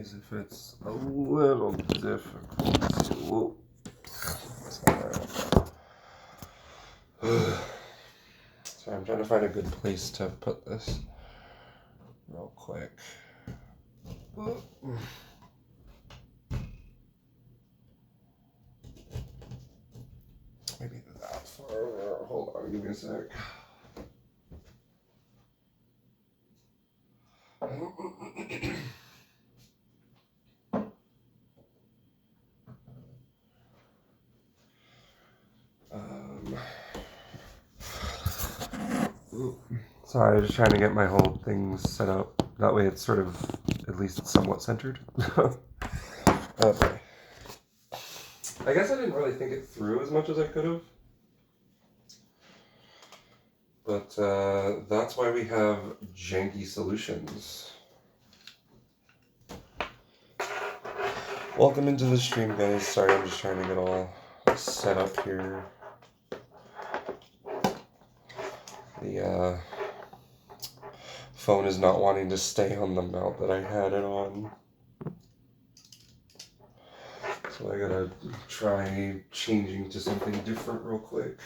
apologize if it's a little difficult to... Whoa. Sorry, I'm trying to find a good place to put this real quick. Maybe that far over. Hold on, give me a sec. Sorry, I'm just trying to get my whole thing set up. That way it's sort of, at least somewhat centered. Okay. I guess I didn't really think it through as much as I could have. But that's why we have Janky Solutions. Welcome into the stream, guys. Sorry, I'm just trying to get all set up here. The phone is not wanting to stay on the mount that I had it on. So I gotta try changing to something different real quick.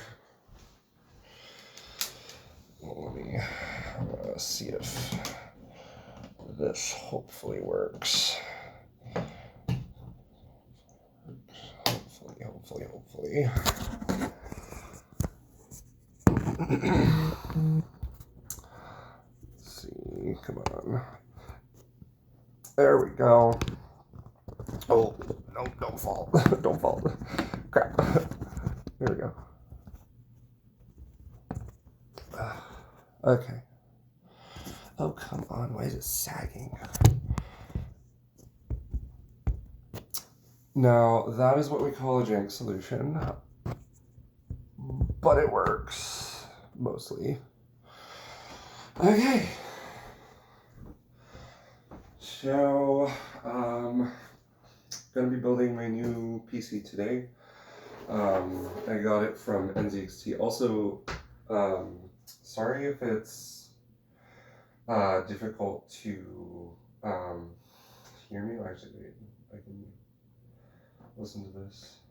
Well, let me see if this hopefully works. Hopefully. Let's see, come on. There we go. Oh, no, don't fall. Don't fall. Crap. There we go. Okay. Oh, come on. Why is it sagging? Now, that is what we call a jank solution. But it works. Mostly. Okay. So, gonna be building my new PC today. I got it from NZXT. Also, sorry if it's difficult to hear me. Actually, wait, I can listen to this.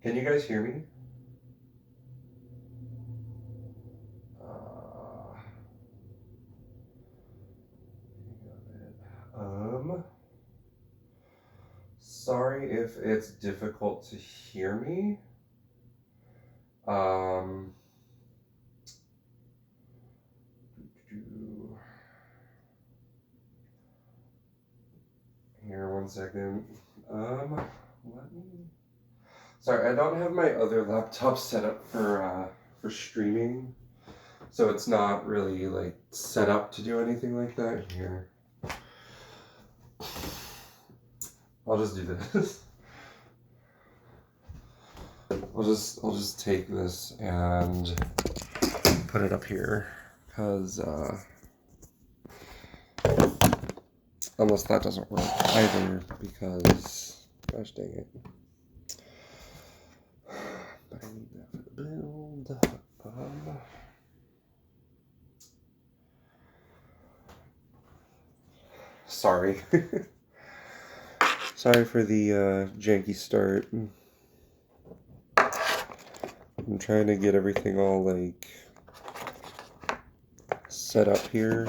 Can you guys hear me? Sorry if it's difficult to hear me. Here, 1 second. Let me. Sorry, I don't have my other laptop set up for streaming, so it's not really like set up to do anything like that. Here, I'll just do this. I'll just take this and put it up here, because unless that doesn't work either, because gosh dang it. But I need that for the build. Sorry. Sorry for the janky start. I'm trying to get everything all like set up here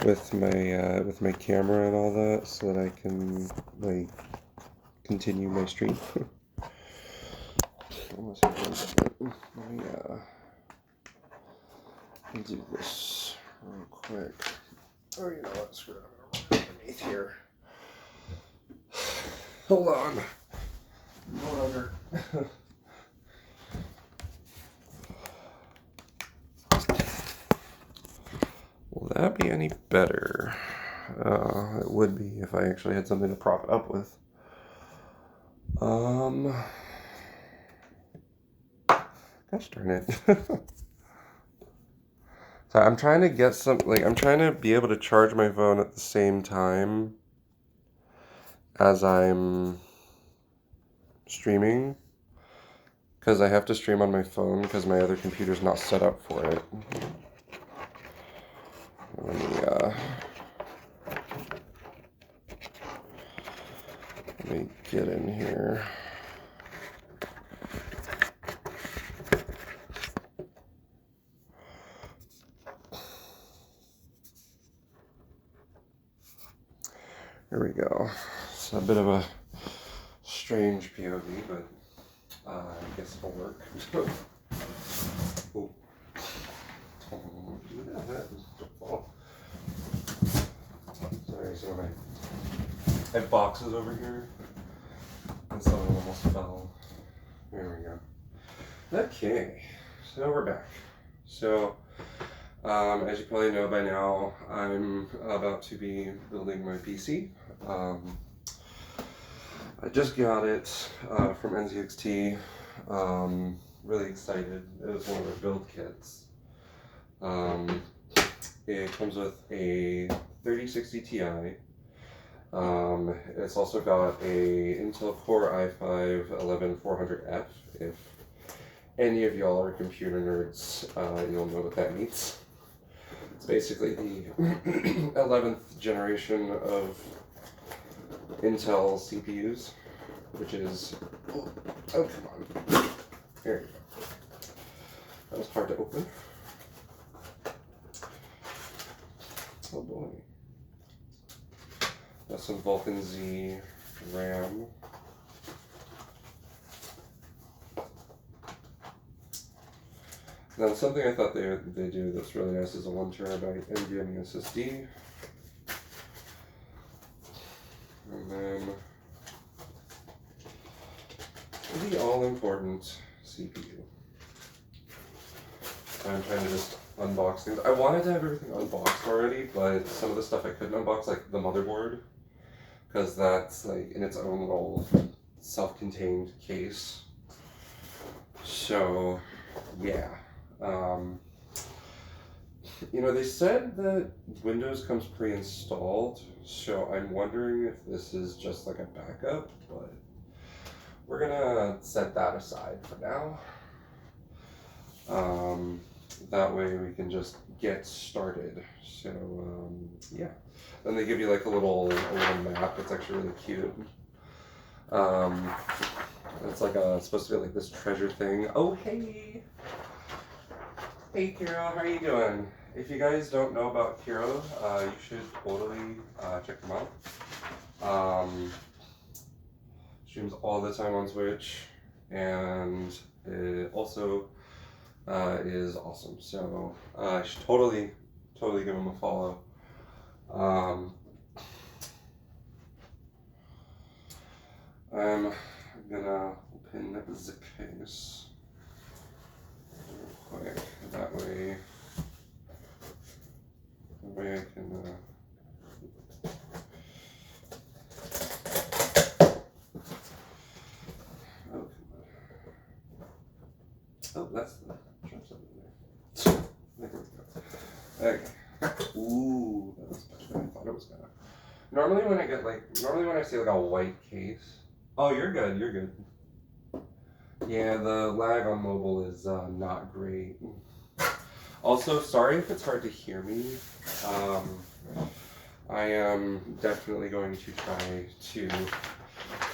with my camera and all that, so that I can like continue my stream. Let me do this real quick. Oh, you know what? Screw it. I'm gonna run underneath here. Hold on. Hold under. Will that be any better? It would be if I actually had something to prop it up with. Gosh darn it. So I'm trying to get I'm trying to be able to charge my phone at the same time as I'm streaming, because I have to stream on my phone because my other computer's not set up for it. Let me Let me get in here. Here we go. It's a bit of a strange POV, but I guess it'll work. Oh. Don't do that. Don't fall. Sorry, so I have boxes over here, and some of them almost fell. There we go. Okay, so we're back. So, as you probably know by now, I'm about to be building my PC. I just got it from NZXT. Really excited. It was one of their build kits. It comes with a 3060 Ti. It's also got a Intel Core i5-11400F. If any of y'all are computer nerds, you'll know what that means. It's basically the 11th generation of Intel CPUs, which is, oh come on, there you go. That was hard to open. Oh boy. That's some Vulcan Z RAM. Now something I thought they do that's really nice is a 1TB NVMe SSD. And then the all-important CPU. I'm trying to just unbox things. I wanted to have everything unboxed already, but some of the stuff I couldn't unbox, like the motherboard, because that's like in its own little self-contained case. So, yeah. You know, they said that Windows comes pre-installed, so I'm wondering if this is just like a backup, but we're gonna set that aside for now. That way we can just get started. So, yeah. Then they give you like a little map. It's actually really cute. It's like supposed to be like this treasure thing. Oh, hey! Hey, Kiro, how are you doing? If you guys don't know about Kiro, you should totally check them out. Streams all the time on Twitch, and it also is awesome. So I should totally give him a follow. I'm gonna open the case real quick. That way I can. Oh, that's the drops over there. Okay. Ooh, that was better than I thought it was gonna. Normally when I see like a white case. Oh, you're good. You're good. Yeah, the lag on mobile is not great. Also, sorry if it's hard to hear me. I am definitely going to try to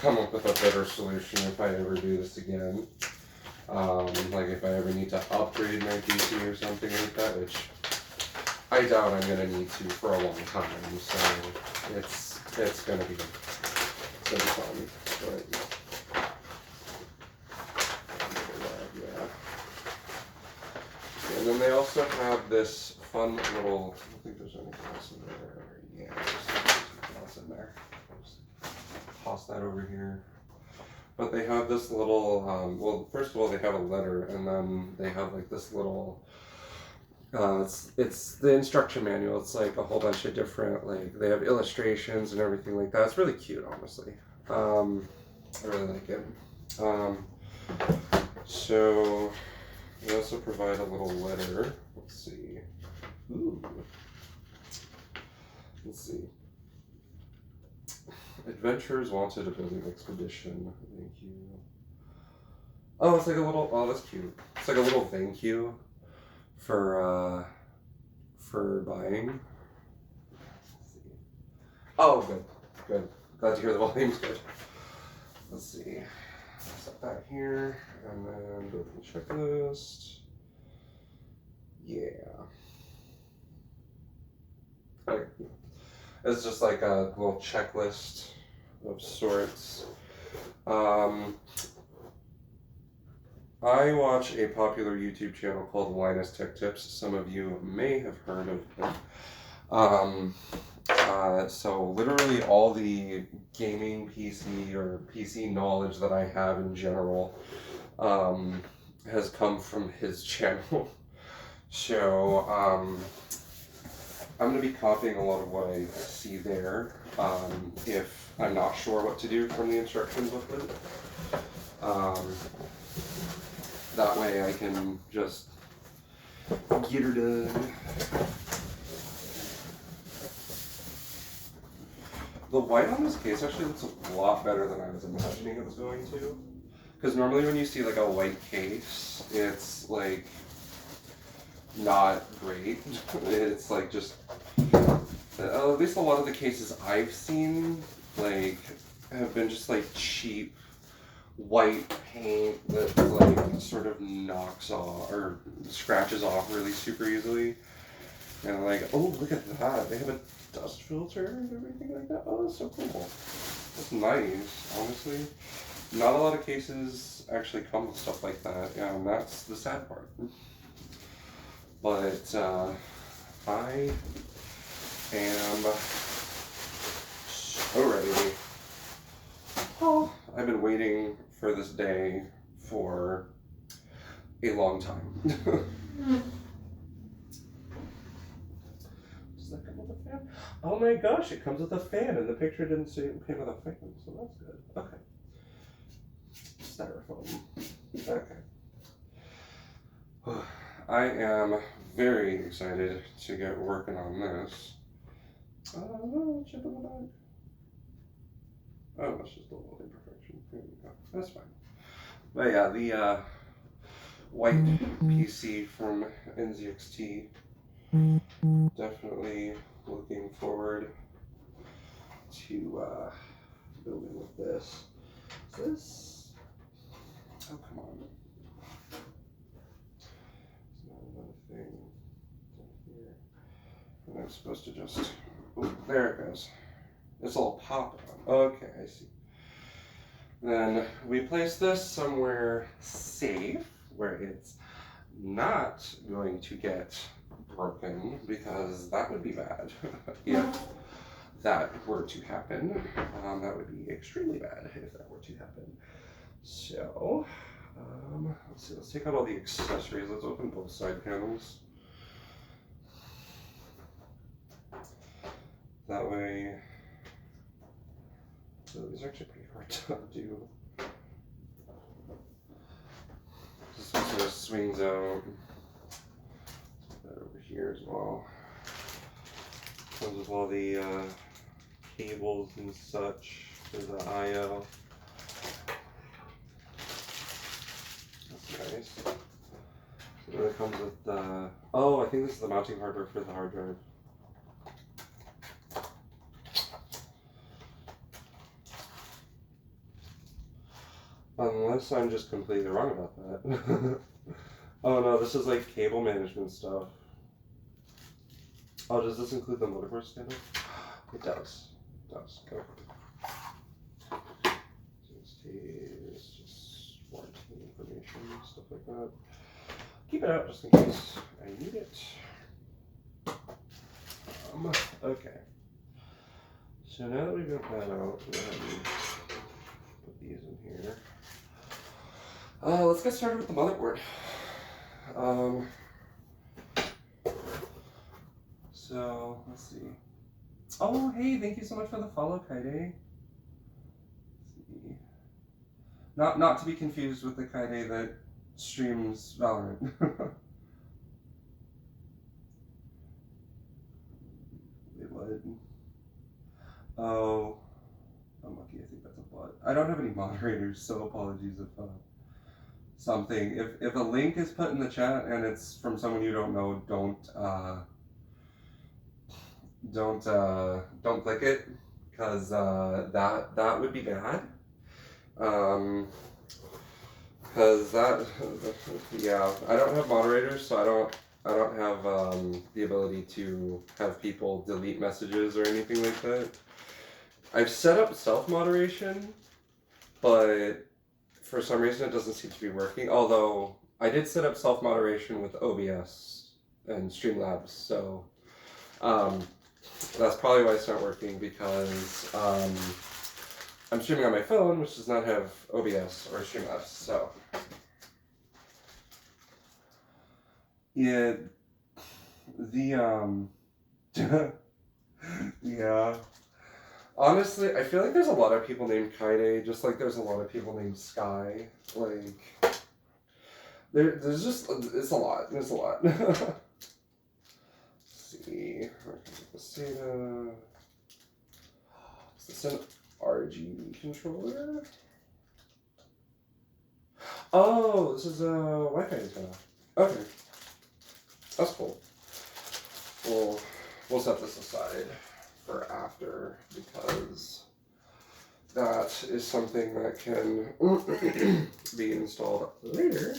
come up with a better solution if I ever do this again. Like if I ever need to upgrade my PC or something like that, which I doubt I'm gonna need to for a long time. So it's gonna be fun. But and then they also have this fun little. I don't think there's anything else in there. Yeah, there's something else in there. Toss that over here. But they have this little, well, first of all, they have a letter, and then they have like this little, it's the instruction manual. It's like a whole bunch of different, like, they have illustrations and everything like that. It's really cute, honestly. I really like it. So, they also provide a little letter. Let's see. Ooh. Let's see. Adventurers wanted a building expedition. Thank you. Oh, it's like a little. Oh, that's cute. It's like a little thank you for buying. Let's see. Oh, good. Glad to hear the volume's good. let's see. Set that here, and then go to the checklist. Yeah. Okay. It's just like a little checklist of sorts. I watch a popular YouTube channel called Linus Tech Tips. Some of you may have heard of him. So literally all the gaming PC or PC knowledge that I have in general has come from his channel. So I'm going to be copying a lot of what I see there if I'm not sure what to do from the instruction booklet. That way I can just get her done. The white on this case actually looks a lot better than I was imagining it was going to. Because normally when you see like a white case, it's like not great. It's like just, at least a lot of the cases I've seen, like, have been just like cheap white paint that like sort of knocks off or scratches off really super easily. And like, oh, look at that. They have a dust filter and everything like that. Oh, that's so cool. That's nice, honestly. Not a lot of cases actually come with stuff like that, and that's the sad part. But I am so ready. Oh, I've been waiting for this day for a long time. Does that come with a fan? Oh my gosh, it comes with a fan, and the picture didn't say it came with a fan, so that's good. Okay. Styrofoam. Okay. I am very excited to get working on this. Chip in the back. Oh, that's just a little imperfection. Here we go. That's fine. But yeah, the white PC from NZXT. Definitely looking forward to building with this. Is this? Oh, come on. It's not another thing down here. And I'm supposed to just. Oh, there it goes. It's all pop on. Okay, I see. Then we place this somewhere safe where it's not going to get broken, because that would be bad if that were to happen. That would be extremely bad if that were to happen. So, let's see, let's take out all the accessories. Let's open both side panels. That way, so these are actually pretty hard to do. This one sort of swings out. Put that over here as well. Comes with all the cables and such for the I/O. That's nice. So then it comes with the. Oh, I think this is the mounting hardware for the hard drive. Unless I'm just completely wrong about that. Oh no, this is like cable management stuff. Oh, does this include the motherboard stand? It does. It does. Okay. It's just warranty information, stuff like that. Keep it out just in case I need it. Okay. So now that we've got that out, put these in here. Let's get started with the motherboard. So let's see. Oh, hey, thank you so much for the follow, Kaide. Let's see. Not to be confused with the Kaide that streams Valorant. Wait, what? Oh, I'm lucky. I think that's a bot. I don't have any moderators, so apologies if something. If a link is put in the chat and it's from someone you don't know, don't click it, because that would be bad. Because that, yeah, I don't have moderators, so I don't have the ability to have people delete messages or anything like that. I've set up self moderation, but for some reason it doesn't seem to be working. Although I did set up self moderation with OBS and Streamlabs, so um, that's probably why it's not working, because I'm streaming on my phone, which does not have OBS or Streamlabs. So yeah, the yeah. Honestly, I feel like there's a lot of people named Kaide, just like there's a lot of people named Sky. Like, there's just, it's a lot. There's a lot. Let's see. Caseta. Is this an RGB controller? Oh, this is a Wi-Fi antenna. Okay. That's cool. We'll set this aside for after, because that is something that can be installed later.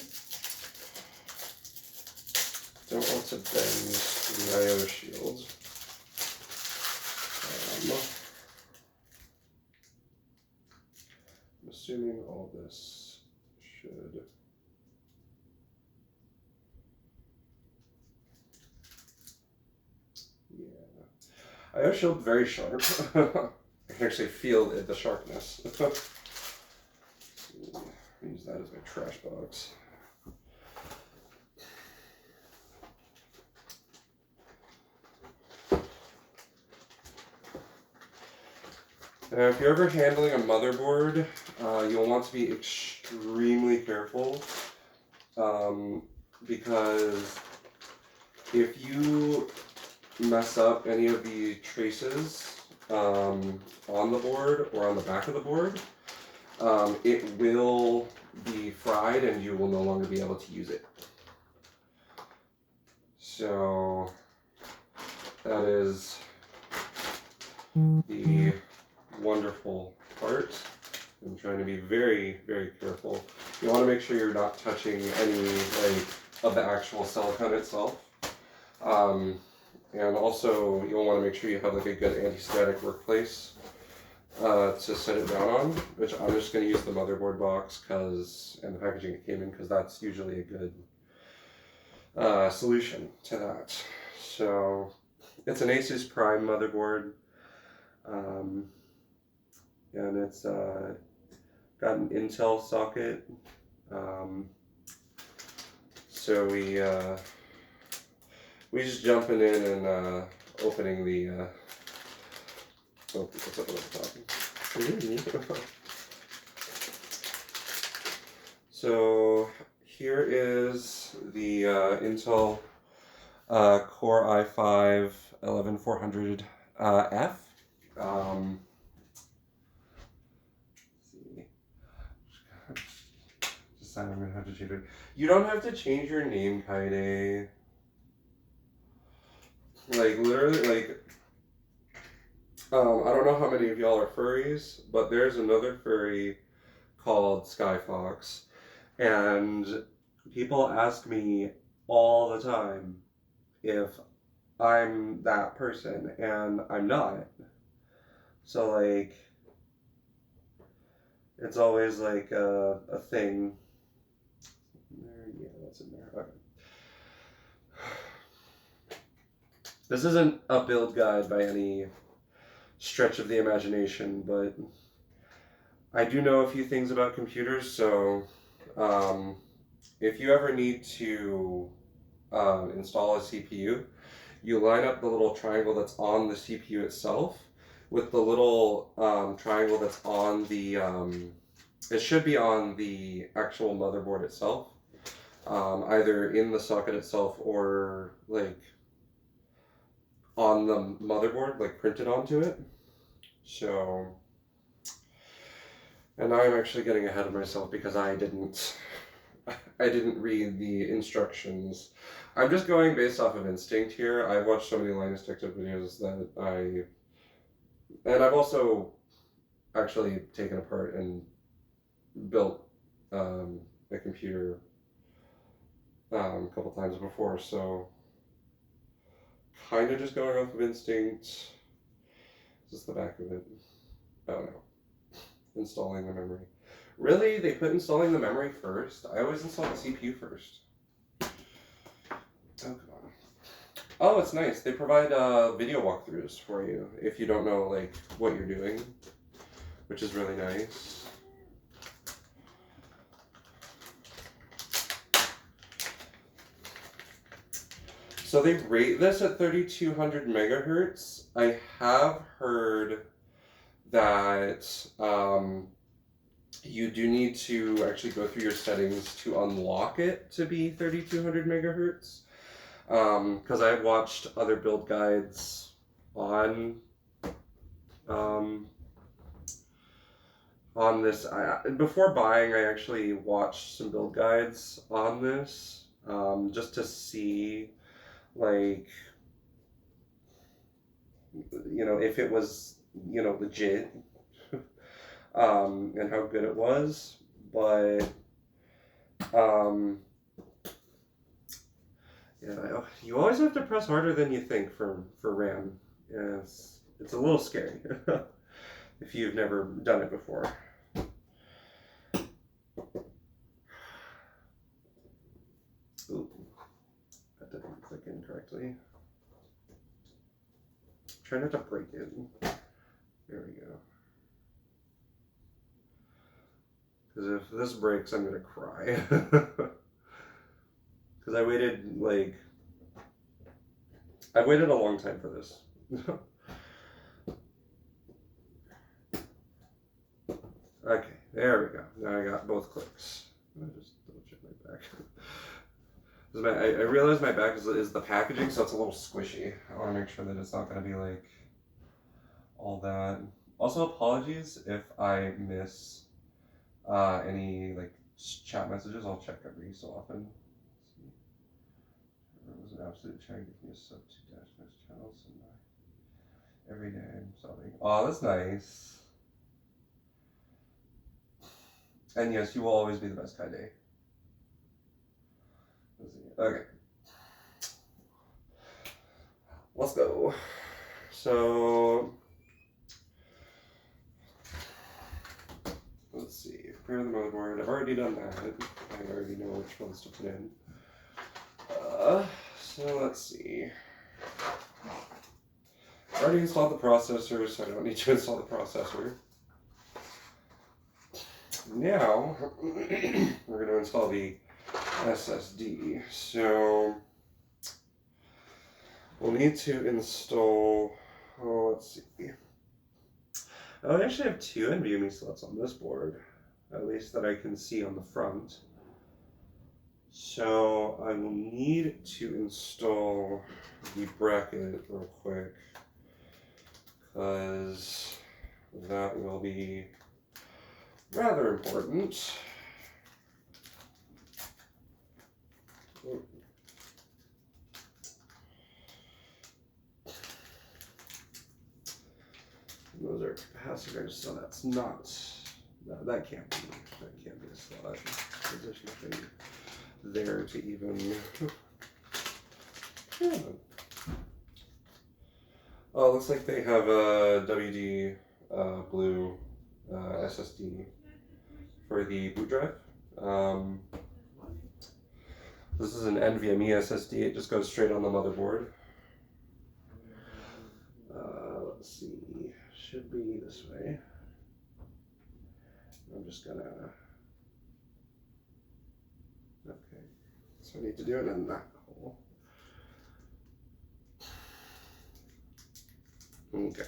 Don't want to bend the I/O shield. I'm assuming all this should. Yeah. I/O shield very sharp. I can actually feel the sharpness. Use that as my trash box. Now, if you're ever handling a motherboard, you'll want to be extremely careful, because if you mess up any of the traces on the board or on the back of the board, it will be fried and you will no longer be able to use it. So that is the wonderful part. I'm trying to be very, very careful. You want to make sure you're not touching any of the actual silicone itself. And also you'll want to make sure you have a good anti-static workplace to set it down on, which I'm just going to use the motherboard box and the packaging it came in, because that's usually a good solution to that. So it's an Asus Prime motherboard. And it's got an Intel socket. So we just jumping in and opening the. Oh, what's up with the top? So here is the Intel Core i5 11400F. I'm gonna have to change it. You don't have to change your name, Kaide. Like, literally, I don't know how many of y'all are furries, but there's another furry called Skyfox, and people ask me all the time if I'm that person, and I'm not. So, like, it's always like a thing. Yeah, that's in there. Okay. This isn't a build guide by any stretch of the imagination, but I do know a few things about computers, so if you ever need to install a CPU, you line up the little triangle that's on the CPU itself with the little triangle that's on the, it should be on the actual motherboard itself, either in the socket itself or on the motherboard, printed onto it. So, and now I'm actually getting ahead of myself because I didn't read the instructions. I'm just going based off of instinct here. I've watched so many Linus Tech Tip videos and I've also actually taken apart and built a computer a couple times before, so kind of just going off of instinct. This is the back of it. Oh no. Installing the memory. Really? They put installing the memory first? I always install the CPU first. Oh, come on. Oh, it's nice. They provide video walkthroughs for you if you don't know like what you're doing, which is really nice. So they rate this at 3200 megahertz. I have heard that you do need to actually go through your settings to unlock it to be 3200 megahertz. Because I watched other build guides on this. Before buying, I actually watched some build guides on this just to see, like, you know, if it was, you know, legit and how good it was. But yeah, you always have to press harder than you think for RAM. Yeah, it's a little scary if you've never done it before. Ooh, that didn't click in correctly. Try not to break it. There we go. Because if this breaks, I'm gonna cry. Because I waited a long time for this. Okay, there we go. Now I got both clicks. I just double check my back. I realize my back is the packaging, so it's a little squishy. I want to make sure that it's not going to be like all that. Also, apologies if I miss any like chat messages. I'll check every so often. It was an absolute check. Give me a sub to Dash Next channel. So every day I'm subbing. Oh, that's nice. And yes, you will always be the best Kai-Day. Okay. Let's go. So, let's see. Prepare the motherboard. I've already done that. I already know which ones to put in. So let's see. I already installed the processor, so I don't need to install the processor. Now, we're going to install the SSD. So, we'll need to install, let's see. I actually have two NVMe slots on this board, at least that I can see on the front. So, I will need to install the bracket real quick, because that will be rather important. Those are capacitors, so that's not, that can't be a slot. There's nothing there to even, yeah. Oh, it looks like they have a WD Blue SSD for the boot drive. This is an NVMe SSD. It just goes straight on the motherboard. Let's see. Should be this way. I'm just gonna. Okay. So I need to do it in that hole. Okay.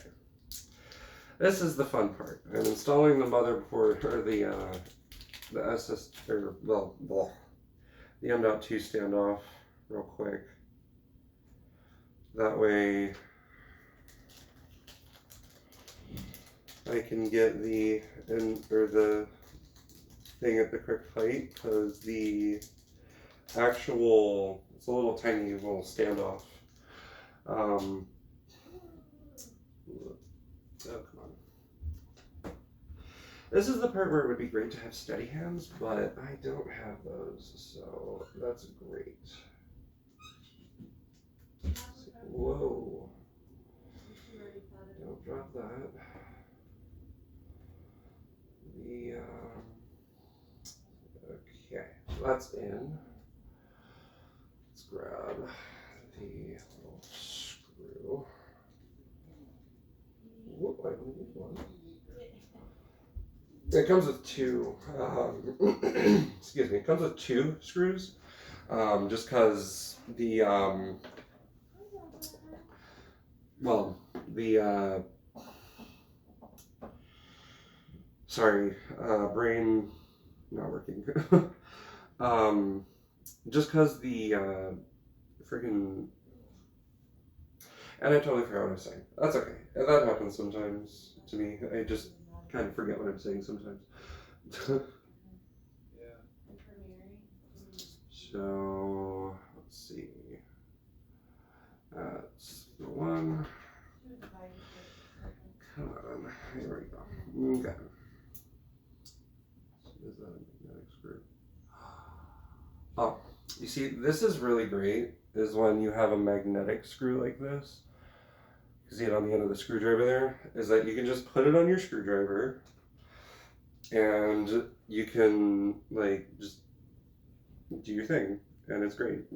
This is the fun part. I'm installing the motherboard, or the SS, or well, the M.2 standoff real quick. That way I can get the thing at the correct height, because the actual, it's a little tiny little standoff. Oh, come on. This is the part where it would be great to have steady hands, but I don't have those, so that's great. Whoa. Don't drop that. The, okay, so that's in. Let's grab the little screw. Whoop, I only need one. It comes with two, excuse me, it comes with two screws, just because the, well, the, sorry, brain not working. Just because the, freaking, and I totally forgot what I was saying. That's okay. That happens sometimes to me. I just kind of forget what I'm saying sometimes. So, let's see. That's the one. Come on. Here we go. Okay. Is that a magnetic screw? Oh, you see, this is really great, is when you have a magnetic screw like this. You see it on the end of the screwdriver there? Is that you can just put it on your screwdriver and you can, like, just do your thing, and it's great.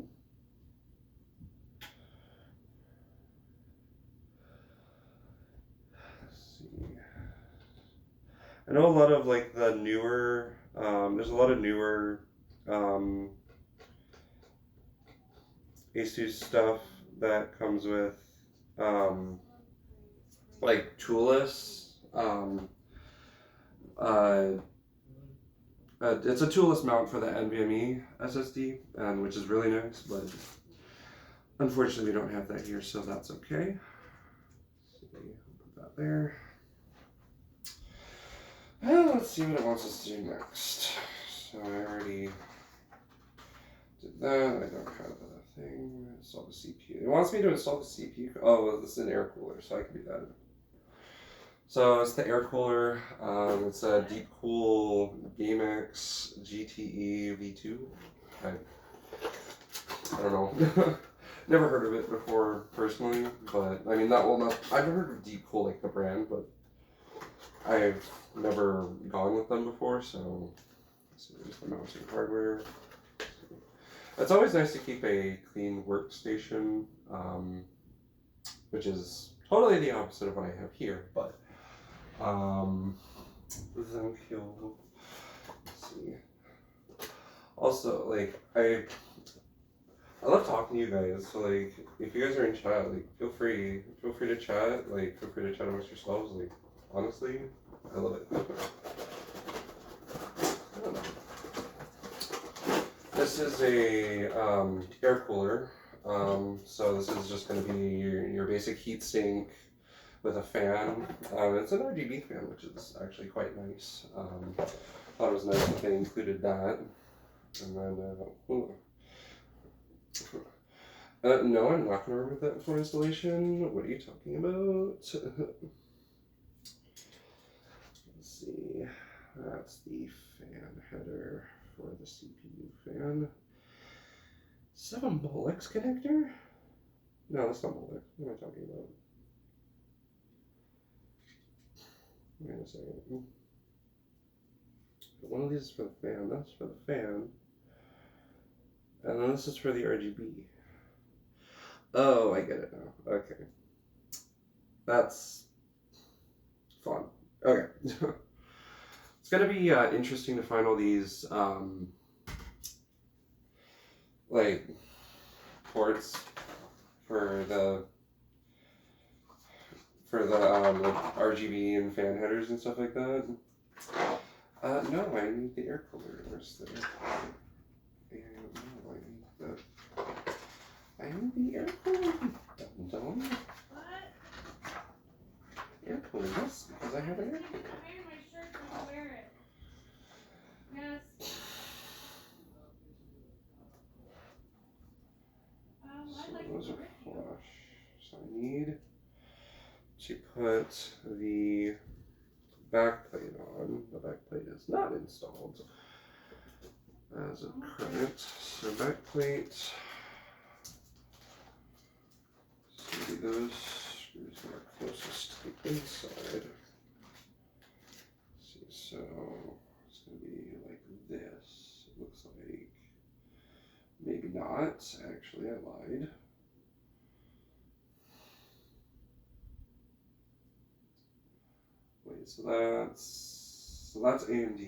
Let's see. I know a lot of, like, the newer, there's a lot of newer ASUS stuff that comes with, like, toolless, it's a toolless mount for the NVMe SSD, which is really nice, but unfortunately we don't have that here, so that's okay. Let's see, put that there. And let's see what it wants us to do next. So I already did that. I don't have the thing. Install the CPU. It wants me to install the CPU. Oh, well, this is an air cooler, so I can do that. So it's the air cooler. It's a Deepcool GameX GTE V2. I don't know. Never heard of it before personally, but I mean I've heard of Deepcool, like the brand, but I've never gone with them before. So there's the mounting hardware. It's always nice to keep a clean workstation, which is totally the opposite of what I have here, but let's see. Also, like, I love talking to you guys, so, like, if you guys are in chat, like, feel free to chat, like, feel free to chat amongst yourselves, like, honestly, I love it. This is a air cooler, so this is just going to be your basic heat sink with a fan. It's an RGB fan, which is actually quite nice. Thought it was nice that they included that. And then, no, I'm not going to remove that before installation. What are you talking about? Let's see. That's the fan header for the CPU fan. Is that a Molex connector? No, that's not Molex. What am I talking about? Wait a second. One of these is for the fan. That's for the fan. And then this is for the RGB. Oh, I get it now. Okay. That's fun. Okay. It's going to be interesting to find all these, like, ports for the like RGB and fan headers and stuff like that. No, I need the air cooler. Where's the air cooler? No, I need the air cooler. Dum-dum. What? Air cooler, yes, because I have an air cooler. I'm wearing my shirt when you wear it. Yes. So those are flush. So I need to put the back plate on. The back plate is not installed as of current. So back plate. See those screws that are closest to the inside. Let's see, so it's going to be like this. It looks like. Maybe not. Actually, I lied. Wait, so that's AMD.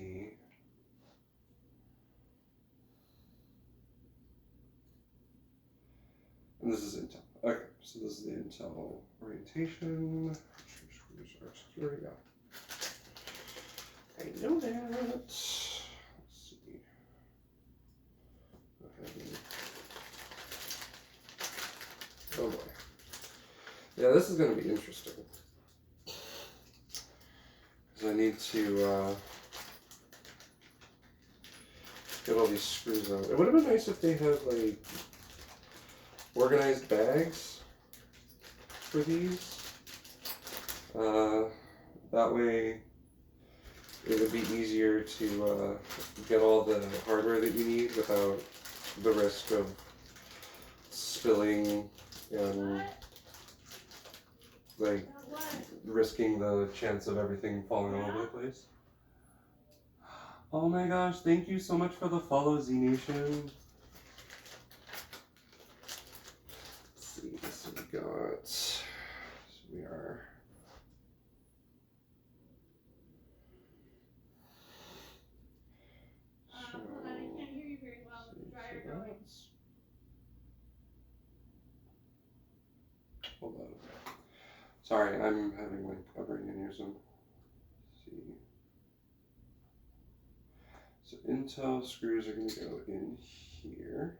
And this is Intel. Okay, so this is the Intel orientation. Screws are secure, yeah. I know that. Let's see. Go ahead and... Oh boy. Yeah, this is going to be interesting. Because I need to get all these screws out. It would have been nice if they had, like, organized bags for these. That way it would be easier to get all the hardware that you need without the risk of spilling and like risking the chance of everything falling all over the place. Oh my gosh, thank you so much for the follow, Z Nation. So we are I can't hear you very well. Hold on. Sorry, I'm having like a brain aneurysm. Let's see. So Intel screws are going to go in here.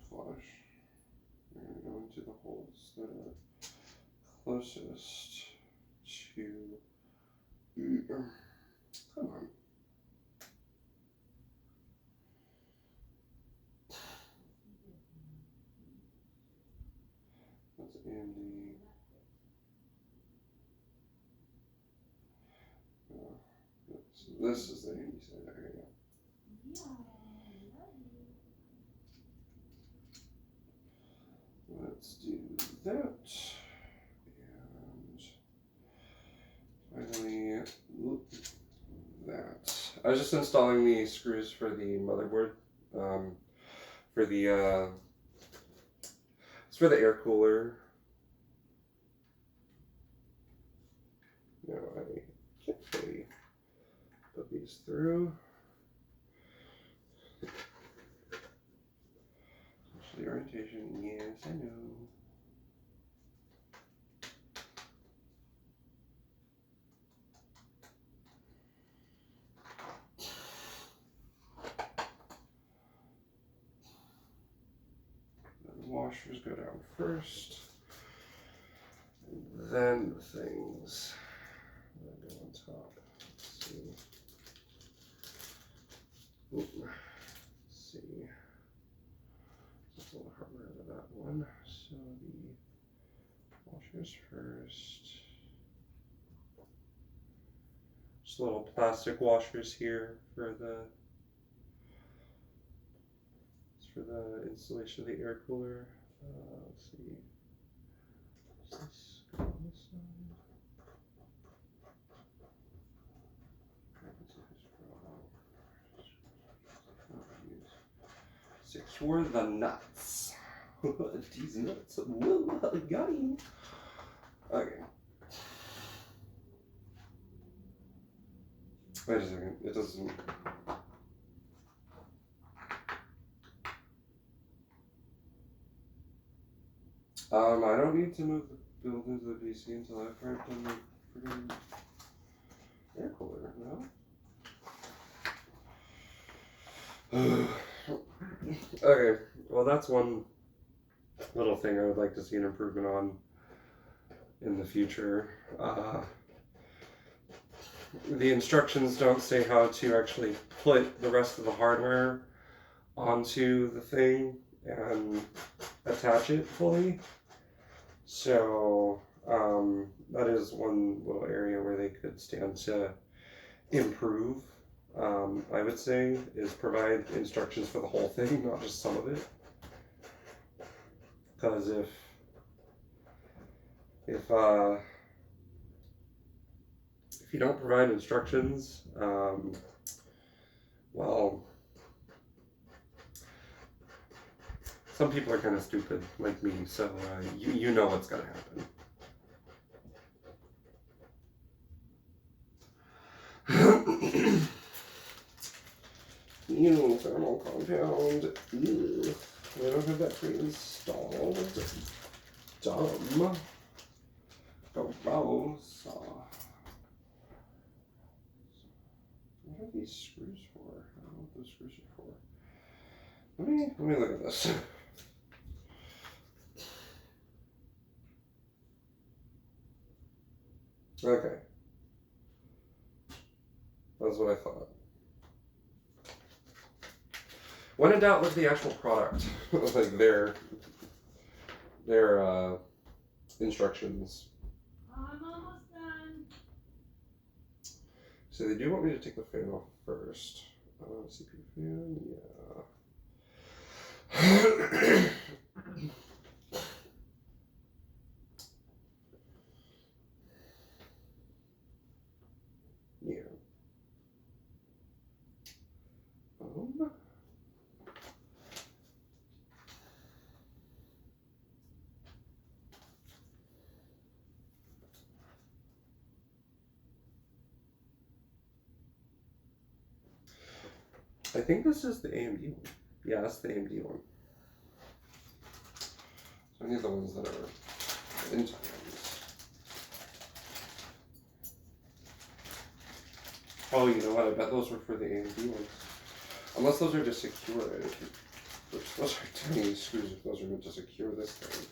Flush. We're going to go into the holes that are closest to. Come on. That's AMD. This is the AMD side. There you go. Let's do that. And finally, that. I was just installing the screws for the motherboard. For the it's for the air cooler. No, I can't really put these through. The orientation, yes, I know. The washers go down first, and then the things that go on top. Let's see. Let's see. That's a little harder than that one. So the washers first. Just little plastic washers here for the installation of the air cooler. Let's see. Does this go on this side? 6 for the nuts. These nuts. Whoa, got him. Okay. Wait a second. It doesn't. I don't need to build into the PC until after I've done the freaking air cooler, no? Okay, well that's one little thing I would like to see an improvement on in the future. The instructions don't say how to actually put the rest of the hardware onto the thing, and at attach it fully. So that is one little area where they could stand to improve. I would say is provide instructions for the whole thing, not just some of it. Because if you don't provide instructions, well, some people are kind of stupid like me, so you know what's gonna happen. New thermal compound. Ew. I don't have that pre-installed. Dumb. Gross. What are these screws for? I don't know what those screws are for. Let me look at this. Okay. That's what I thought. When in doubt, look at the actual product. Like their instructions. I'm almost done. So they do want me to take the fan off first. CPU fan, yeah. Yeah. I think this is the AMD one. Yeah, that's the AMD one. So I need the ones that are Intel ones. Oh, you know what? I bet those were for the AMD ones. Unless those are to secure it. Which those are tiny screws if those are meant to secure this thing.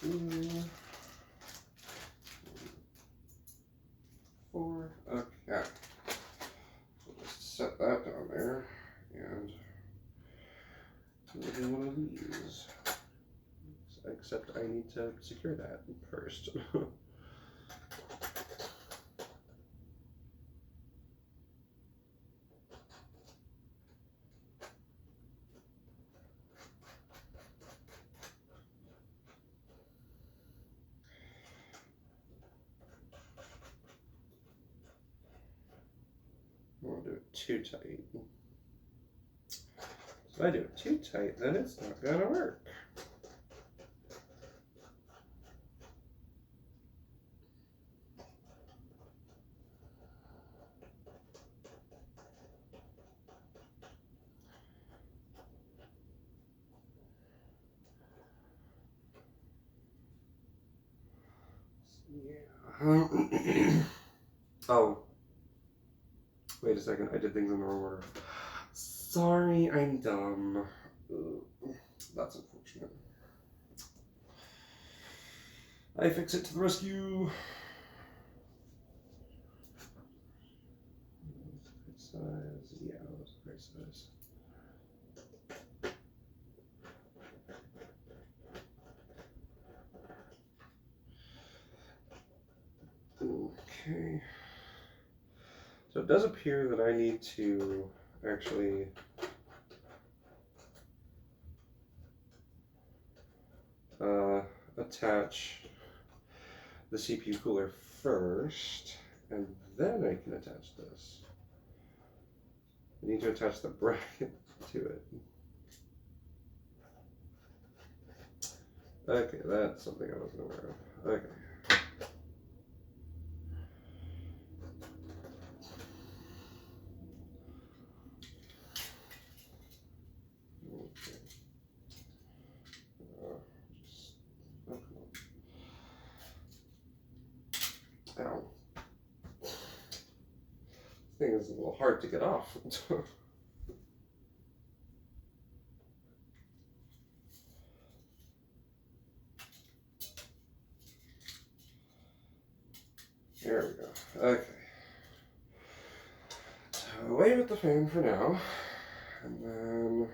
Let's see. 4. Okay. So just set that down there and we'll do one of these. Except I need to secure that first. I won't do it too tight. So if I do it too tight, then it's not gonna work. Yeah. Oh. Wait a second, I did things in the wrong order. Sorry, I'm dumb. That's unfortunate. I fix it to the rescue. Right size, yeah, that's the right size. Okay. So it does appear that I need to actually attach the CPU cooler first, and then I can attach this. I need to attach the bracket to it. Okay, that's something I wasn't aware of. Okay. Ow. This thing is a little hard to get off. There we go. Okay. with the fan for now. And then,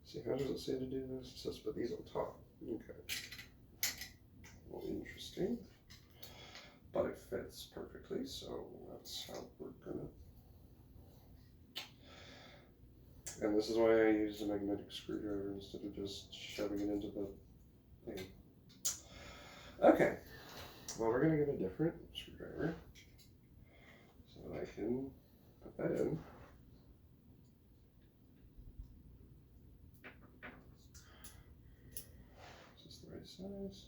see, how does it say to do this? It says put these on top. Okay. Well, interesting. But it fits perfectly, so that's how we're gonna. And this is why I use a magnetic screwdriver instead of just shoving it into the thing. Okay. Well, we're gonna get a different screwdriver so I can put that in. Is this the right size?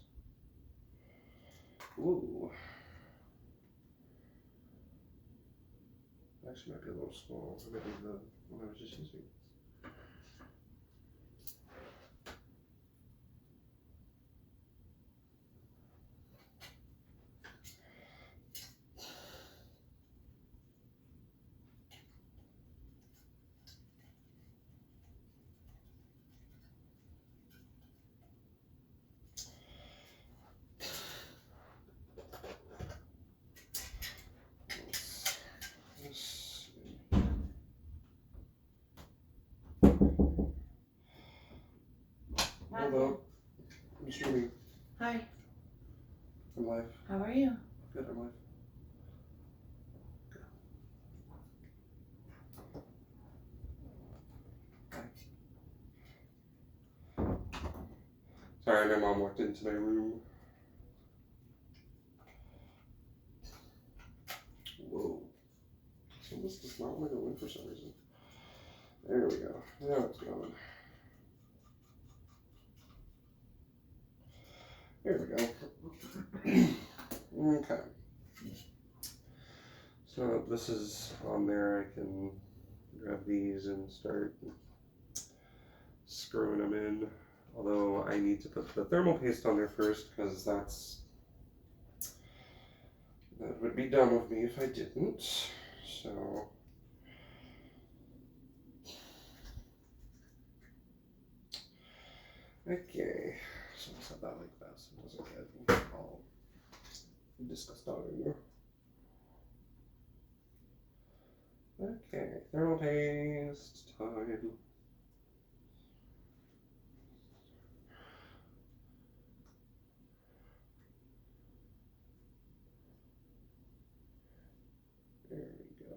Ooh. Actually, might be a little small. Maybe the one I was just using. Hello. I'm streaming. Hi. I'm live. How are you? Good, I'm live. Hi. Sorry, my mom walked into my room. Whoa. So this does not want to go in for some reason. There we go. Now it's going. There we go. Okay. So this is on there. I can grab these and start screwing them in. Although I need to put the thermal paste on there first because that would be dumb of me if I didn't. So okay. So let's have that like that so it doesn't get all disgusting. Okay, thermal paste time. There we go.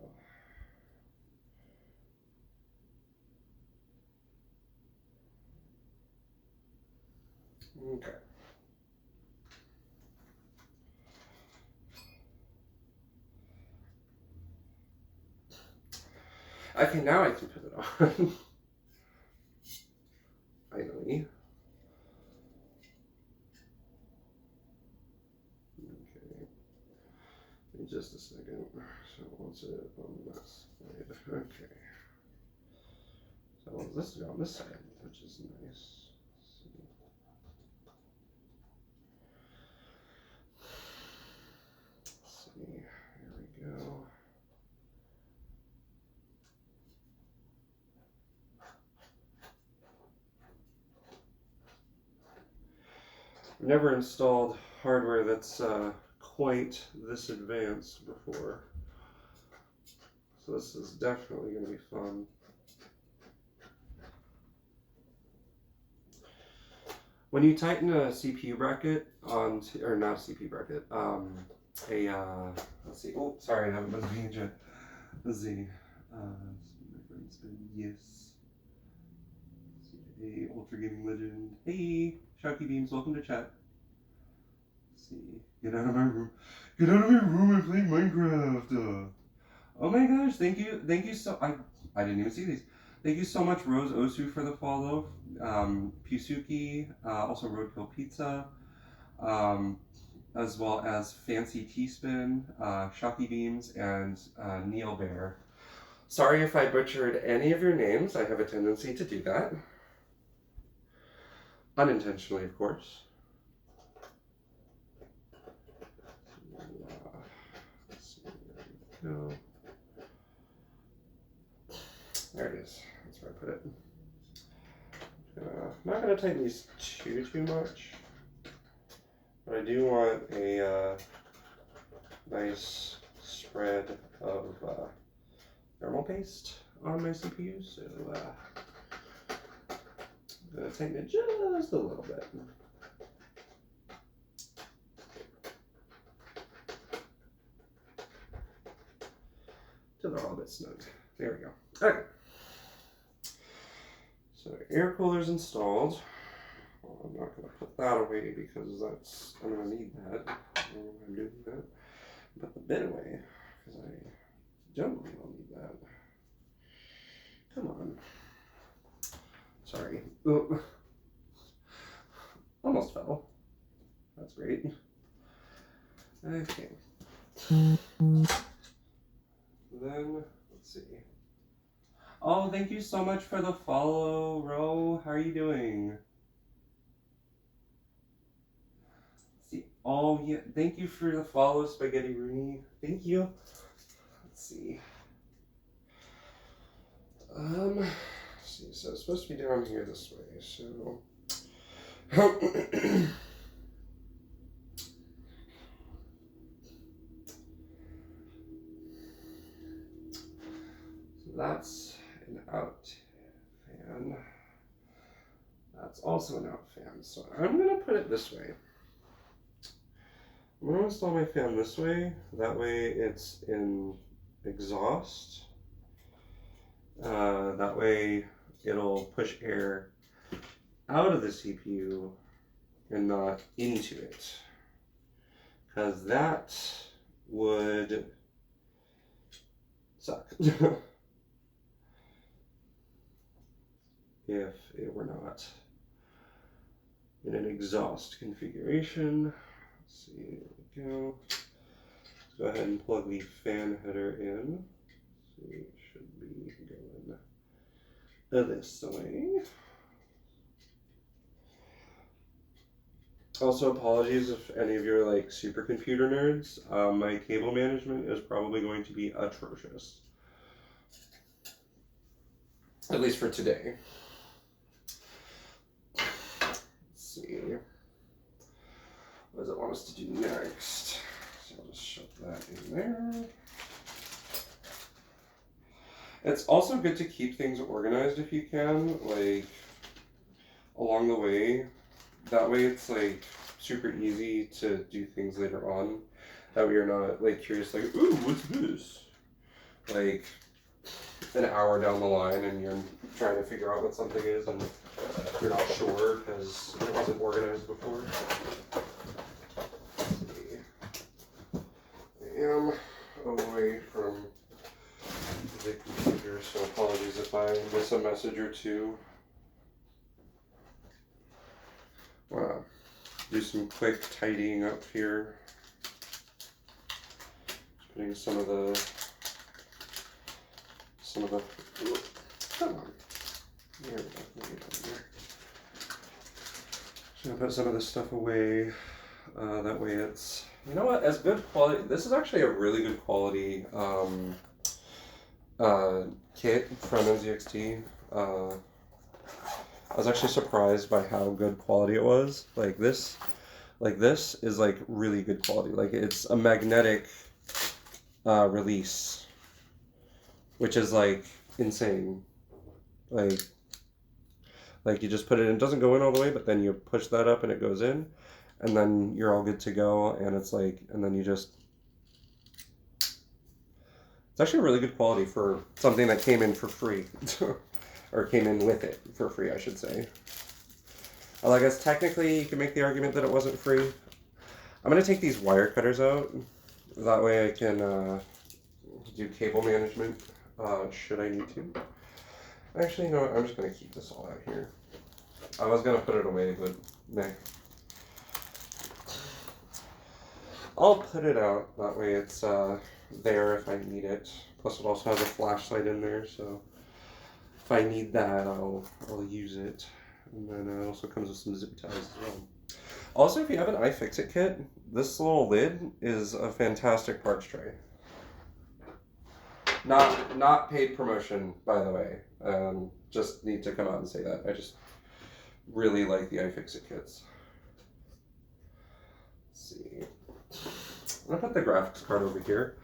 Okay. Okay, now I can put it on. Finally. Okay. In just a second. So what's it on that side? Okay. So this is on this side, which is nice. Let's see. Here we go. I've never installed hardware that's quite this advanced before. So this is definitely going to be fun. When you tighten a CPU bracket onto, or not a CPU bracket, let's see, oh, sorry, I haven't been paying attention. Let's see, my friend's been, yes. Hey, Ultra Gaming Legend. Hey, Shocky Beams, welcome to chat. Let's see, get out of my room. Get out of my room and play Minecraft. Oh my gosh, thank you so, I didn't even see these. Thank you so much, Rose Osu, for the follow. Pusuki, also Roadkill Pizza, as well as Fancy Teaspin, Shocky Beams, and Neil Bear. Sorry if I butchered any of your names. I have a tendency to do that. Unintentionally, of course. Let's see, there we go. There it is. That's where I put it. I'm not going to tighten these too much, but I do want a nice spread of thermal paste on my CPU, so I'm gonna tighten it just a little bit. Till they're all a bit snug. There we go. Okay. So air cooler's installed. Well, I'm not gonna put that away because I'm gonna need that when I'm doing that. Put the bit away because I don't think I'll need that. Come on. Sorry. Oh. Almost fell. That's great. Okay. Then, let's see. Oh, thank you so much for the follow, Ro. How are you doing? See. Oh, yeah. Thank you for the follow, Spaghetti Rooney. Thank you. Let's see. Let's see. So it's supposed to be down here this way. So. That's an out fan. That's also an out fan. So I'm going to put it this way. I'm going to install my fan this way. That way it's in exhaust. That way it'll push air out of the CPU and not into it. Because that would suck. If it were not in an exhaust configuration. Let's see, there we go. Let's go ahead and plug the fan header in. So it should be going this way. Also, apologies if any of you are like supercomputer nerds. My cable management is probably going to be atrocious. At least for today. See, what does it want us to do next? So I'll just shove that in there. It's also good to keep things organized if you can, like along the way. That way it's like super easy to do things later on. That way you're not like curious like, ooh, what's this? Like an hour down the line and you're trying to figure out what something is and you're not sure because it wasn't organized before. I am away from the computer, so apologies if I miss a message or two. Wow. Do some quick tidying up here. Just putting some of the come on. There we go. Just gonna put some of this stuff away. That way it's, you know what, as good quality. This is actually a really good quality kit from NZXT. I was actually surprised by how good quality it was. Like this is like really good quality. Like it's a magnetic release, which is like insane. Like you just put it in, it doesn't go in all the way, but then you push that up and it goes in, and then you're all good to go. And it's like, and then you just, it's actually really good quality for something that came in for free. Or came in with it for free, I should say. Well, I guess technically you can make the argument that it wasn't free. I'm going to take these wire cutters out. That way I can do cable management should I need to. Actually, no, I'm just going to keep this all out here. I was going to put it away, but nah. I'll put it out. That way it's there if I need it. Plus it also has a flashlight in there, so if I need that, I'll use it. And then it also comes with some zip ties as well. Also, if you have an iFixit kit, this little lid is a fantastic parts tray. Not paid promotion, by the way. Just need to come out and say that. I just really like the iFixit kits. Let's see. I'm gonna put the graphics card over here.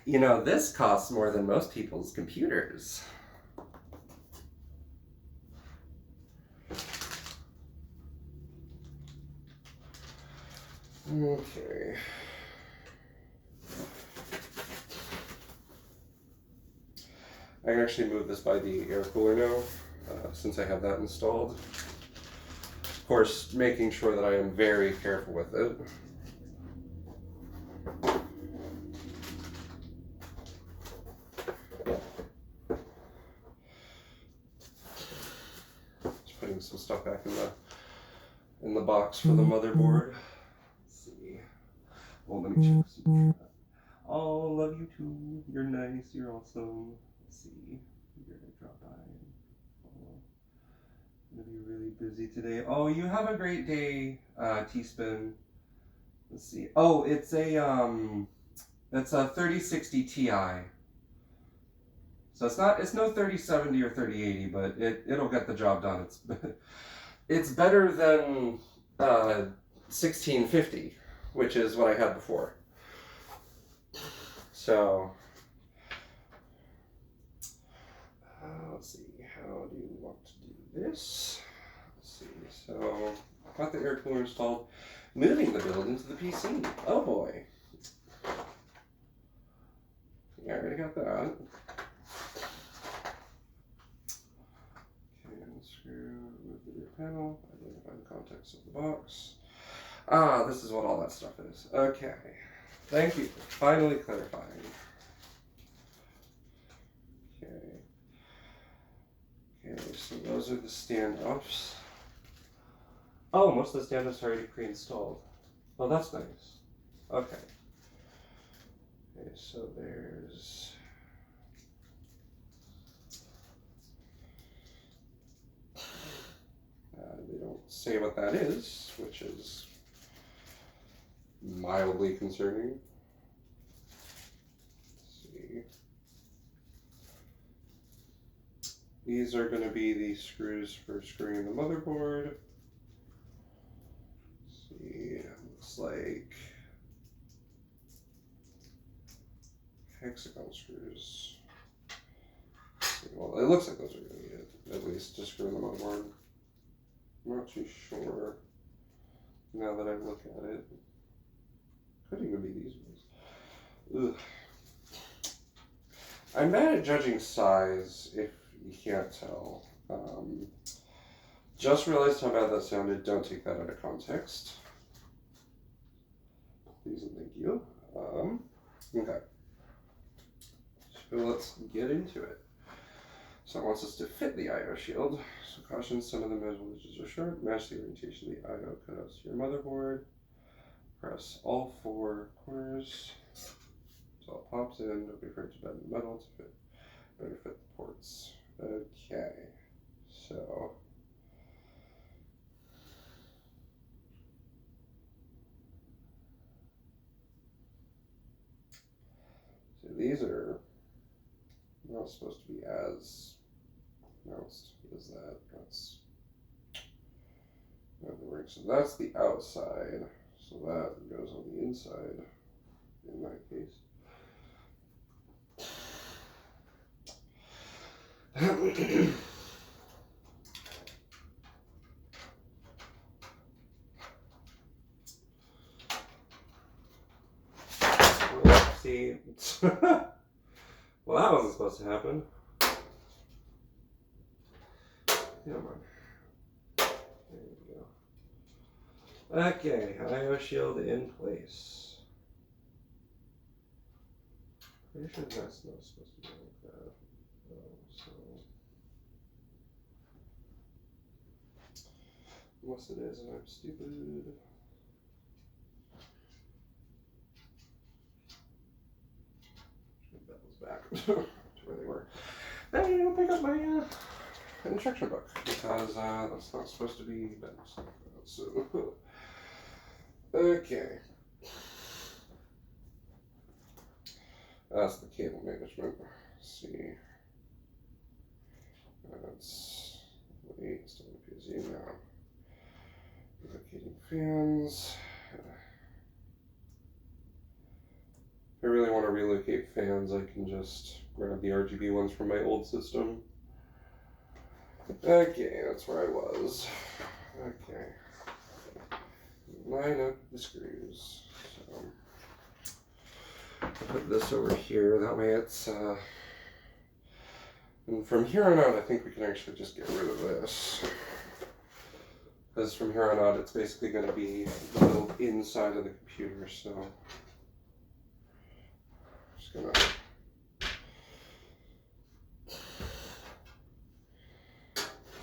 You know, this costs more than most people's computers. Okay. I can actually move this by the air cooler now, since I have that installed. Of course, making sure that I am very careful with it. Just putting some stuff back in the box for the motherboard. Let's see. Well, let me check some chat. Oh, love you too. You're nice. You're awesome. Let's see. You're gonna drop by. Oh, gonna be really busy today. Oh, you have a great day, Teaspoon. Let's see. Oh, it's a 3060 Ti. So it's no 3070 or 3080, but it'll get the job done. It's better than 1650, which is what I had before. So let's see, how do you want to do this? Let's see, so I got the air cooler installed. Moving the build into the PC. Oh boy. Yeah, I already got that. Okay, unscrew, remove the rear panel, identify the contents of the box. Ah, this is what all that stuff is. Okay. Thank you for finally clarifying. Okay, so those are the standoffs. Oh, most of the standoffs are already pre-installed. Oh, that's nice. Okay. Okay, so there's... they don't say what that is, which is mildly concerning. Let's see. These are going to be the screws for screwing the motherboard. Let's see, looks like hexagon screws. Well, it looks like those are going to be it, at least, to screw the motherboard. I'm not too sure now that I look at it. Could even be these ones. Ugh. I'm bad at judging size if you can't tell. Just realized how bad that sounded. Don't take that out of context. Please and thank you. Okay. So let's get into it. So it wants us to fit the I/O shield. So caution, some of the metal edges are sharp. Match the orientation of the I/O cutouts to your motherboard. Press all four corners so it pops in. Don't be afraid to bend the metal to fit. Better fit the ports. Okay. So these are not supposed to be as pronounced as that. That's not the ring. So that's the outside. So that goes on the inside in that case. See, well, that wasn't supposed to happen. Come on. There we go. Okay, I/O shield in place. Pretty sure that's not supposed to be like that. So unless it is, and I'm stupid. That was back to where they were. Hey, don't pick up my instruction book because that's not supposed to be bent. So okay. That's the cable management. Let's see. That's still PSU now. Locating fans. I really want to relocate fans, I can just grab the RGB ones from my old system. Okay, that's where I was. Okay. Line up the screws. So put this over here, that way it's and from here on out I think we can actually just get rid of this. Because from here on out it's basically going to be built inside of the computer, so I'm just going to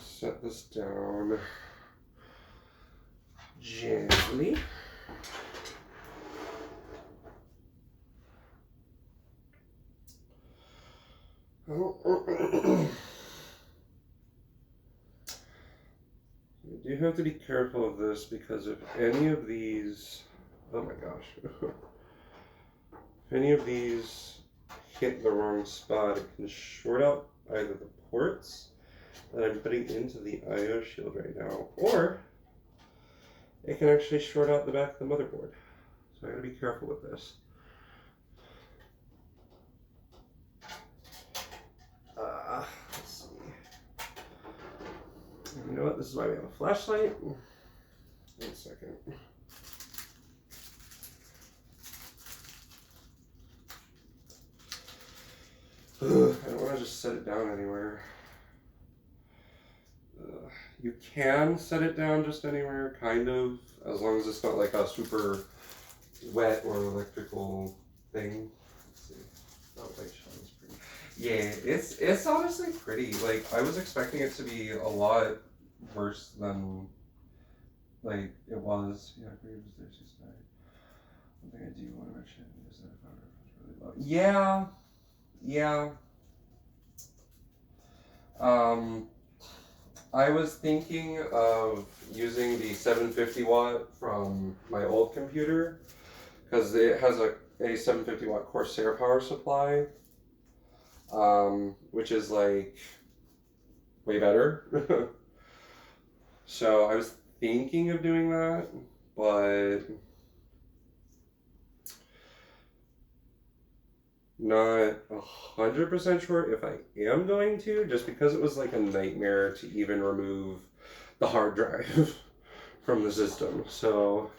set this down gently. You do have to be careful of this because if any of these, oh my gosh, if any of these hit the wrong spot, it can short out either the ports that I'm putting into the I/O shield right now, or it can actually short out the back of the motherboard. So I gotta be careful with this. Let's see. You know what? This is why we have a flashlight. 1 second. I don't want to just set it down anywhere. You can set it down just anywhere, kind of, as long as it's not like a super wet or electrical thing. Let's see. Oh, light shines pretty. Yeah, it's honestly pretty. Like, I was expecting it to be a lot worse than like it was. Yeah, Graves is there, she's died. One thing I do want to mention is that if I was really low. Yeah. I was thinking of using the 750 watt from my old computer because it has a 750 watt Corsair power supply, which is like way better. So I was thinking of doing that, but not 100% sure if I am going to, just because it was like a nightmare to even remove the hard drive from the system. So,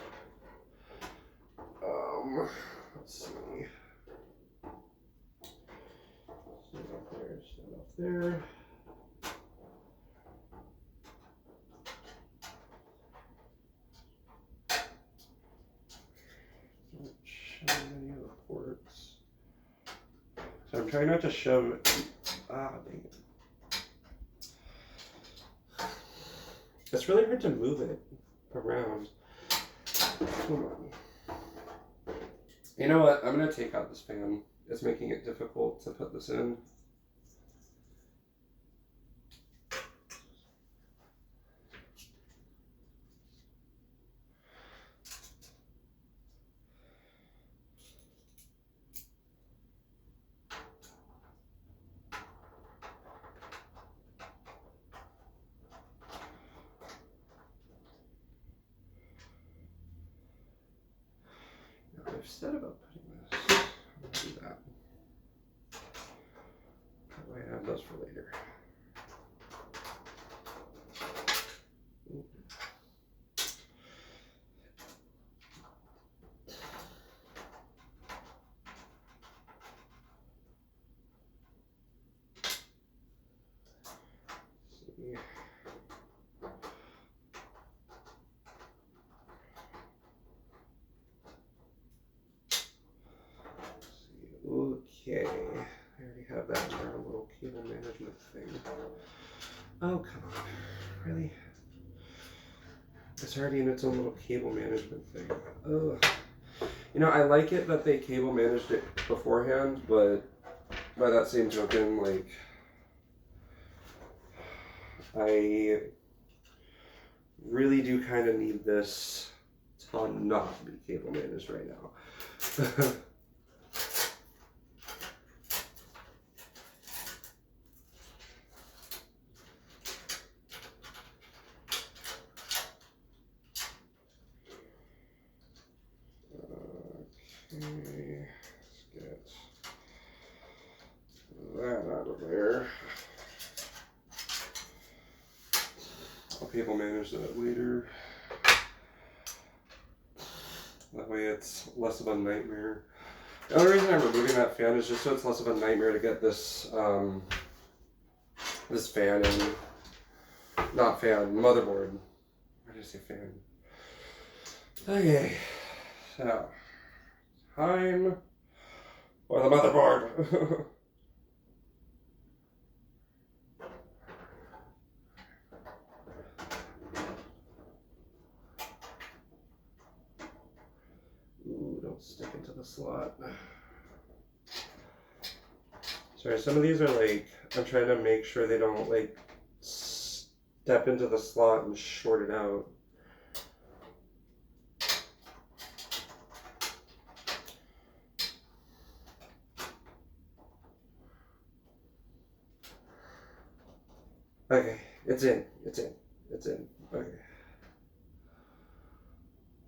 let's see. Stand up there. Don't shove any of the ports. So I'm trying not to shove. Dang it. It's really hard to move it around. Come on. You know what? I'm gonna take out this fan. It's making it difficult to put this in. I've said about putting this. I'm gonna do that. That way I have those for later. See. Okay, I already have that in our little cable management thing. Oh, come on. Really? It's already in its own little cable management thing. Ugh. You know, I like it that they cable managed it beforehand, but by that same token, like, I really do kind of need this to not be cable managed right now. Okay, let's there. I'll cable manage that later. That way it's less of a nightmare. The only reason I'm removing that fan is just so it's less of a nightmare to get this this fan in. Not fan, motherboard. Why did I say fan? Okay, so time for the motherboard. Ooh, don't stick into the slot. Sorry, some of these are like, I'm trying to make sure they don't like step into the slot and short it out. Okay, it's in. Okay.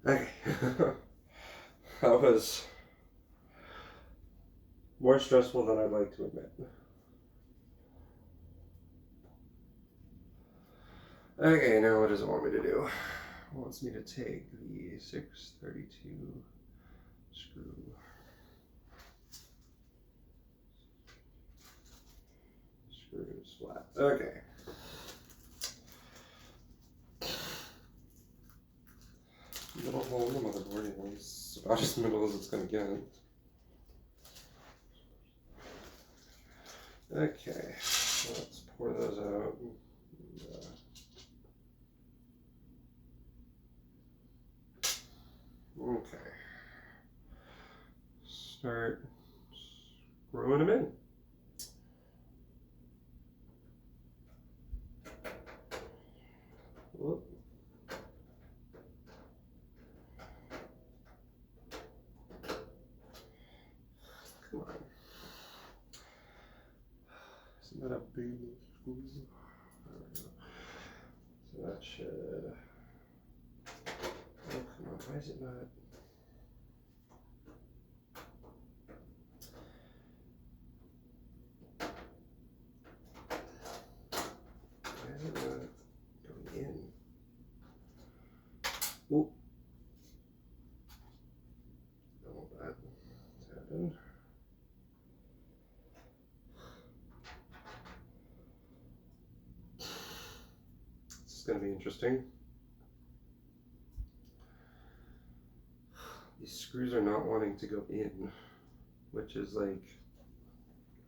Okay. That was more stressful than I'd like to admit. Okay, now what does it want me to do? It wants me to take the 632 screw. Screws flat. Okay. Middle hole in the motherboard, you know, it's about as middle as it's gonna get. Okay, let's pour those out. Okay. Start screwing them in. Whoop. Come on. Isn't that a big screw? There we go. So that should. Oh, come on. Why is it not? Why is it not going in? Oop. Don't want that to happen. This is going to be interesting. These screws are not wanting to go in, which is like,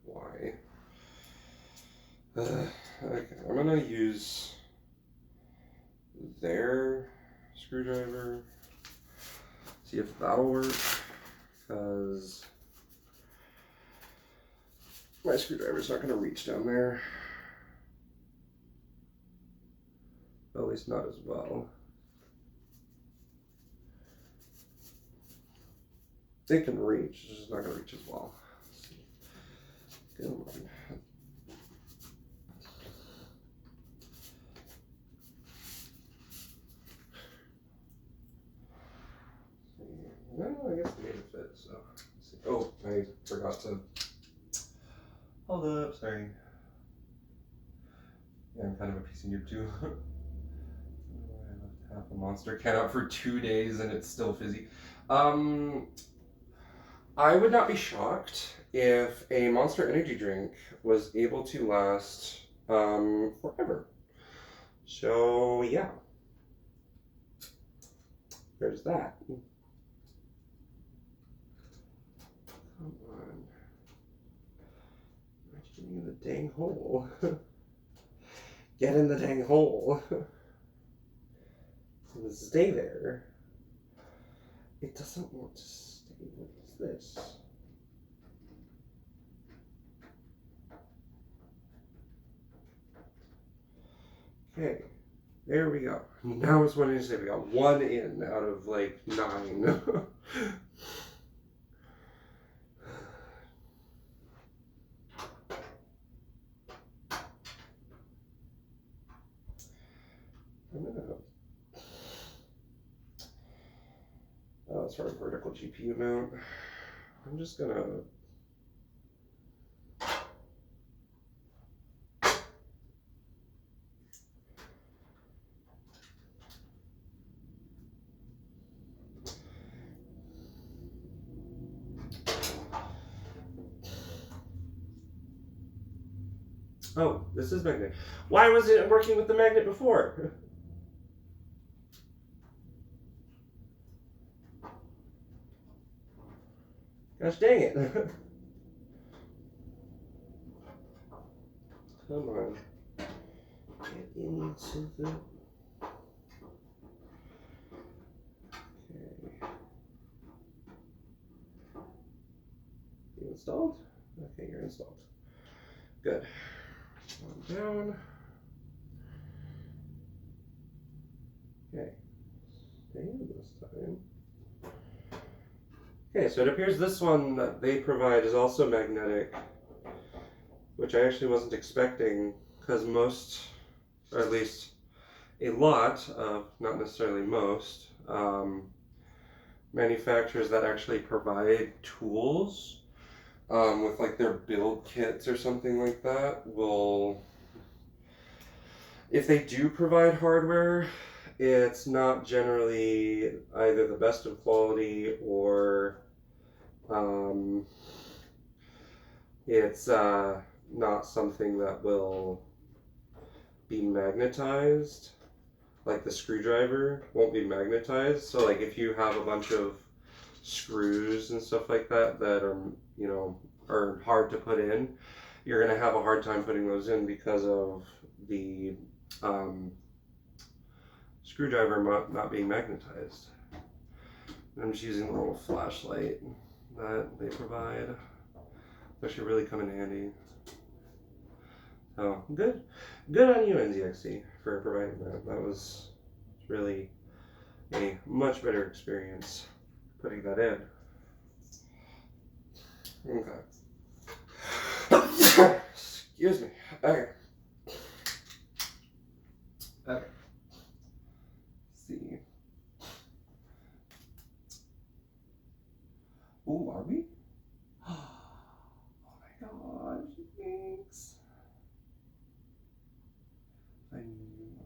why? Okay, I'm gonna use their screwdriver, see if that'll work, because my screwdriver's not gonna reach down there. At least not as well. It can reach, it's just not gonna reach as well. Let's see. Come on. Well, I guess it made it fit, so let's see. Oh, I forgot to. Hold up, sorry. Yeah, I'm kind of a PC noob too. I left half a Monster can out for 2 days and it's still fizzy. I would not be shocked if a Monster energy drink was able to last forever. So yeah, there's that. Come on. Why'd you get me in the dang hole? Get in the dang hole. Stay there. It doesn't want to stay. What is this? Okay. There we go. Now it's wanting to say we got 1 in out of like 9. I'm gonna. Oh, it's for a vertical GPU mount. I'm just gonna. Oh, this is magnet. Why was it working with the magnet before? Gosh dang it. Come on. Get into the... Okay. You installed? Okay, you're installed. Good. One down. Okay. Stay in this time. Okay, so it appears this one that they provide is also magnetic, which I actually wasn't expecting, because most, or at least a lot of, not necessarily most, manufacturers that actually provide tools with like their build kits or something like that will, if they do provide hardware, it's not generally either the best of quality or it's not something that will be magnetized. Like the screwdriver won't be magnetized. So like if you have a bunch of screws and stuff like that that are, you know, are hard to put in, you're gonna have a hard time putting those in because of the screwdriver not being magnetized. I'm just using the little flashlight that they provide. It's actually really come in handy. So good on you, NZXT, for providing that. That was really a much better experience putting that in. Okay. Excuse me. Okay. Okay. Let's see. Ooh, are we? Oh my gosh, thanks. I knew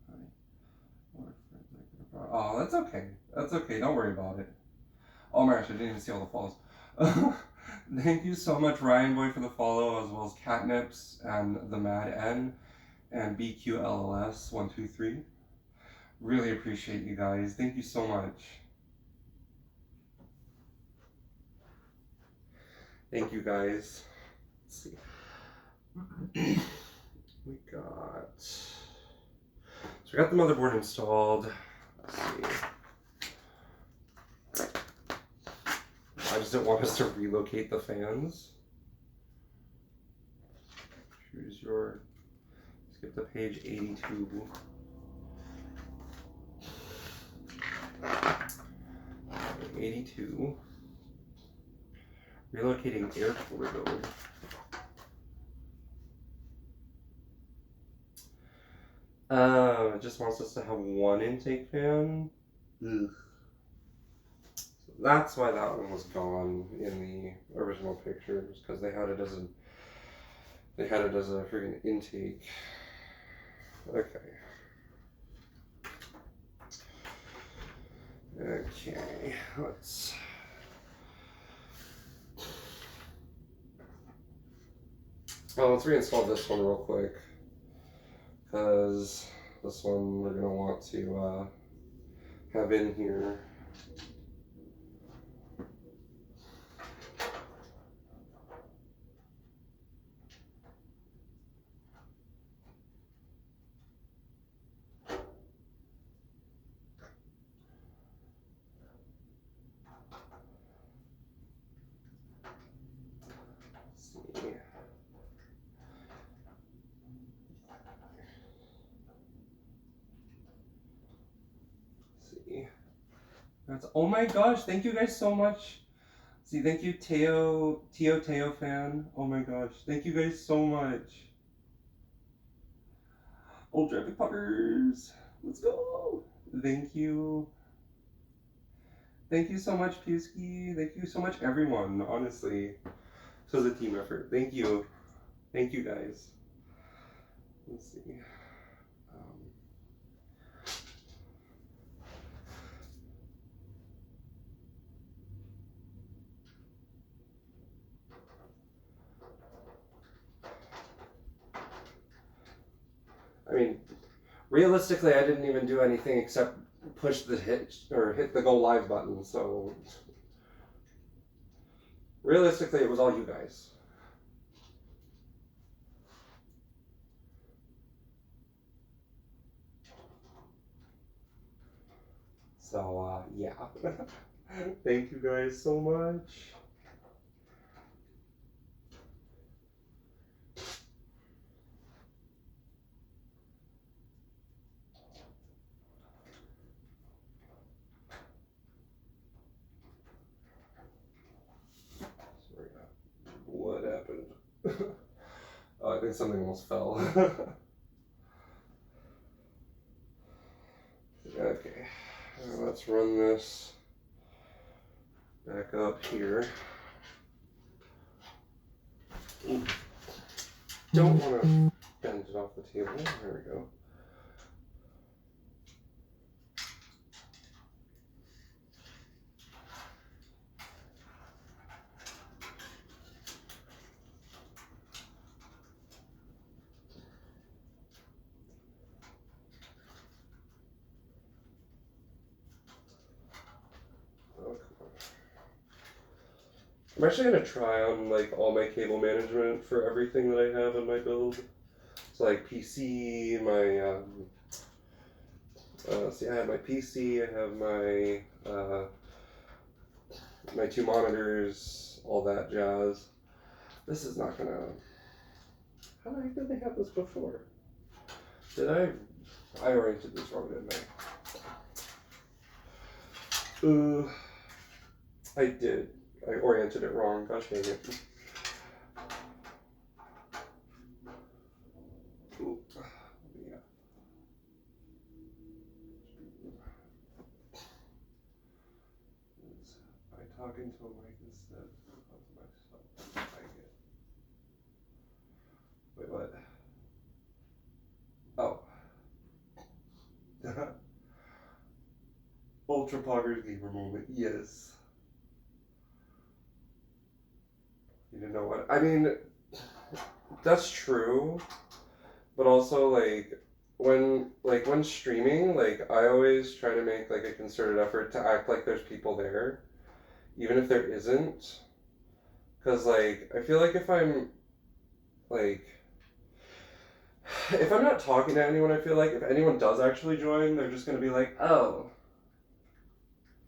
I would have Oh, that's okay. That's okay. Don't worry about it. Oh my gosh, I didn't even see all the follows. Thank you so much, Ryan Boy, for the follow, as well as Catnips and the Mad N and BQLLS123. Really appreciate you guys. Thank you so much. Thank you guys. Let's see. We got the motherboard installed. Let's see. I just didn't want us to relocate the fans. Choose your, skip to page 82. Okay, 82. Relocating air cooler build. It just wants us to have one intake fan. Ugh. So that's why that one was gone in the original pictures, because they had it as a freaking intake. Okay. Okay, let's reinstall this one real quick, because this one we're gonna want to have in here. That's, oh my gosh, thank you guys so much. See, thank you, Teo fan. Oh my gosh, thank you guys so much. Old Traffic Puckers, let's go. Thank you. Thank you so much, Pewski. Thank you so much, everyone, honestly. This was a team effort. Thank you. Thank you, guys. Let's see. I mean, realistically, I didn't even do anything except push the hit the go live button. So realistically, it was all you guys. So yeah, thank you guys so much. Sorry, what happened? Oh, I think something almost fell. Okay, let's run this back up here. Ooh. Don't want to bend it off the table. There we go. I'm actually gonna try on like all my cable management for everything that I have in my build. So like PC, my see, I have my PC, I have my 2 monitors, all that jazz. This is not gonna. How did they have this before? Did I oriented this wrong, didn't I? I did. I oriented it wrong. Gosh dang it. Ooh. Yeah. I talk into a mic instead of myself. I get. Wait, what? Oh. Ultra Poggers Gamer moment. Yes. You didn't know what? I mean, that's true, but also when streaming, like I always try to make like a concerted effort to act like there's people there, even if there isn't. Cause like I feel like if I'm not talking to anyone, I feel like if anyone does actually join, they're just gonna be like, oh.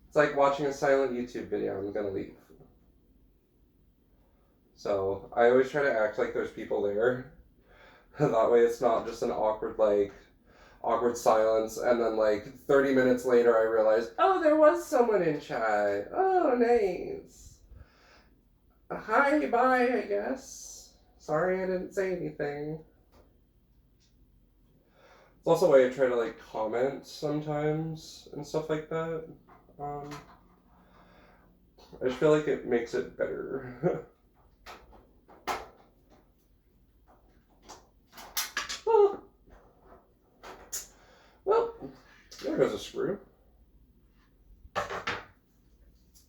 It's like watching a silent YouTube video. I'm gonna leave. So I always try to act like there's people there. That way it's not just an awkward silence, and then like 30 minutes later I realize, oh, there was someone in chat. Oh, nice. Hi, bye, I guess. Sorry I didn't say anything. It's also a way I try to like comment sometimes and stuff like that. I just feel like it makes it better. Well, there goes a screw. I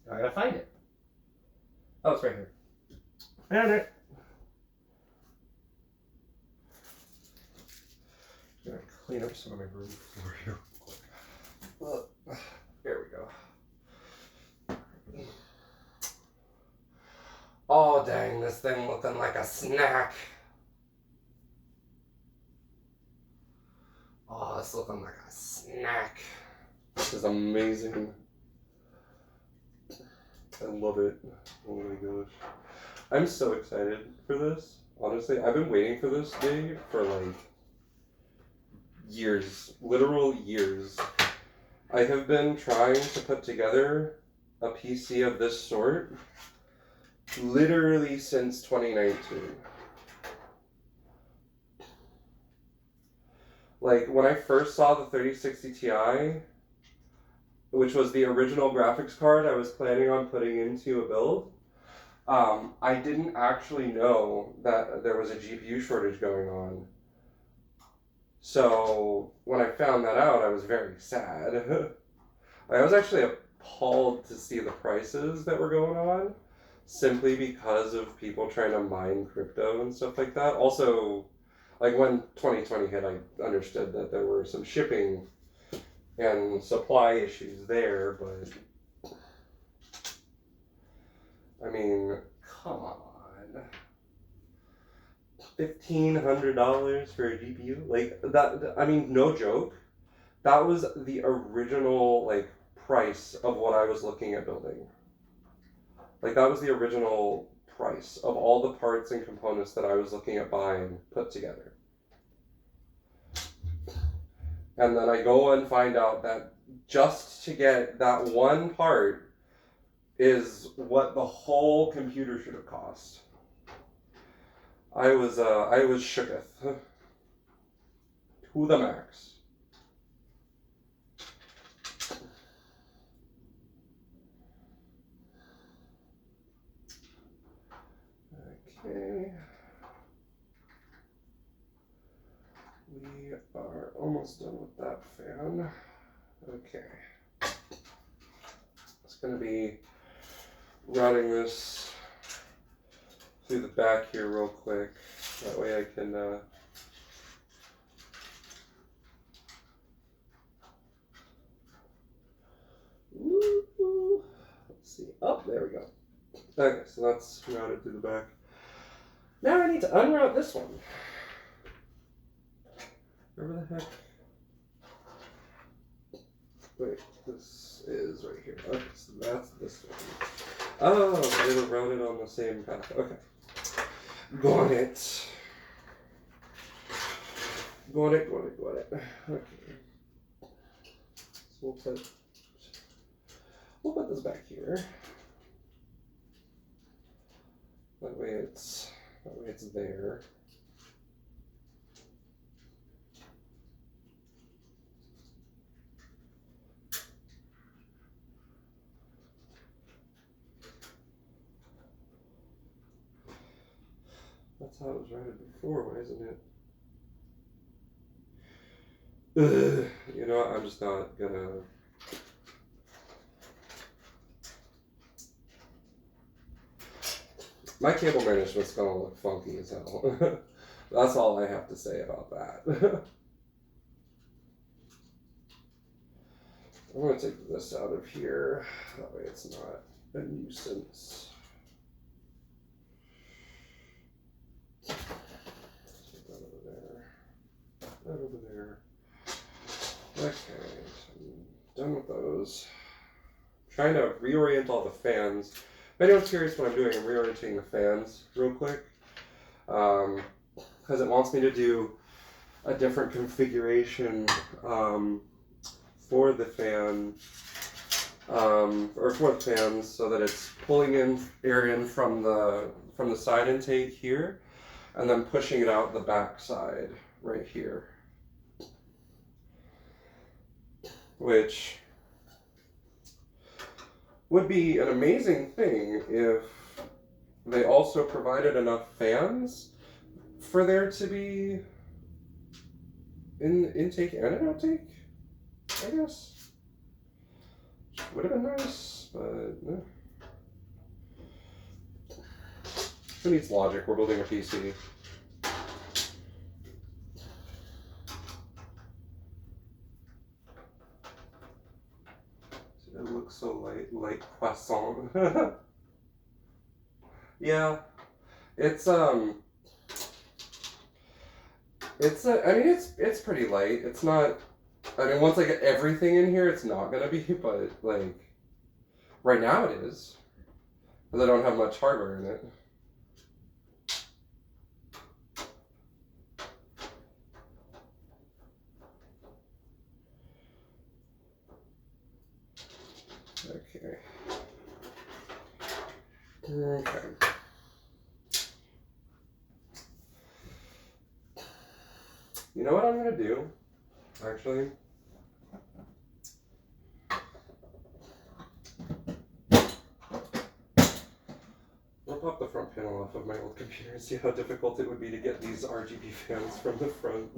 gotta find it. Oh, it's right here. Found it. I'm gonna clean up some of my room for you. There we go. Oh dang, this thing looking like a snack. Oh, it's looking like a snack. This is amazing. I love it. Oh my gosh. I'm so excited for this. Honestly, I've been waiting for this day for like years. Literal years. I have been trying to put together a PC of this sort literally since 2019. Like, when I first saw the 3060 Ti, which was the original graphics card I was planning on putting into a build, I didn't actually know that there was a GPU shortage going on. So, when I found that out, I was very sad. I was actually appalled to see the prices that were going on, simply because of people trying to mine crypto and stuff like that. Also, Like when 2020 hit, I understood that there were some shipping and supply issues there, but I mean, come on. $1,500 for a GPU? Like that, I mean, no joke. That was the original like price of what I was looking at building. Like that was the original price of all the parts and components that I was looking at buying put together. And then I go and find out that just to get that one part is what the whole computer should have cost. I was shooketh to the max. Okay. We are almost done with that fan. Okay. It's going to be routing this through the back here real quick. That way I can let's see. Oh, there we go. Okay, so that's routed through the back. Now I need to unroute this one. Where the heck? Wait, this is right here. Okay, so that's this one. Oh, they were routed on the same path. Okay. Got it. Got it. Okay. So we'll put this back here. That way it's there. That's how it was routed before, why isn't it? You know what, I'm just not gonna... My cable management's gonna look funky as hell. That's all I have to say about that. I'm gonna take this out of here, that way it's not a nuisance. That over there. Okay, so I'm done with those. I'm trying to reorient all the fans. If anyone's curious what I'm doing, I'm reorienting the fans real quick. Because it wants me to do a different configuration for the fan, or for the fans, so that it's pulling in air in from the side intake here, and then pushing it out the back side right here. Which would be an amazing thing if they also provided enough fans for there to be an intake and an outtake, I guess. Would have been nice, but who needs logic? We're building a PC. It looks so like croissant. Yeah, it's I mean it's pretty light. It's not. I mean, once I get everything in here, it's not gonna be. But like, right now it is, because I don't have much hardware in it. Okay. Okay. You know what I'm gonna do? Actually. I'll pop the front panel off of my old computer and see how difficult it would be to get these RGB fans from the front.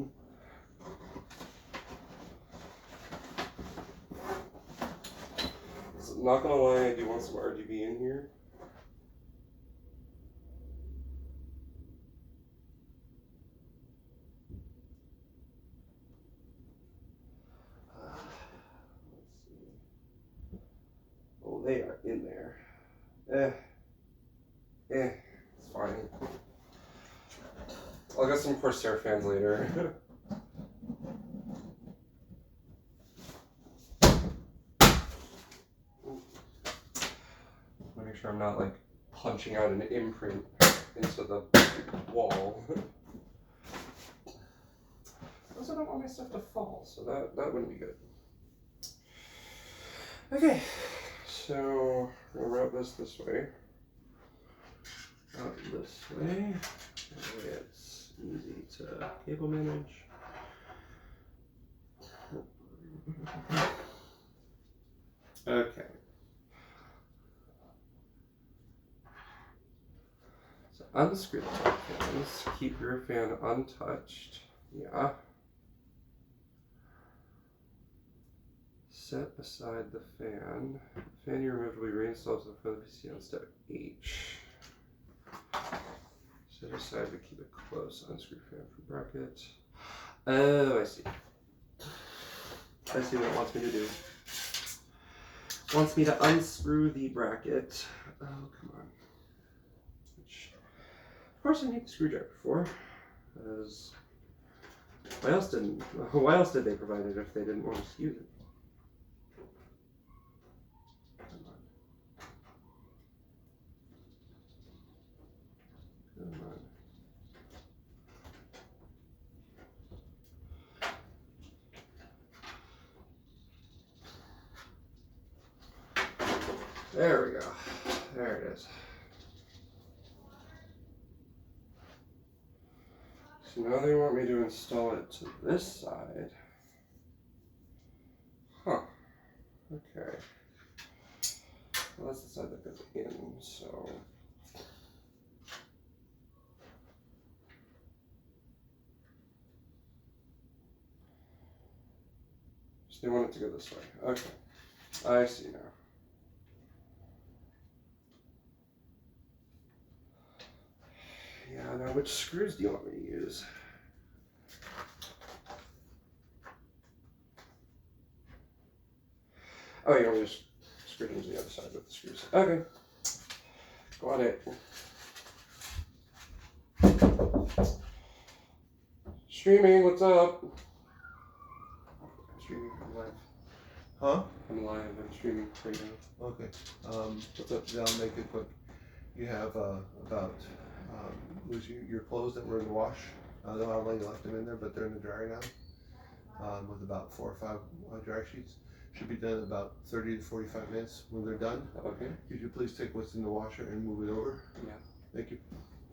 So, not gonna lie, I do want some RGB in here. Oh, they are in there. It's fine. I'll get some Corsair fans later. Make sure I'm not like punching out an imprint into the wall. I also don't want my stuff to fall, so that wouldn't be good. Okay, so we'll route this way. Out this way. That way it's easy to cable manage. Okay. So unscrew the top fans. Keep your fan untouched. Yeah. Set aside the fan. The fan you removed will be reinstalled to the front of the PC on step H. Set aside to keep it close. Unscrew fan from bracket. Oh, I see. I see what it wants me to do. It wants me to unscrew the bracket. Oh, come on. Which, of course, I need the screwdriver for. Because why else did they provide it if they didn't want us to use it? There we go. There it is. So now they want me to install it to this side. Huh. Okay. Well, that's the side that goes in, so. So they want it to go this way. Okay. I see now. Yeah, now which screws do you want me to use? Oh, you want me to just screw it into the other side with the screws. Okay. Got it. Streaming, what's up? I'm streaming, I'm live. Huh? I'm live, I'm streaming right now. Okay. What's up? Yeah, I'll make it quick. You have about was your clothes that were in the wash. I don't know how long you left them in there, but they're in the dryer now. With about 4 or 5 dry sheets. Should be done in about 30 to 45 minutes. When they're done, Okay. could you please take what's in the washer and move it over? Yeah. Thank you.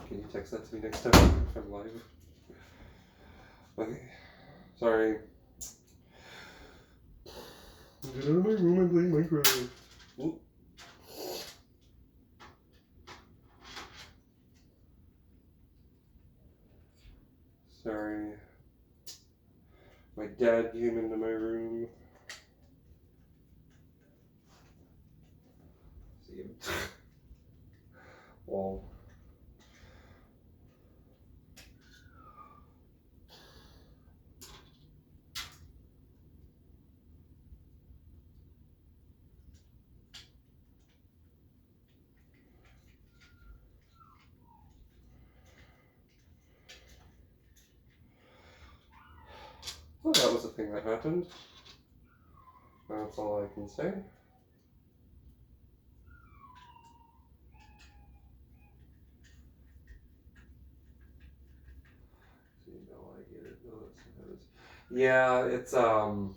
Can you text that to me next time if I'm live? Okay. Sorry. Get out of my room and play Minecraft. Oop. Sorry. My dad came into my room. See him. Wall. Well, that was a thing that happened. That's all I can say. So you know I get it. No, that's yeah, it's well,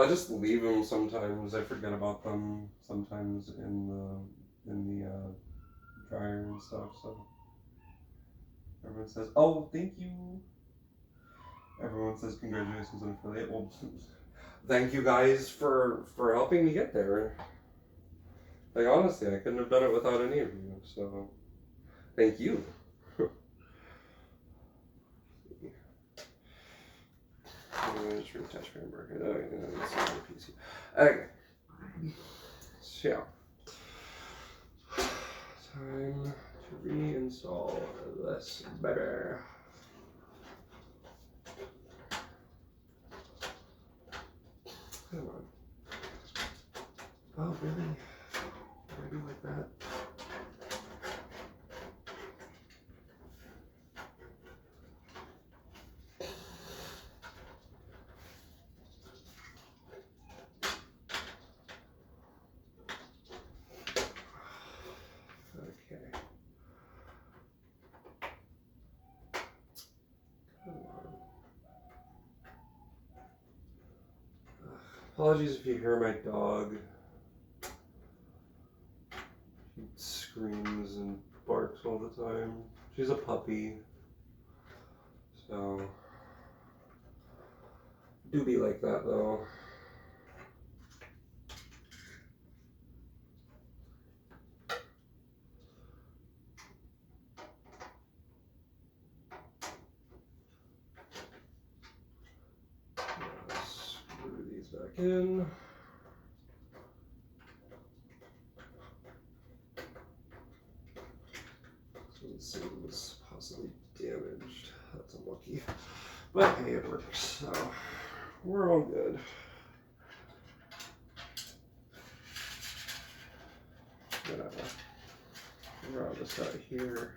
I just leave them sometimes. I forget about them sometimes in the dryer and stuff. So everyone says, "Oh, thank you." Everyone says congratulations on affiliate. Well, thank you guys for helping me get there. Like honestly, I couldn't have done it without any of you. So thank you. Just reattach frame bracket. Okay, that's on the PC. Okay. So time to reinstall this baby. Come on. Really? Can I do like that? Okay. Come on. Apologies if you hear my dog. She screams and barks all the time. She's a puppy. So, do be like that though. Screw these back in. This one seems possibly damaged. That's unlucky. But hey, it works, so we're all good. Gonna round this out here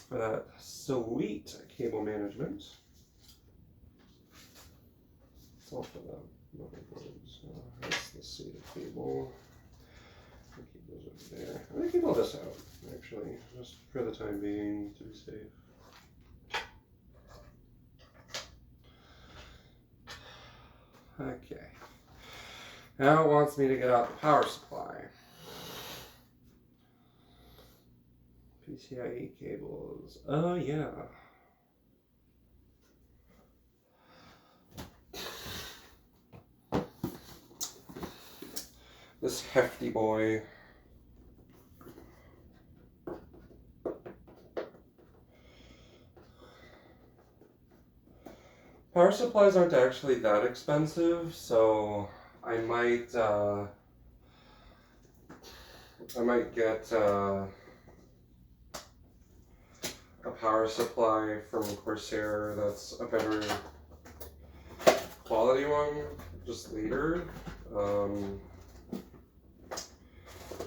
for that sweet cable management. It's all for the motherboard, so that's the SATA cable. I'll keep those over there. I'm gonna keep all this out, actually, just for the time being, to be safe. Okay. Now it wants me to get out the power supply. PCIe cables. Oh, yeah. This hefty boy. Power supplies aren't actually that expensive, so I might get a power supply from Corsair that's a better quality one, just later.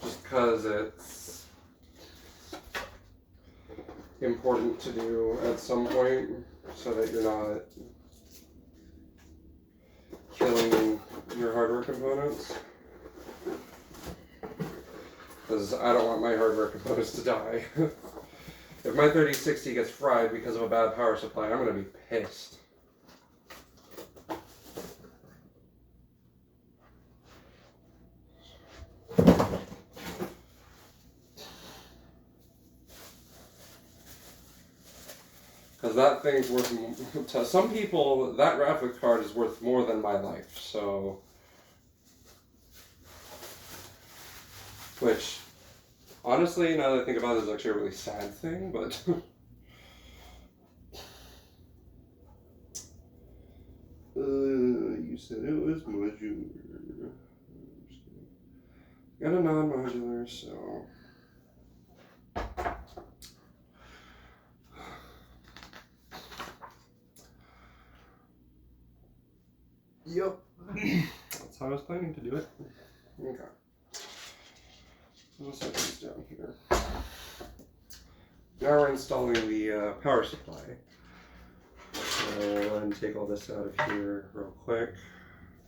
Just because it's important to do at some point so that you're not killing your hardware components. Because I don't want my hardware components to die. If my 3060 gets fried because of a bad power supply, I'm going to be pissed. Because that thing's worth, to some people, that graphics card is worth more than my life, so. Which, honestly, now that I think about it, is actually a really sad thing, but. You said it was modular. Got a non-modular, so. Yep. That's how I was planning to do it. Okay. I'll set these down here. Now we're installing the power supply. So I'll go ahead and take all this out of here real quick.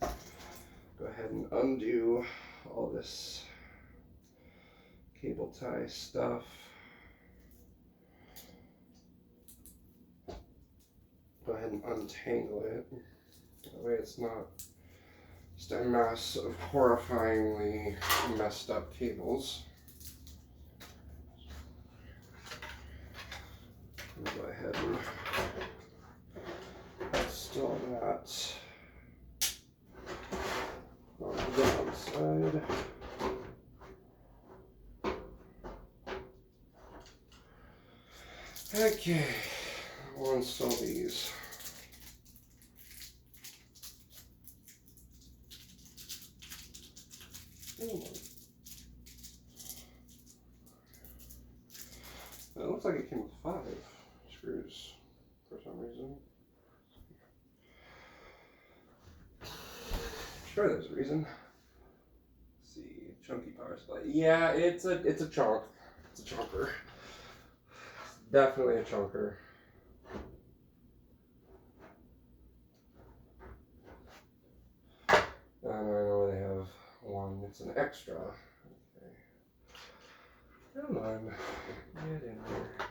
Go ahead and undo all this cable tie stuff. Go ahead and untangle it. That way it's not just a mass of horrifyingly messed up cables. I'll go ahead and install that on the downside. Okay, we'll install these. It looks like it came with 5 screws for some reason. sure there's a reason. Let's see, chunky power supply. Yeah, it's a chunk. It's a chunker. It's definitely a chunker. And I know they have one. It's an extra. Okay. Come on, get in there.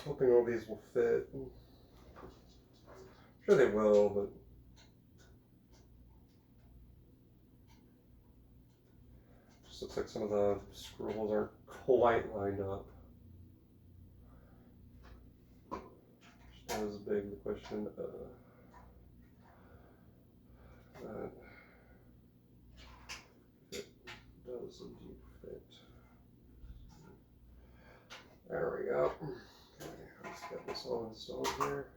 Hoping all these will fit. Sure they will, but just looks like some of the scrolls aren't quite lined up. Just not as big the question. That it does indeed fit. There we go. Okay, let's get this all installed here.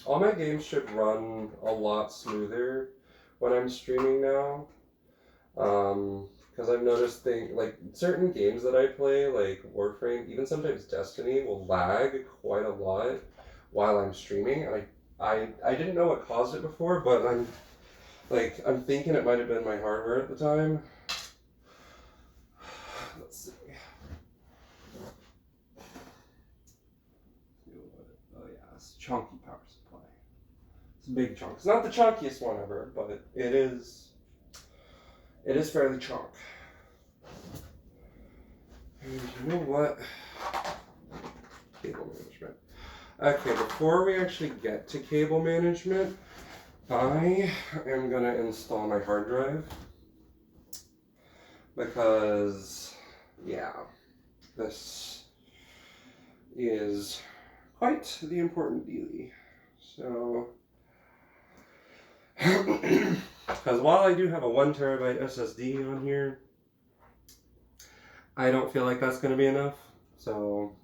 All my games should run a lot smoother when I'm streaming now. Because I've noticed like certain games that I play, like Warframe, even sometimes Destiny, will lag quite a lot while I'm streaming. And I didn't know what caused it before, but I'm thinking it might have been my hardware at the time. Let's see. Oh yeah, it's chunky power supply. It's a big chunk. It's not the chunkiest one ever, but it is fairly chunk. And you know what? Cable management. Okay, before we actually get to cable management, I am going to install my hard drive. Because, yeah, this is quite the important dealie. So, because while I do have a 1 terabyte SSD on here, I don't feel like that's going to be enough. So,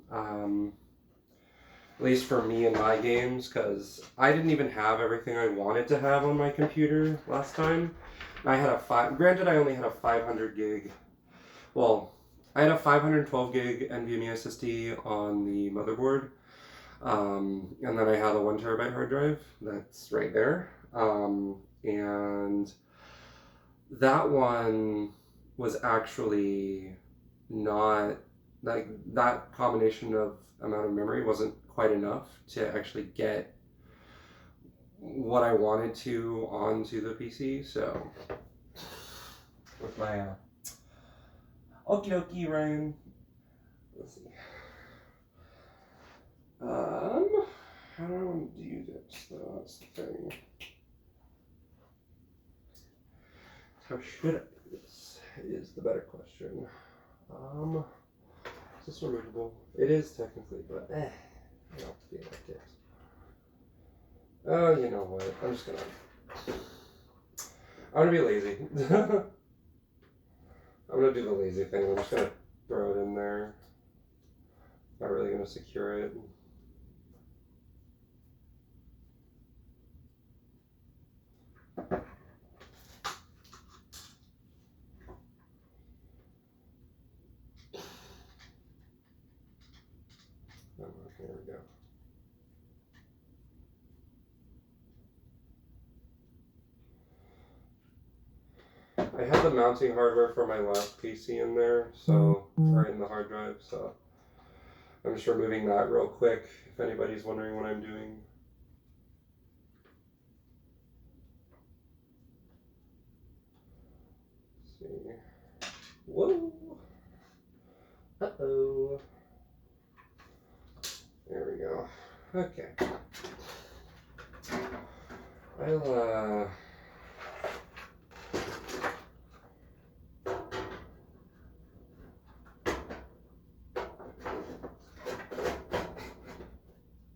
at least for me and my games, because I didn't even have everything I wanted to have on my computer last time. I had granted I only had a 500 gig, well, I had a 512 gig NVMe SSD on the motherboard, and then I had a 1 terabyte hard drive, that's right there, and that one was actually not, like, that combination of amount of memory wasn't quite enough to actually get what I wanted to onto the PC, so with my okie dokie, Ryan. Let's see. How do I want to do this though? That's the thing. How should I do this is the better question. Is this removable? It is technically, but I don't feel like it. Oh, you know what? I'm gonna be lazy. I'm gonna do the lazy thing. I'm just gonna throw it in there. Not really gonna secure it. Oh, there we go. I had the mounting hardware for my last PC in there, so, or in the hard drive, so I'm just removing that real quick if anybody's wondering what I'm doing. Let's see. Whoa! Uh-oh. There we go. Okay.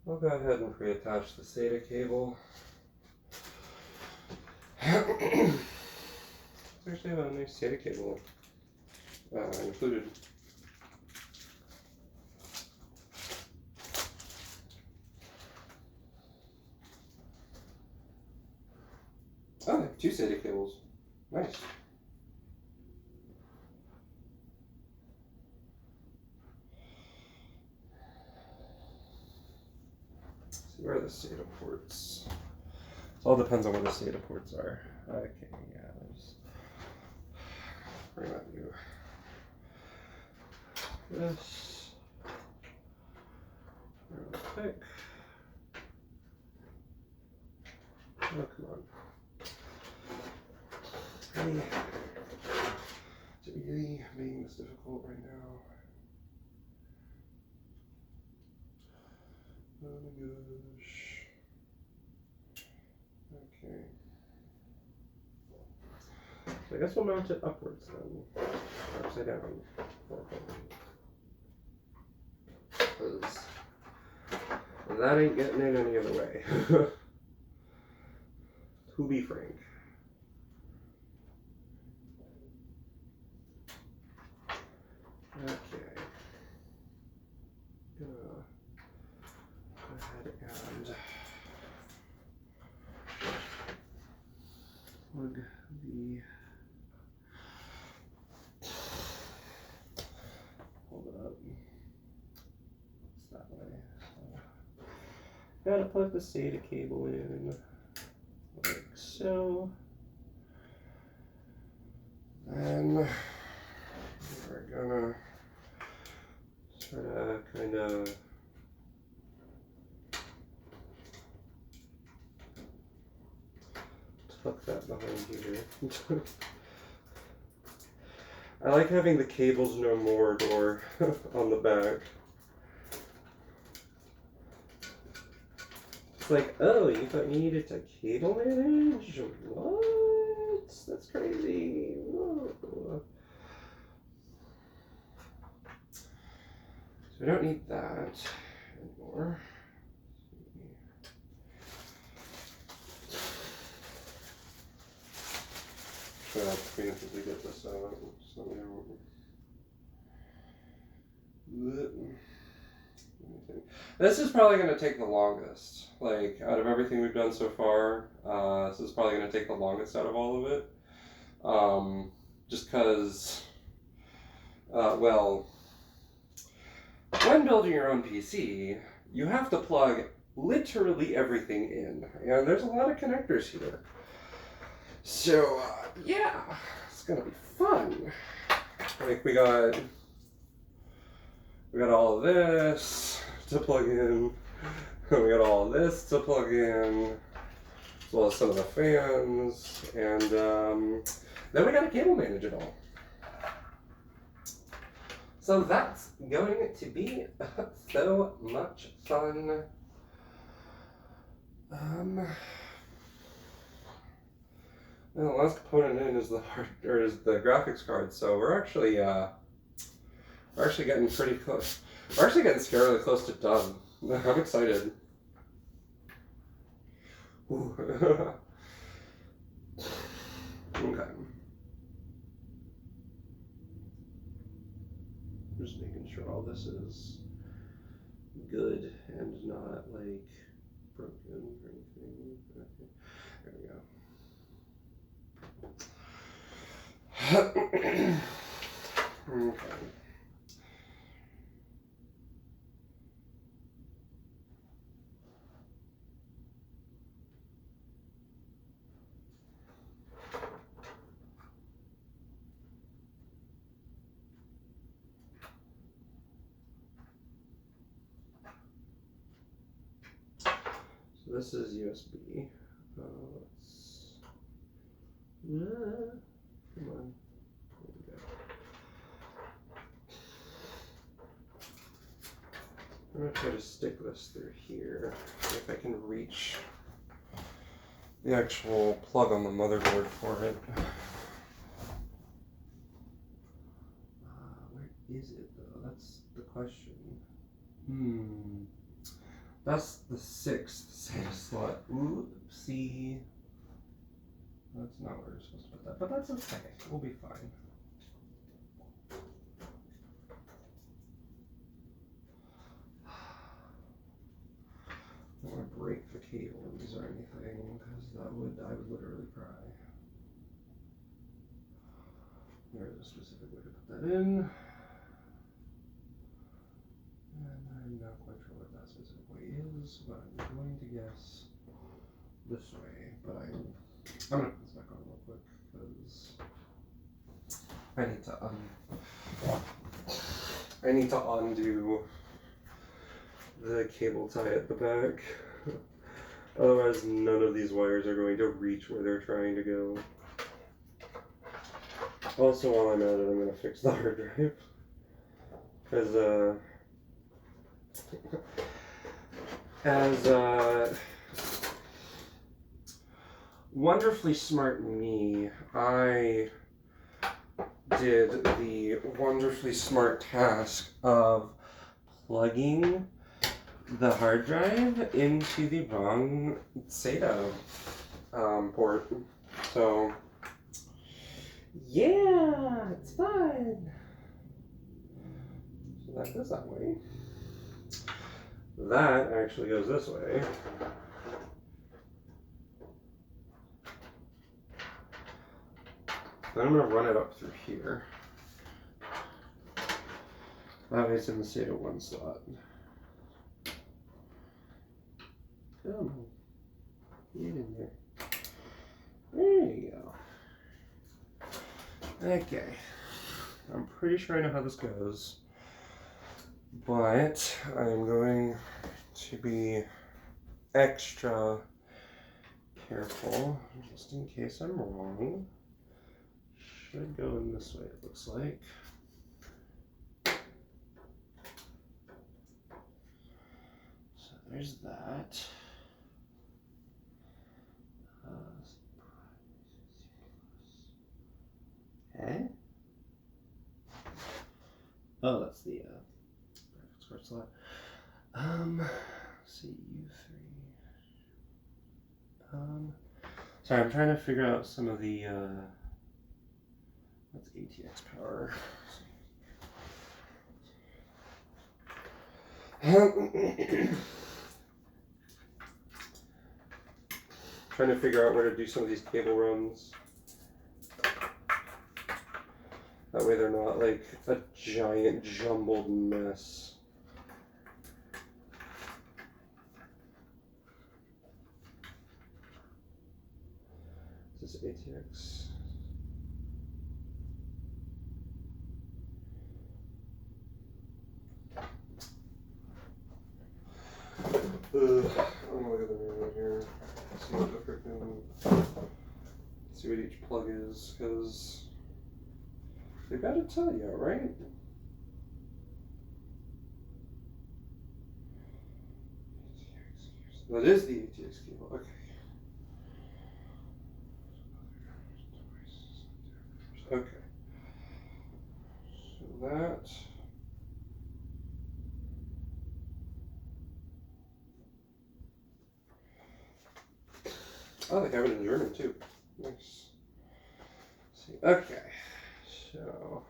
I'll go ahead and pre-attach the SATA cable. There's actually a nice SATA cable included. 2 SATA cables. Nice. Let's see, where are the SATA ports? It all depends on where the SATA ports are. Okay, yeah, there's. Bring that you. This. Real quick. Oh, come on. Really? Is it really being this difficult right now? Oh my gosh. Okay. So I guess we'll mount it upwards then. Upside down. Because that ain't getting in any other way. To be frank. Okay. Gonna go ahead and plug the. Hold it up. It's that way. Gotta plug the SATA cable in, like so. Then we're gonna sort of kind of tuck that behind here. I like having the cables no more door on the back. It's like, oh, you thought you needed to cable manage? What? That's crazy. Whoa. So we don't need that anymore. Try not to preemptively get this out so we don't. This is probably going to take the longest. Like, out of everything we've done so far, this is probably going to take the longest out of all of it. Just because, well, when building your own PC, you have to plug literally everything in. And there's a lot of connectors here. So, yeah, it's going to be fun. Like, we got all of this to plug in. We got all of this to plug in, as well as some of the fans, and then we got to cable manage it all. So that's going to be so much fun. The last component in is the graphics card. So we're actually getting pretty close. We're actually getting scarily close to done. I'm excited. Ooh. Okay. Just making sure all this is good and not like broken or anything. Okay. There we go. Okay. So this is USB. Come on. There we go. I'm going to try to stick this through here, see if I can reach the actual plug on the motherboard for it. Where is it though? That's the question. That's the 6th SATA slot. Oopsie. That's not where we're supposed to put that, but that's okay. We'll be fine. I don't want to break the cables or anything, because I would literally cry. There's a specific way to put that in. And I'm not quite sure what that specific way is, but I'm going to guess this way. But I'm gonna put this back on real quick because I need to undo the cable tie at the back. Otherwise, none of these wires are going to reach where they're trying to go. Also, while I'm at it, I'm going to fix the hard drive. Because, as wonderfully smart me, I did the wonderfully smart task of plugging the hard drive into the wrong SATA port. So, yeah, it's fun. So that goes that way. That actually goes this way. Then I'm going to run it up through here. That way it's in the SATA 1 slot. Come on. Get in there. There you go. Okay. I'm pretty sure I know how this goes. But I'm going to be extra careful just in case I'm wrong. Should go in this way, it looks like. So there's that. Eh? Oh, that's the graphics card slot. See, U3. Sorry, I'm trying to figure out some of the that's ATX power. Trying to figure out where to do some of these cable runs. That way they're not like a giant jumbled mess. Is this ATX? I'm gonna look at the manual here. See what the frickin', see what each plug is, because they gotta tell you, right? That is the ATX cable. Okay. Okay. So that. Oh, they have it in German too. Nice. Let's see. Okay. So.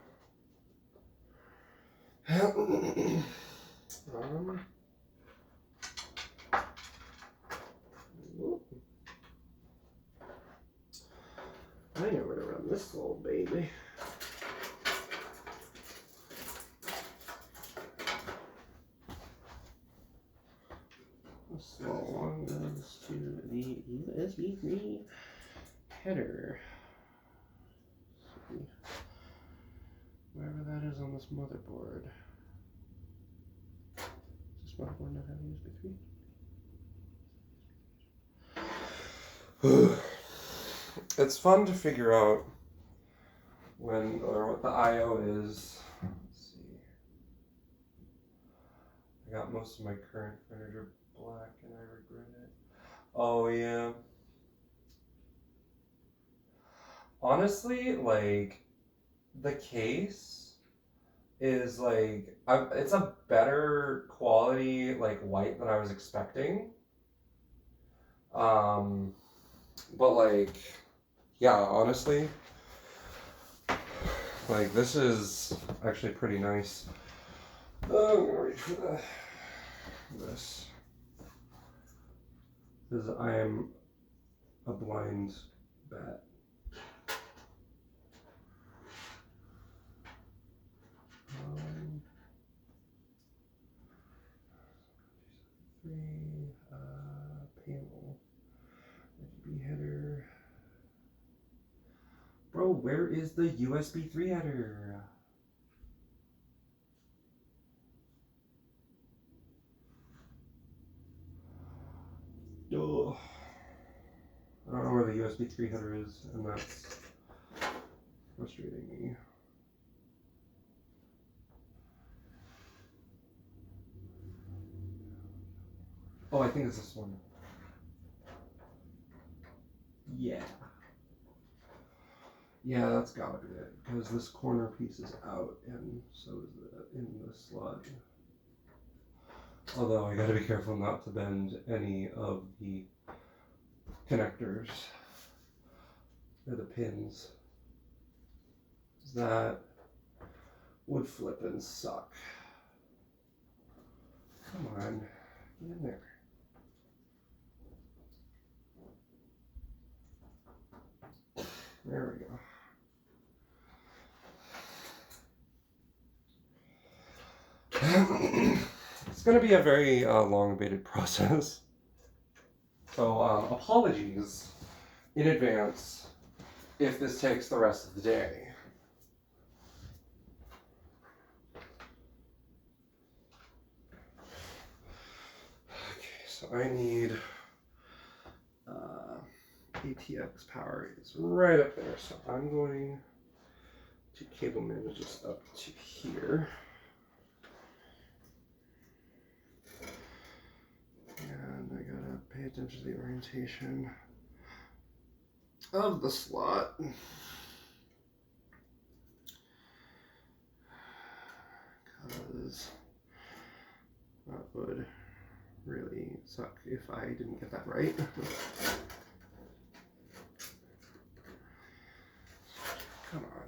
Whoop. I know where to run this little baby. This little one goes to the USB 3 header. See. Wherever that is on this motherboard. Does this motherboard not have USB 3? It's fun to figure out when or what the I/O is. Let's see. I got most of my current furniture black and I regret it. Oh yeah. Honestly, like the case is like it's a better quality like white than I was expecting. But like yeah, honestly, like this is actually pretty nice. Oh, I'm gonna reach for this. Because I am a blind bat. where is the USB 3 header? Oh. I don't know where the USB 3 header is, and that's frustrating me. Oh, I think it's this one. Yeah. Yeah, that's gotta be it, because this corner piece is out, and so is the in the slot. Although I gotta be careful not to bend any of the connectors or the pins. That would flip and suck. Come on, get in there. There we go. It's going to be a very long-awaited process. So apologies in advance if this takes the rest of the day. Okay, so I need ATX power is right up there, so I'm going to cable manage this up to here. And I gotta pay attention to the orientation of the slot. Because that would really suck if I didn't get that right. Come on.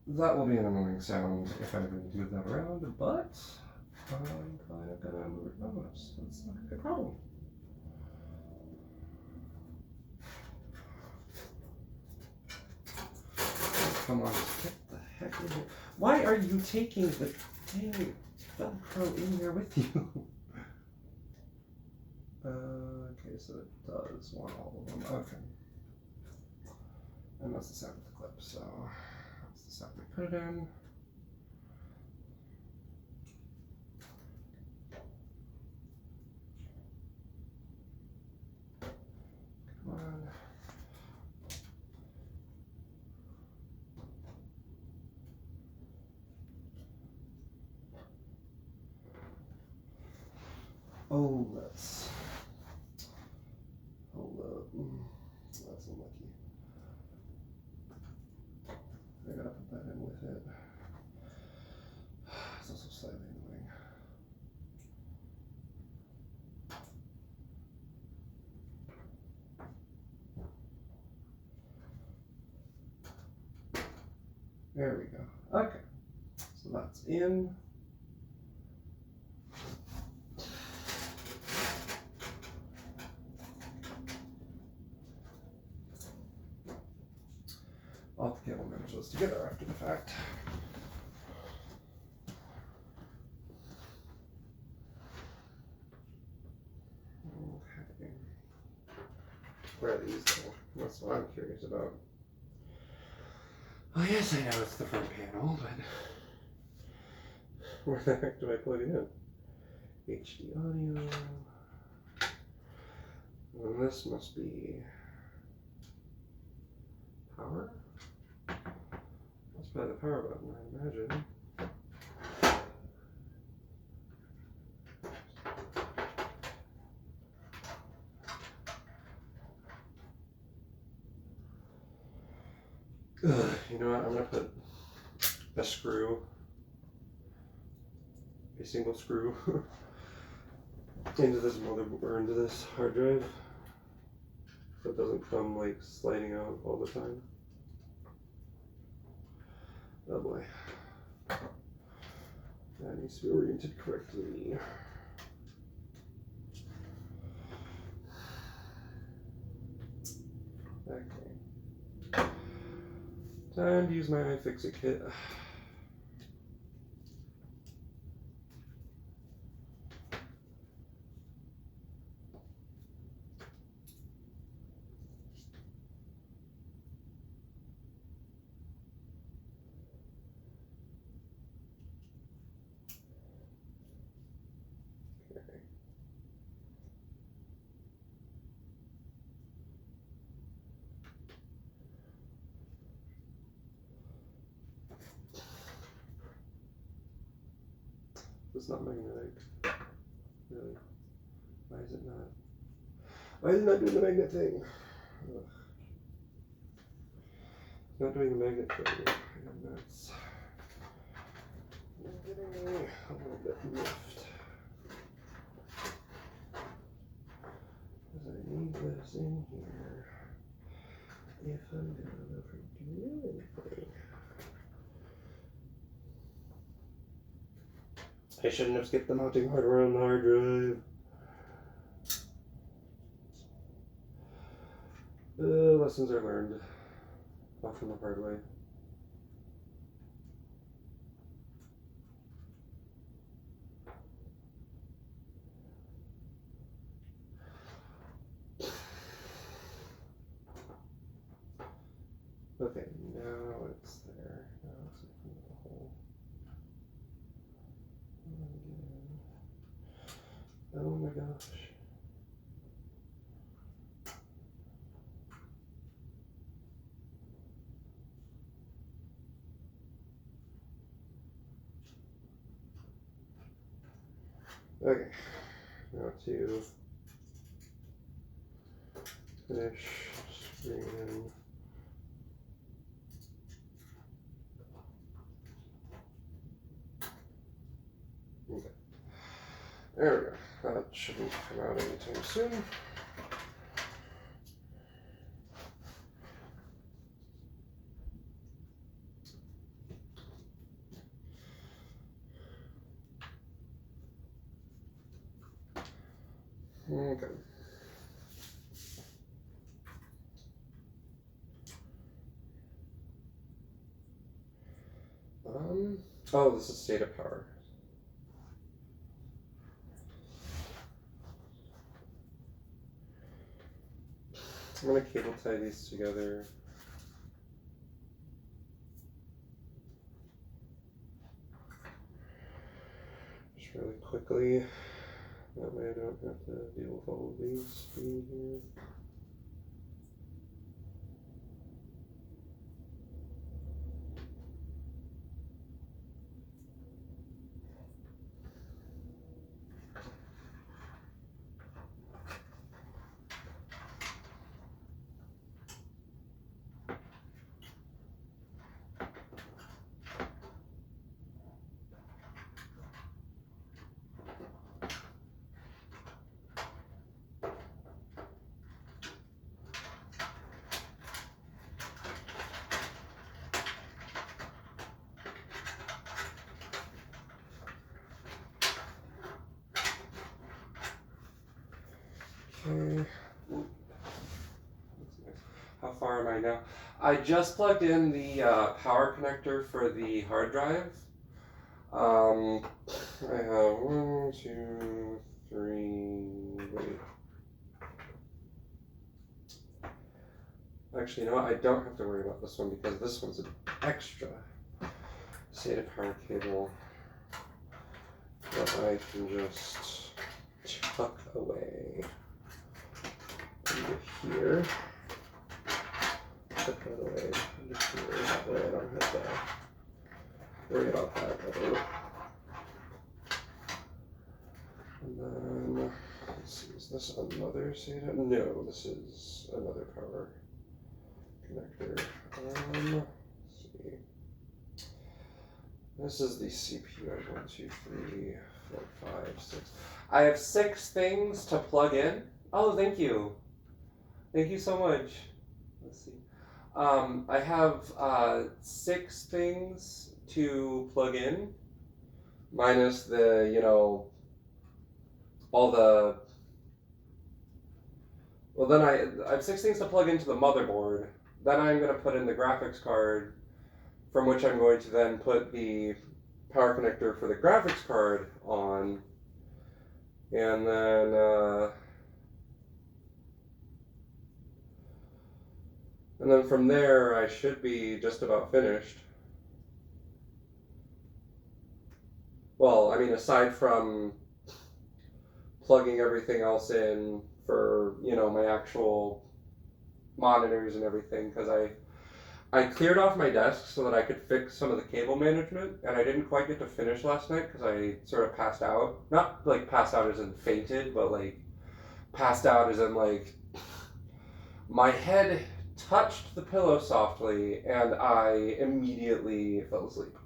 That will be an annoying sound if I really move that around, but I'm kind of gonna move it around, so that's not a problem. Come on, get the heck in here. Why are you taking the dang Velcro in there with you? Okay, so it does want all of them. Okay. And that's the sound of the clip, so that's the sound we put it in. Come on. Oh, that's. Hold up. That's unlucky. I gotta put that in with it. It's also slightly annoying. There we go. Okay. So that's in. I'll have to cable manage those together after the fact. Okay. Where are these though? That's what I'm curious about. Oh yes, I know it's the front panel, but where the heck do I plug it in? HD audio. And this must be power? That's probably the power button, I imagine. Ugh, you know what? I'm gonna put a screw, a single screw, into this motherboard or into this hard drive, so it doesn't come like sliding out all the time. Oh boy, that needs to be oriented correctly. Okay. Time to use my iFixit kit. It's not magnetic. Really. Why is it not? Why is it not doing the magnet thing? Ugh. It's not doing the magnet thing. And that's getting me a little bit miffed. Because I need this in here if I'm gonna ever do anything. I shouldn't have skipped the mounting hardware on the hard drive. Lessons are learned. Often the hard way. Okay, now it's there. Now it's in the hole. Oh my gosh. Okay, now to finish screening. Okay. There we go. That shouldn't come out anytime soon. Okay. Oh, this is state of power. I'm gonna cable tie these together. Just really quickly. That way I don't have to deal with all of these being here. Okay. How far am I now? I just plugged in the power connector for the hard drive. I have 1, 2, 3. Wait. Actually, you know what? I don't have to worry about this one because this one's an extra SATA power cable that I can just tuck away into here. Tuck that away into here. That way I don't have to worry about that ever. And then, let's see, is this another SATA? No, this is another power connector. Let's see. This is the CPU. 1, 2, 3, 4, 5, 6. I have 6 things to plug in. Oh, thank you. Thank you so much. Let's see. I have 6 things to plug in, minus the, all the. Well, then I have 6 things to plug into the motherboard. Then I'm going to put in the graphics card, from which I'm going to then put the power connector for the graphics card on. And then from there, I should be just about finished. Well, I mean, aside from plugging everything else in for, my actual monitors and everything, because I cleared off my desk so that I could fix some of the cable management, and I didn't quite get to finish last night because I sort of passed out. Not like passed out as in fainted, but like passed out as in like my head touched the pillow softly and I immediately fell asleep.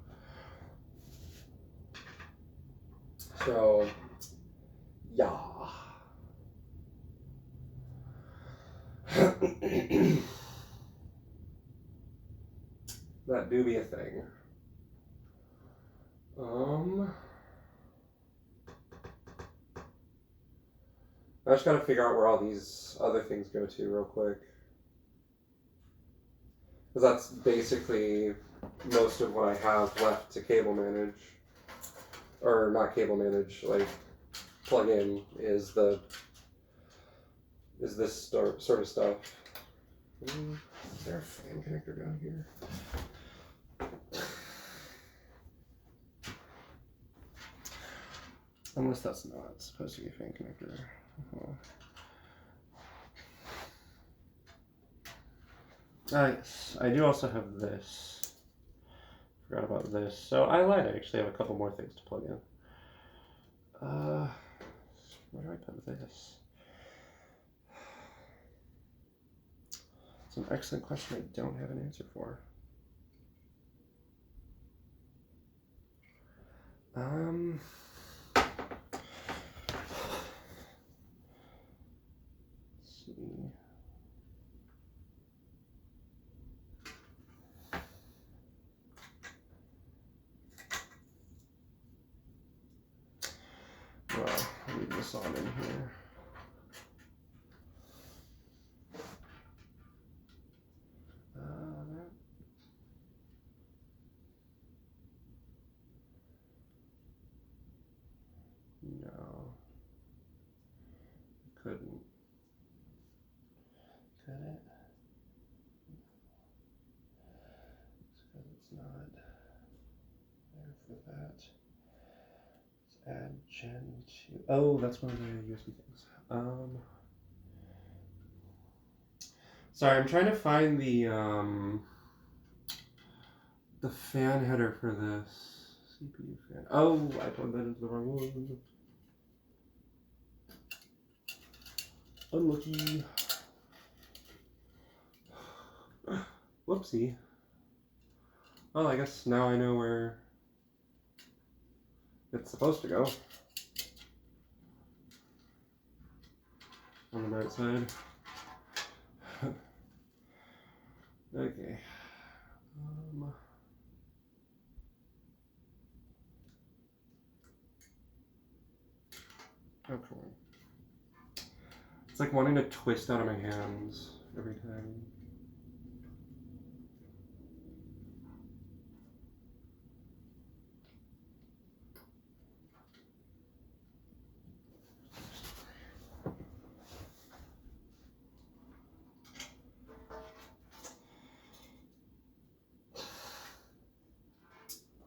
So, yeah. That do be a thing. I just gotta figure out where all these other things go to real quick. Because that's basically most of what I have left to cable manage. Or not cable manage, like plug in is this sort of stuff. Is there a fan connector down here? Unless that's not supposed to be a fan connector. Yes, I do also have this. Forgot about this. So I lied, I actually have a couple more things to plug in. Where do I put this? It's an excellent question I don't have an answer for. Let's see. Well, I'll leave this on in here. No. Couldn't. Could it? It's because it's not there for that. Let's add Gen 2. Oh, that's one of the USB things. Sorry, I'm trying to find the fan header for this CPU fan. Oh, I plugged that into the wrong one. Unlucky. Whoopsie. Well, I guess now I know where it's supposed to go. On the right side. Okay. Oh, come on. It's like wanting to twist out of my hands every time.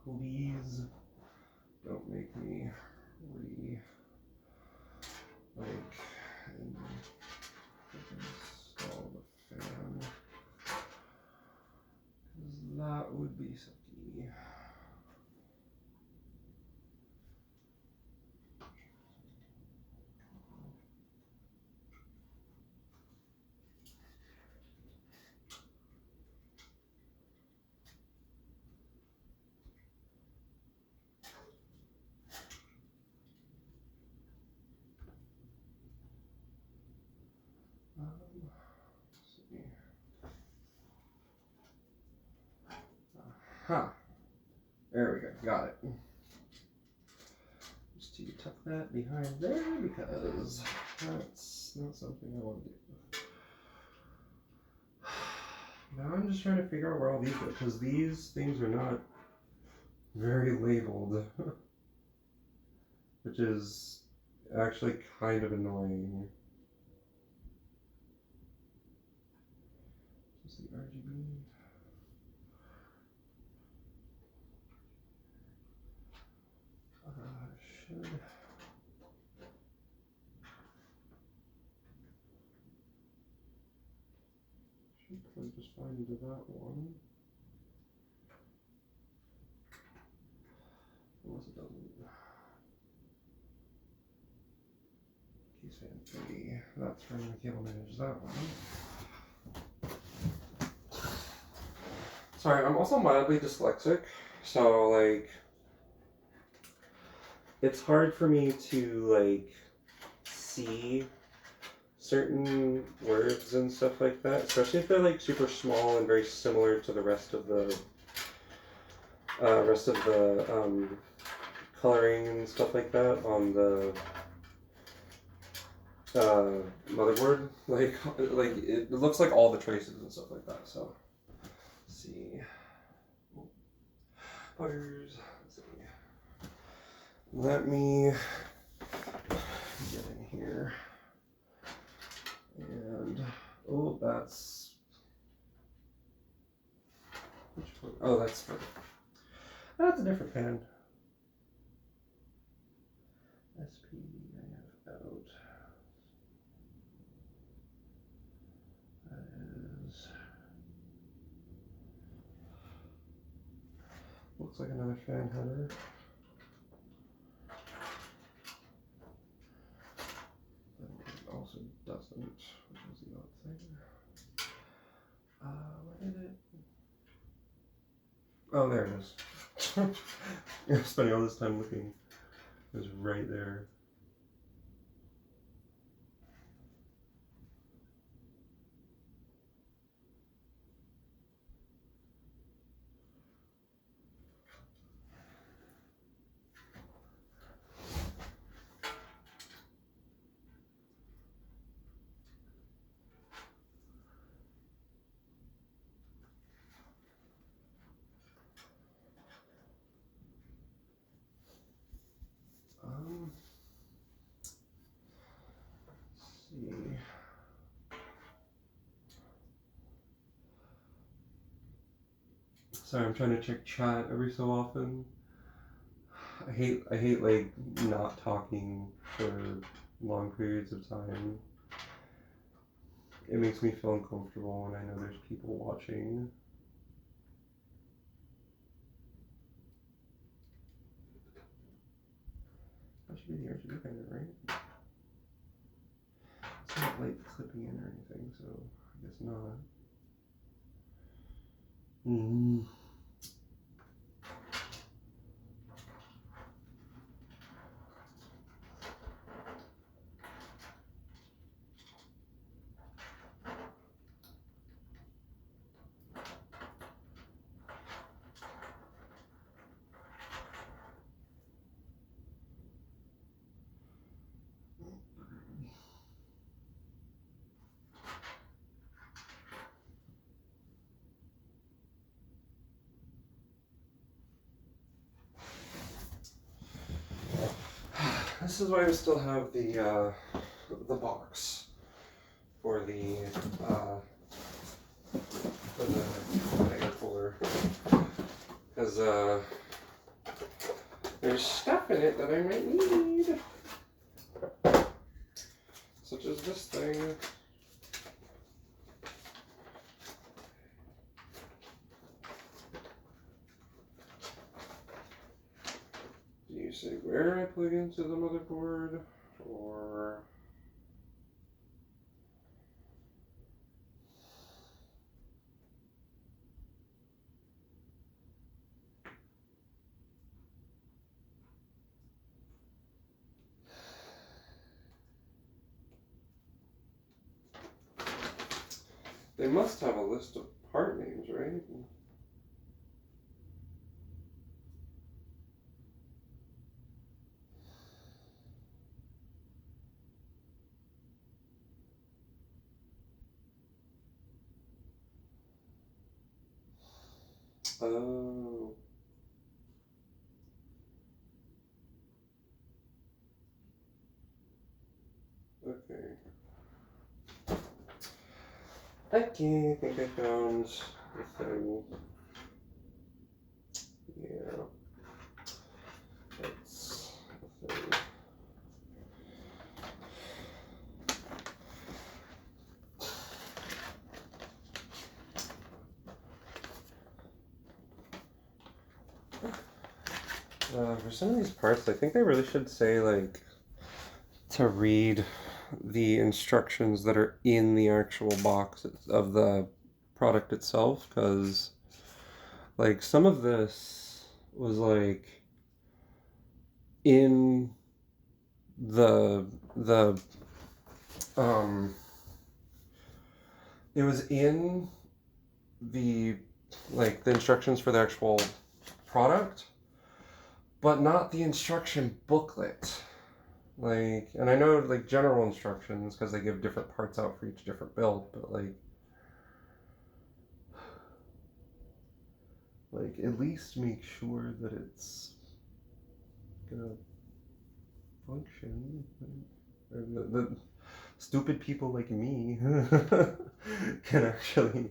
Please don't make me install the fan. That would be sucky. Huh. There we go. Got it. Just to tuck that behind there because that's not something I want to do. Now I'm just trying to figure out where all these go because these things are not very labeled, which is actually kind of annoying. Is the RGB? Should. If I just find that one. Unless it doesn't. Keys fan 3. That's from the cable manage that one. Sorry, I'm also mildly dyslexic, so like it's hard for me to like see certain words and stuff like that, especially if they're like super small and very similar to the rest of the coloring and stuff like that on the motherboard. Like it looks like all the traces and stuff like that. So let's see. Butters. Let's see. Let me get in here. And oh, that's which one? Oh, that's a different fan. SPD I have out. That is looks like another fan header. It also doesn't, which is the odd thing. Where did it? Oh, there it is. You're spending all this time looking. It was right there. Let's see. Sorry, I'm trying to check chat every so often. I hate like not talking for long periods of time. It makes me feel uncomfortable when I know there's people watching. That should be the RGB kind of, right? It's not like clipping in or anything, so I guess not. This is why we still have the box for the air cooler, because there's stuff in it that I might need, such as this thing. Do you say where I plug into the motherboard, or they must have a list of part names, right? Oh. Okay. Okay, I think I found the thing. Yeah. That's the thing. For some of these parts, I think they really should say, like, to read the instructions that are in the actual box of the product itself, because, like, some of this was, like, in the it was in the, like, the instructions for the actual product, but not the instruction booklet. Like, and I know, like, general instructions because they give different parts out for each different build, but like at least make sure that it's gonna function. Or the stupid people like me can actually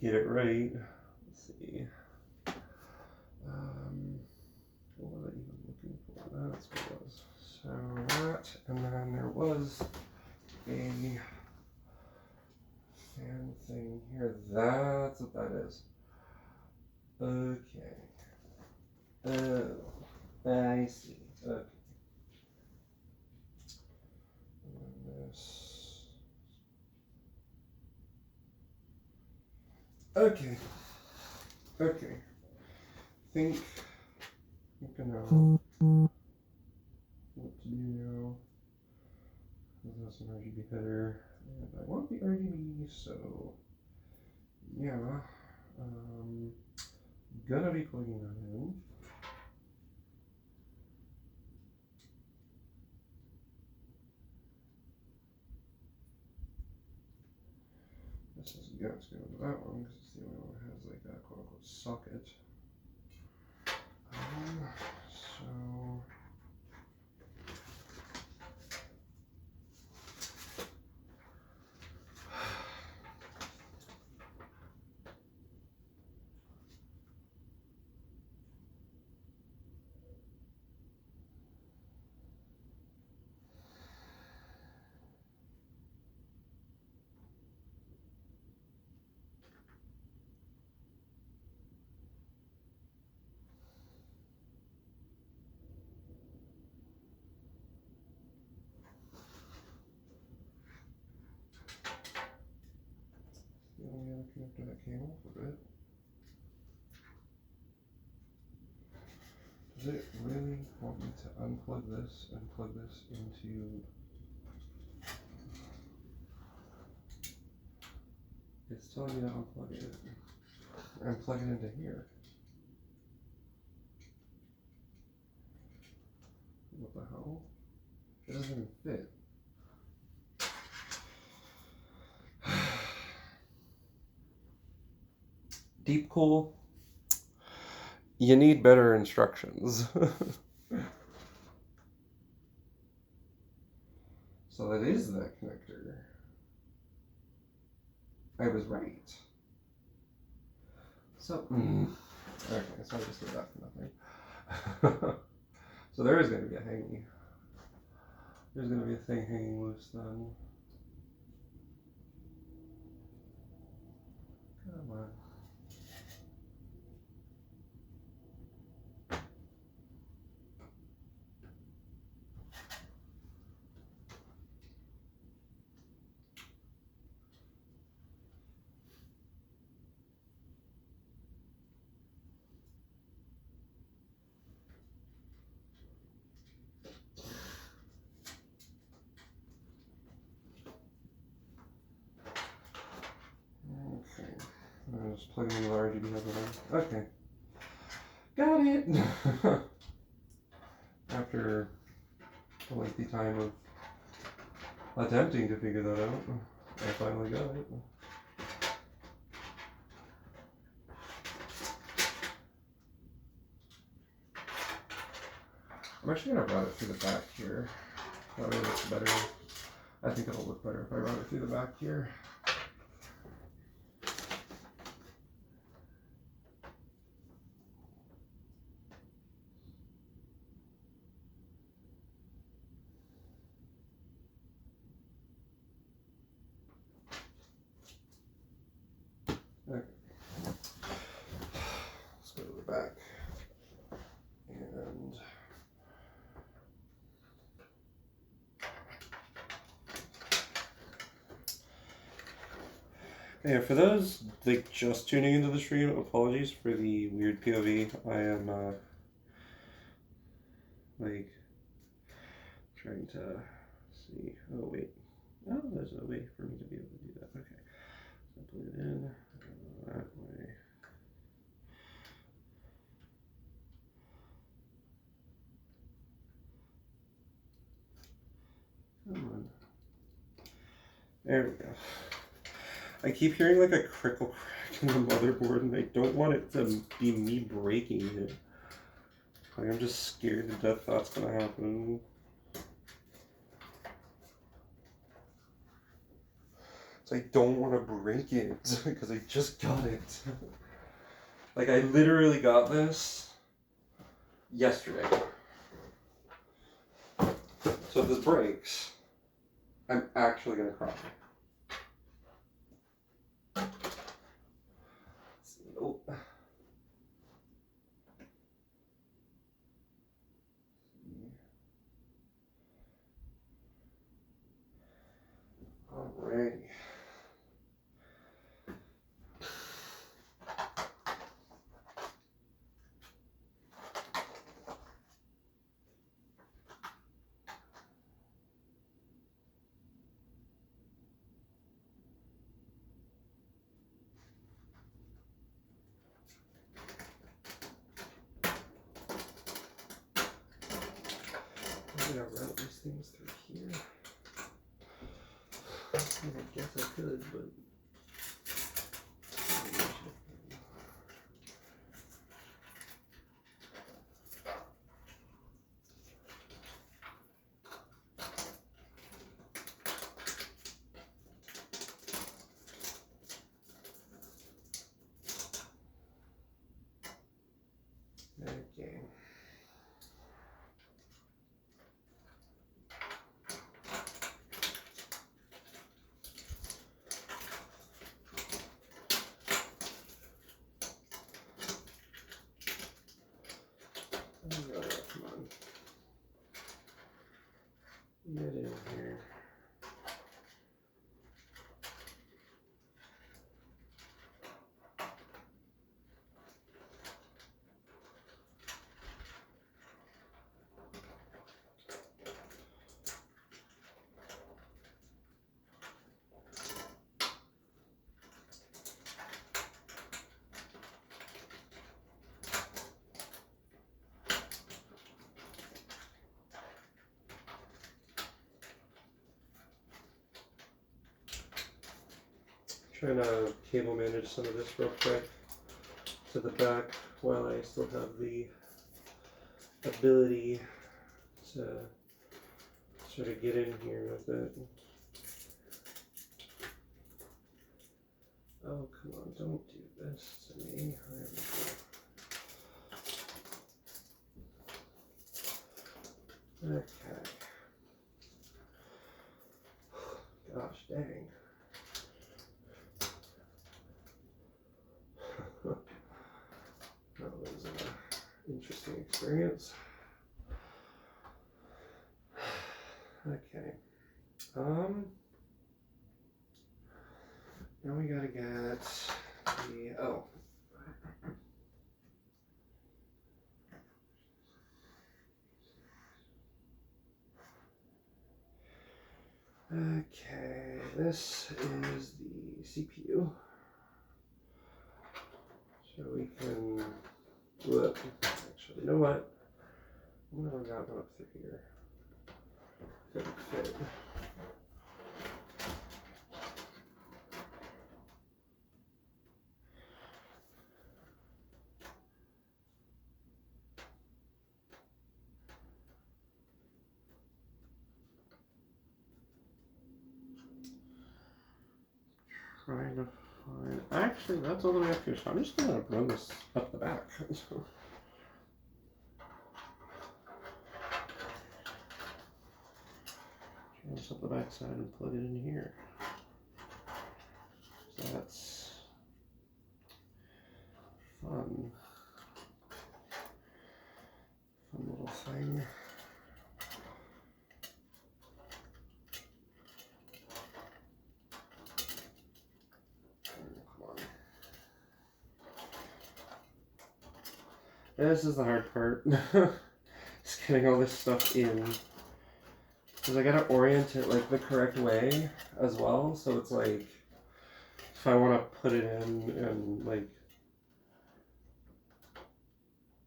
get it right. Let's see. What was I even looking for? That's what it was. So that, and then there was a fan thing here. That's what that is. Okay. Oh, I see. Okay. And then this. Okay. Okay. Think I know what to do now. That's an RGB header, and I want the RGB, so yeah. Gonna be plugging that in. This is going to go into that one because it's the only one that has like a quote unquote socket. So the only other connector that came off of it. Does it really want me to unplug this and plug this into? It's telling me to unplug it and plug it into here. What the hell? It doesn't even fit. Deep cool. You need better instructions. So that is that connector. I was right. So, okay, so I just did that for nothing. So there is going to be a hanging. There's going to be a thing hanging loose then. Come on. Okay. I'm just plugging in the RGB over there. Okay. Got it! After a lengthy time of attempting to figure that out, I finally got it. I'm actually going to route it through the back here. That way it looks better. I think it'll look better if I route it through the back here. Okay. Let's go to the back. Yeah, for those like just tuning into the stream, apologies for the weird POV. I am like trying to see. Oh wait, oh there's a way for me to be able to do that. Okay, so put it in that way. Come on. There we go. I keep hearing like a crickle crack in the motherboard, and I don't want it to be me breaking it. Like I'm just scared to death that's gonna happen. So I don't want to break it because I just got it. Like I literally got this yesterday. So if this breaks, I'm actually gonna cry. Oh. Alrighty. I'm gonna route these things through here. I guess I could, but. Okay. Come on. Get in here. Trying to cable manage some of this real quick to the back while I still have the ability to sort of get in here with it. Oh, come on, don't do this to me. There we go. Okay. Gosh dang. That was an interesting experience. Okay. Now we gotta get the Okay, this is the CPU. So we can look. Actually, you know what? I'm gonna route one up through here. Couldn't fit. Trying to find. Actually, that's all the way up here. So I'm just gonna run this up the back. So. Run this up the back side and plug it in here. So that's fun. Fun little thing. This is the hard part. Just getting all this stuff in. Because I gotta orient it like the correct way as well. So it's like, if I want to put it in and like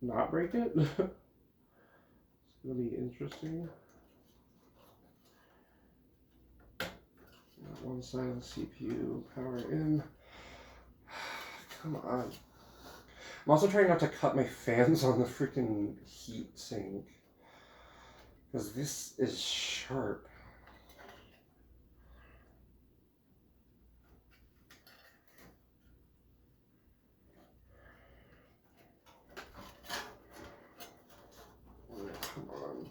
not break it, it's gonna be interesting. Got one side of the CPU, power in. Come on. I'm also trying not to cut my fans on the freaking heat sink. Because this is sharp. Come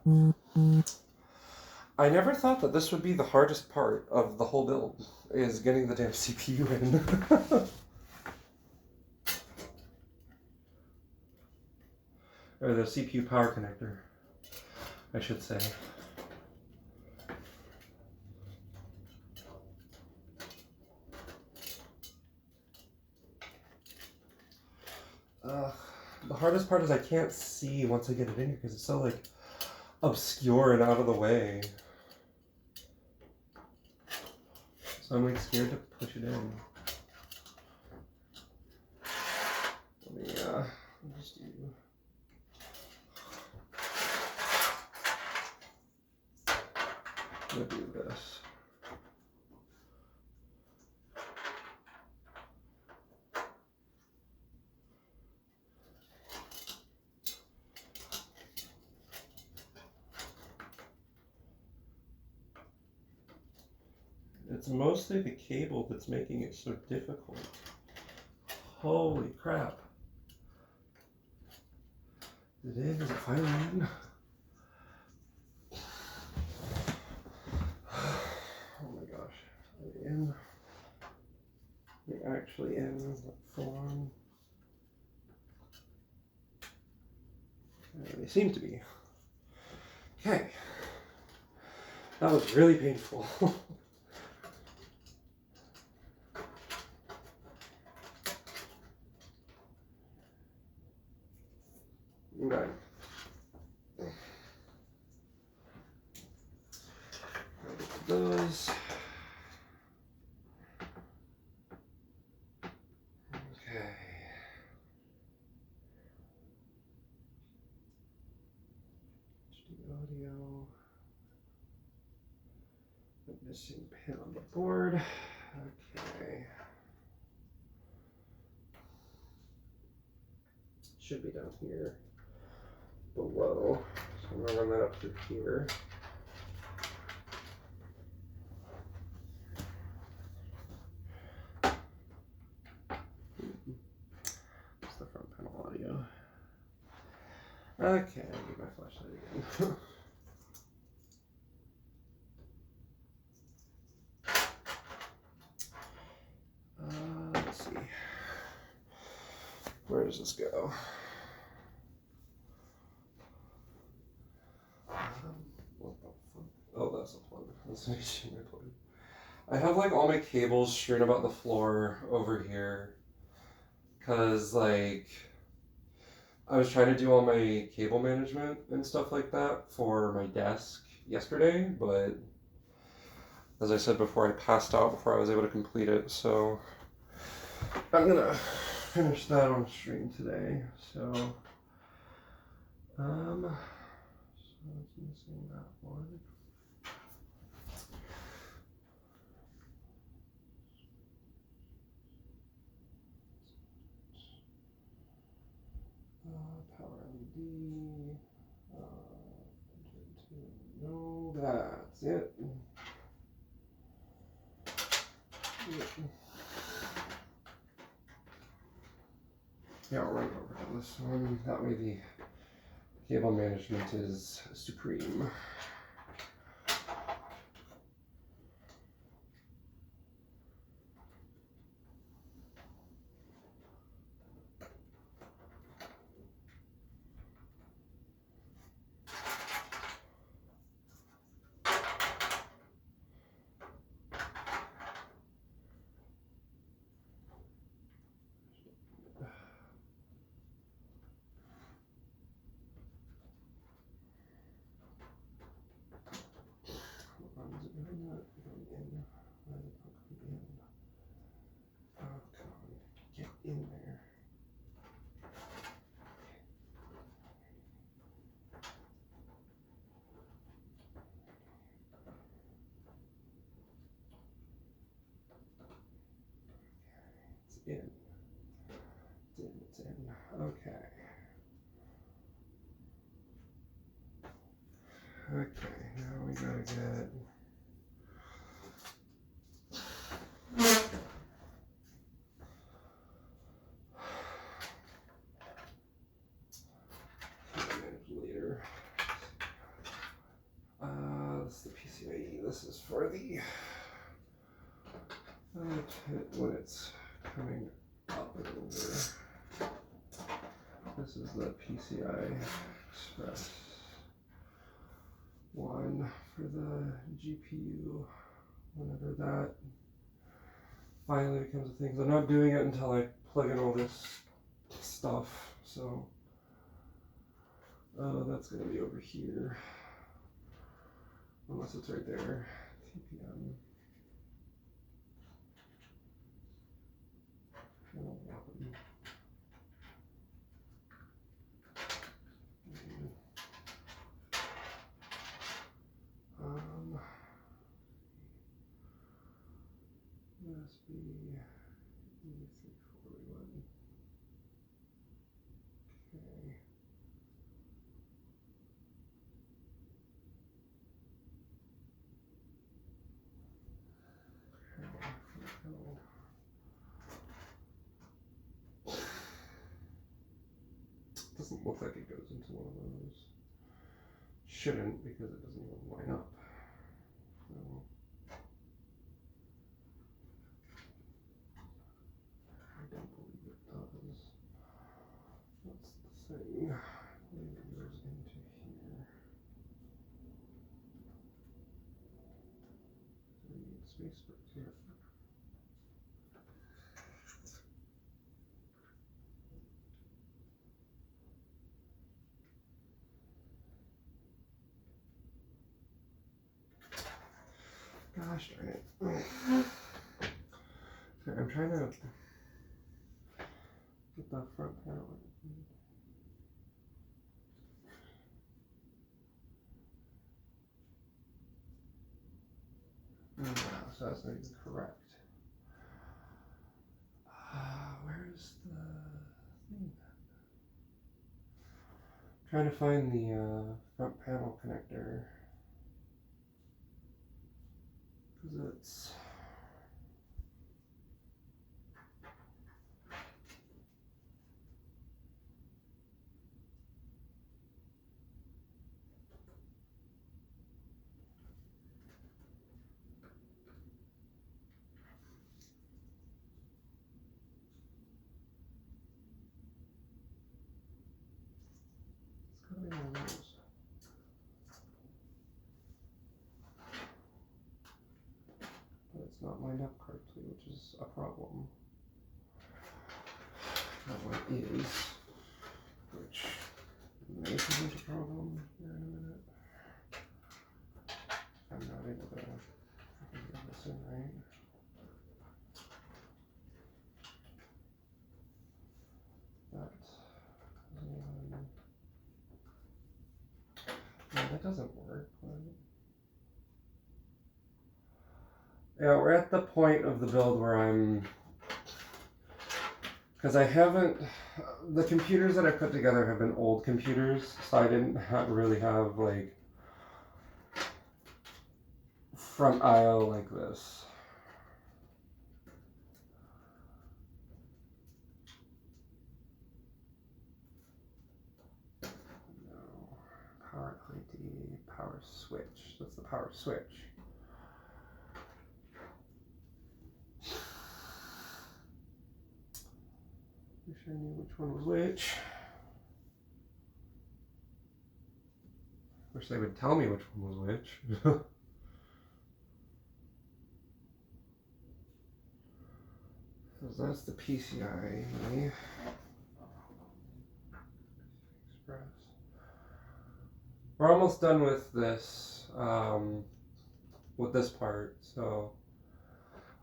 on. I never thought that this would be the hardest part of the whole build, is getting the damn CPU in. Or the CPU power connector, I should say. The hardest part is I can't see once I get it in here because it's so like obscure and out of the way. So I'm like scared to push it in. Let me just do. I'm gonna do this. It's mostly the cable that's making it so difficult. Holy crap. Is it in? Is it finally in? Oh my gosh. Are they in? They're actually in. Full on. They seem to be. Okay. That was really painful. Right. Those. Okay. HD audio. The missing pin on the board. Okay. Should be down here below. So I'm gonna run that up through here. That's the front panel audio. Okay, I need my flashlight again. Let's see. Where does this go? What the fuck? Oh, that's a plug. That's an HDMI plug. I have like all my cables strewn about the floor over here. Cause like, I was trying to do all my cable management and stuff like that for my desk yesterday, but as I said before, I passed out before I was able to complete it, so I'm gonna finish that on stream today. So it's missing that one. Power LED. No, that's it. Yeah, I'll run over to this one. That way the cable management is supreme. in. It's in. Okay. Okay, now we gotta get. Later. This is the PCIe. This is for the when it's coming up and over. This is the PCI Express one for the GPU. Whenever that finally becomes a thing, 'cause I'm not doing it until I plug in all this stuff. So that's gonna be over here, unless it's right there. TPM. Channel 1. USB E341. Okay. Doesn't look like it goes into one of those. Shouldn't, because it doesn't even line up. So I don't believe it does. That's the thing. It goes into here. So we need space for it here. Gosh darn it. Sorry, I'm trying to get that front panel. No, so that's not even correct. Where's the thing? Trying to find the front panel connector. Because it's gotta be one of those. But it's not lined up correctly, which is a problem. That one is, which may present a problem here in a minute. I'm not able to get this in right. No, that doesn't work. Yeah, we're at the point of the build where I'm, because I haven't, the computers that I put together have been old computers, so I didn't really have like front I/O like this. No, power LED, power switch. That's the power switch. Wish I knew which one was which. Wish they would tell me which one was which. Because that's the PCI Express. We're almost done with this part, so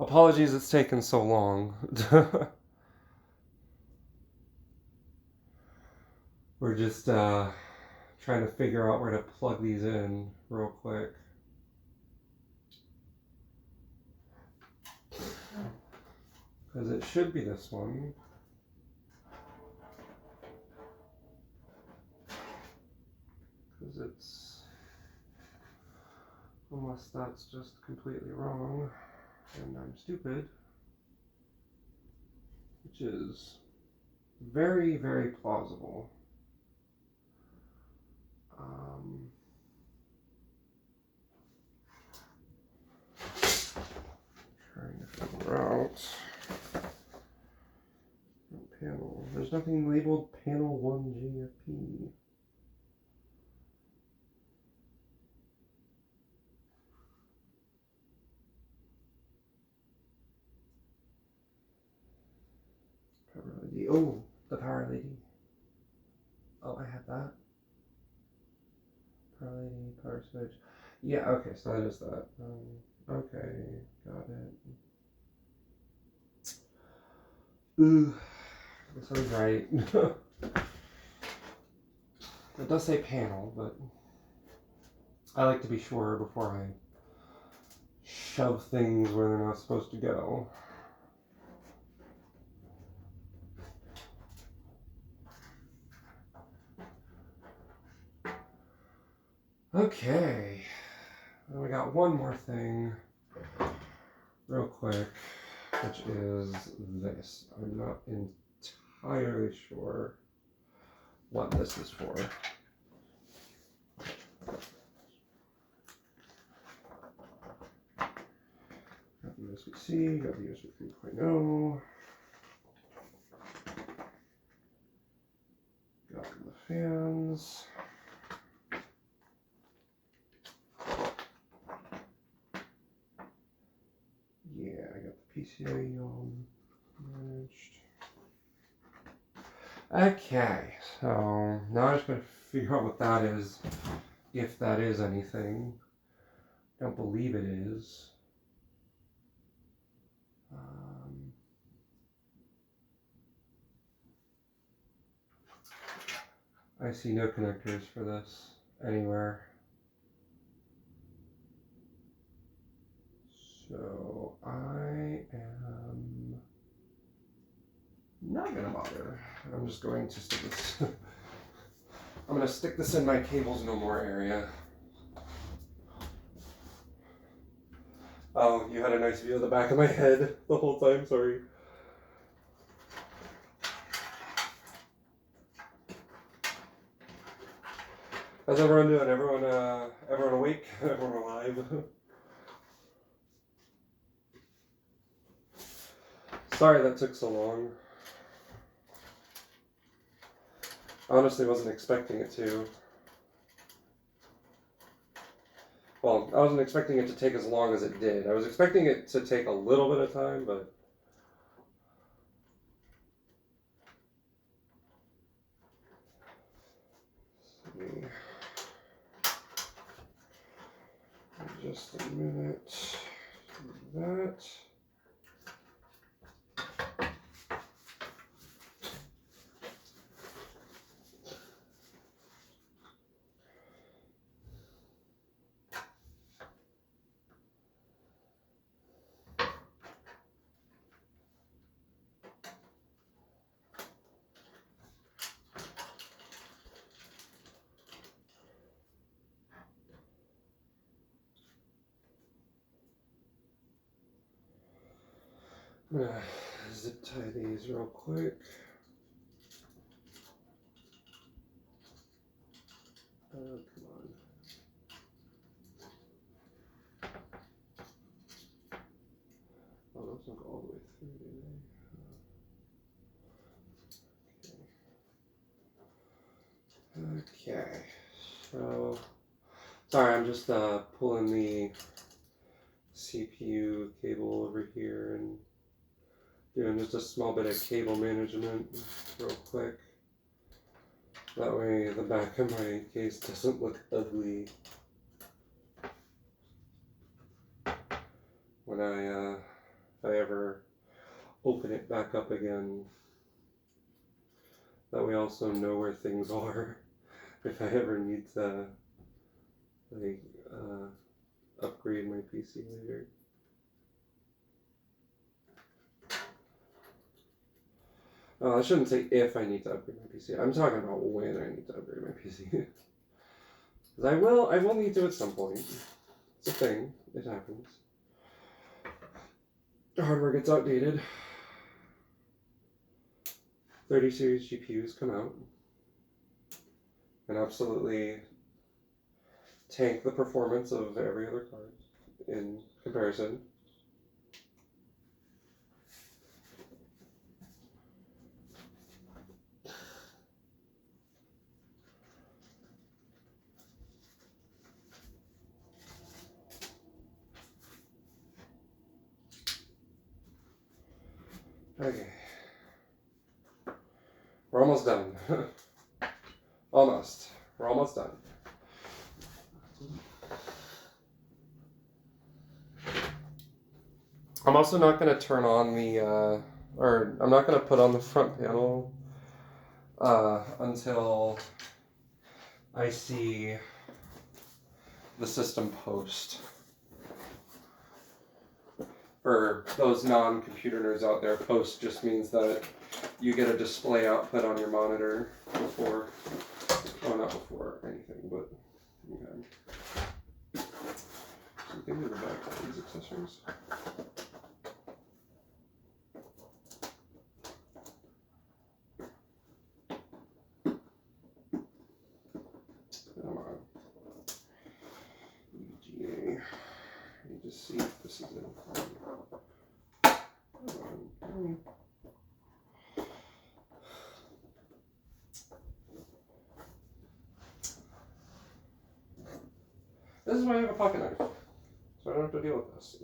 apologies it's taken so long. We're just trying to figure out where to plug these in real quick. Because it should be this one. Because it's, unless that's just completely wrong and I'm stupid, which is very, very plausible. Trying to figure out panel. There's nothing labeled panel 1 GFP. Power LED. Oh, the power LED. Oh, I have that. Power LED, power switch. Yeah, okay, so that is that. Okay, got it. Ooh, this was right. It does say panel, but I like to be sure before I shove things where they're not supposed to go. Okay, then we got one more thing real quick, which is this. I'm not entirely sure what this is for. Got the USB-C, got the USB 3.0. Got the fans. Yeah, I got the PCIe all managed. Okay, so now I'm just going to figure out what that is, if that is anything. Don't believe it is. I see no connectors for this anywhere. So I am not gonna bother. I'm just going to stick this. I'm gonna stick this in my cables no more area. Oh, you had a nice view of the back of my head the whole time, sorry. How's everyone doing? Everyone awake? Everyone alive? Sorry that took so long. Honestly, wasn't expecting it to. Well, I wasn't expecting it to take as long as it did. I was expecting it to take a little bit of time, but... Let's see. Just a minute. Do that. I'm gonna zip tie these real quick. Oh, come on. Oh, those don't go all the way through, do they? Okay. So, sorry, I'm just pulling the CPU cable over here and doing just a small bit of cable management real quick. That way the back of my case doesn't look ugly when if I ever open it back up again. That way I also know where things are if I ever need to like upgrade my PC later. I shouldn't say if I need to upgrade my PC. I'm talking about when I need to upgrade my PC. Because I will need to at some point. It's a thing. It happens. Hardware gets outdated. 30 series GPUs come out and absolutely tank the performance of every other card in comparison. Okay. We're almost done. Almost. We're almost done. I'm also not going to turn on the, or I'm not going to put on the front panel until I see the system post. For those non-computer nerds out there, post just means that you get a display output on your monitor before, well, not before anything, but okay. Something in the back of these accessories. Come on. EGA. I need to see if this is in. Come on. This is why I have a pocket knife, so I don't have to deal with this.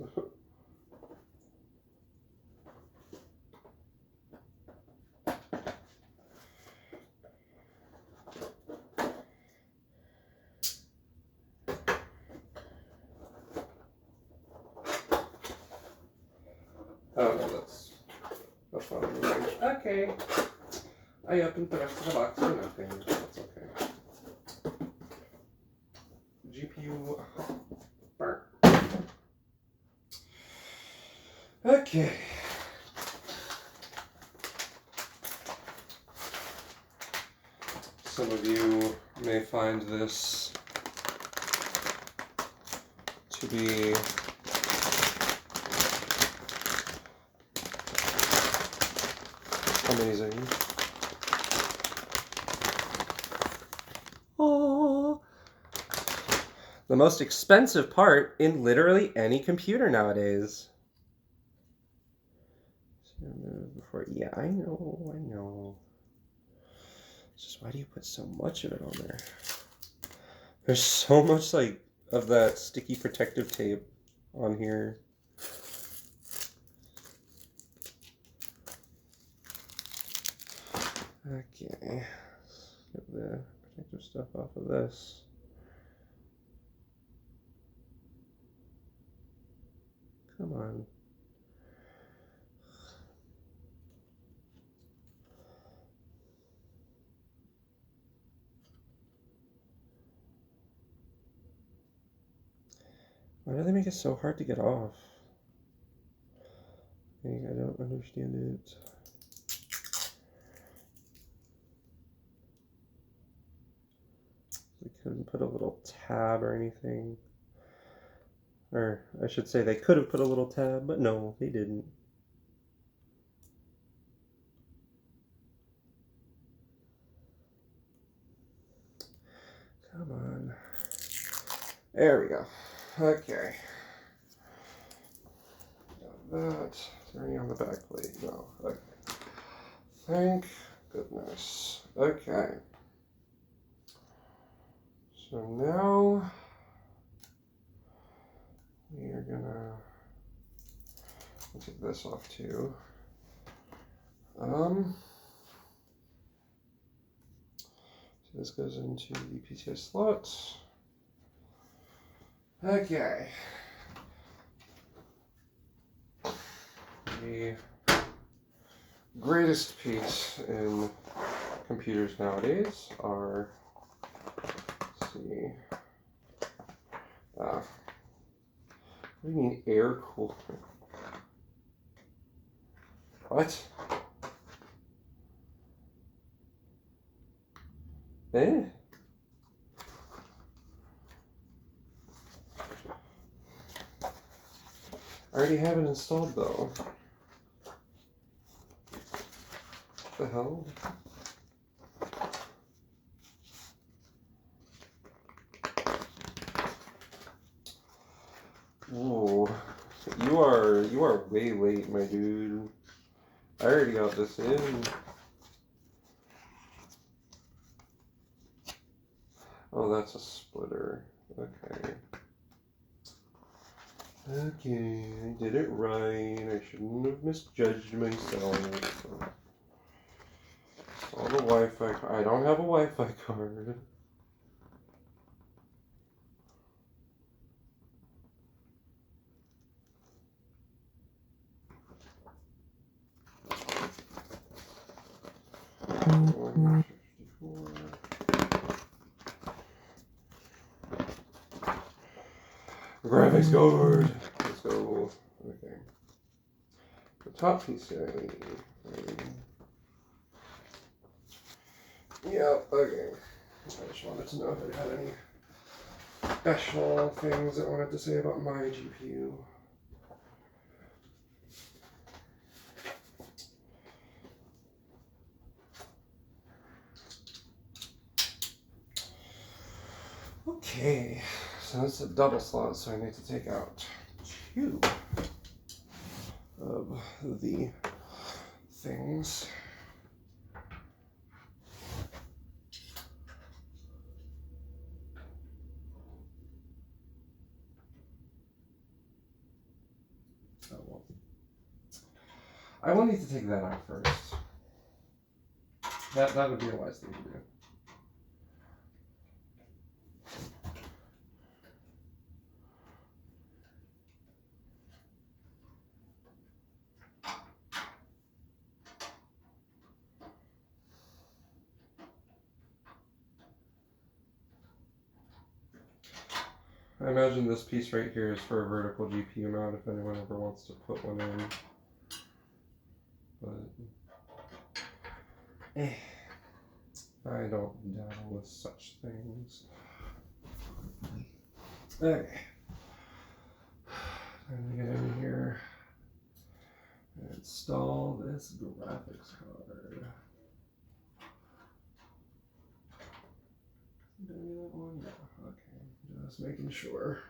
Oh no, that's fine. Okay. I opened the rest of the box for nothing. That's okay. GPU burn. Okay. Some of you may find this to be amazing. Oh, the most expensive part in literally any computer nowadays. Before, yeah, I know. It's just, why do you put so much of it on there? There's so much like of that sticky protective tape on here. Okay, get the protective stuff off of this. Come on. Why do they make it so hard to get off? I don't understand it. They couldn't put a little tab or anything. Or I should say they could have put a little tab, but no, they didn't. Come on. There we go. Okay. Got that. Is there any on the back plate? No. Okay. Thank goodness. Okay. So now we are gonna take this off too. So this goes into the PCI slot. Okay. The greatest piece in computers nowadays are, let's see, what do you mean air cool? What? Eh? I already have it installed though. What the hell? Whoa. You are way late, my dude. I already got this in. Oh, that's a splitter. Okay. Okay, I did it right. I shouldn't have misjudged myself. All the Wi-Fi. I don't have a Wi-Fi card. Graphics card. Let's go. Okay. The top PCIe. Yeah. Okay. I just wanted to know if it had any special things I wanted to say about my GPU. Okay, so that's a double slot, so I need to take out 2 of the things. Oh well. I will need to take that out first. That would be a wise thing to do. I imagine this piece right here is for a vertical GPU mount if anyone ever wants to put one in. But I don't dabble with such things. Okay. Time to get in here and install this graphics card. Did I do that one? Yeah, okay. Just making sure.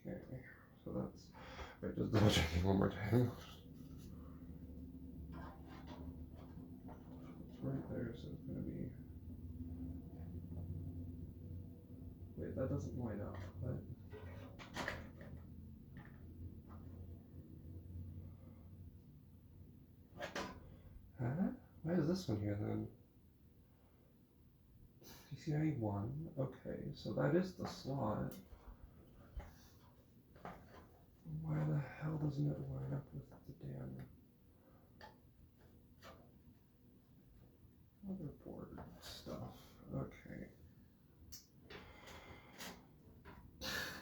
Okay, so that's, wait, just double checking one more time. It's right there, so it's gonna be, wait, that doesn't line up, what? Huh? Why is this one here then? PCIe 1, okay, so that is the slot. Why the hell doesn't it line up with the damn motherboard stuff? Okay.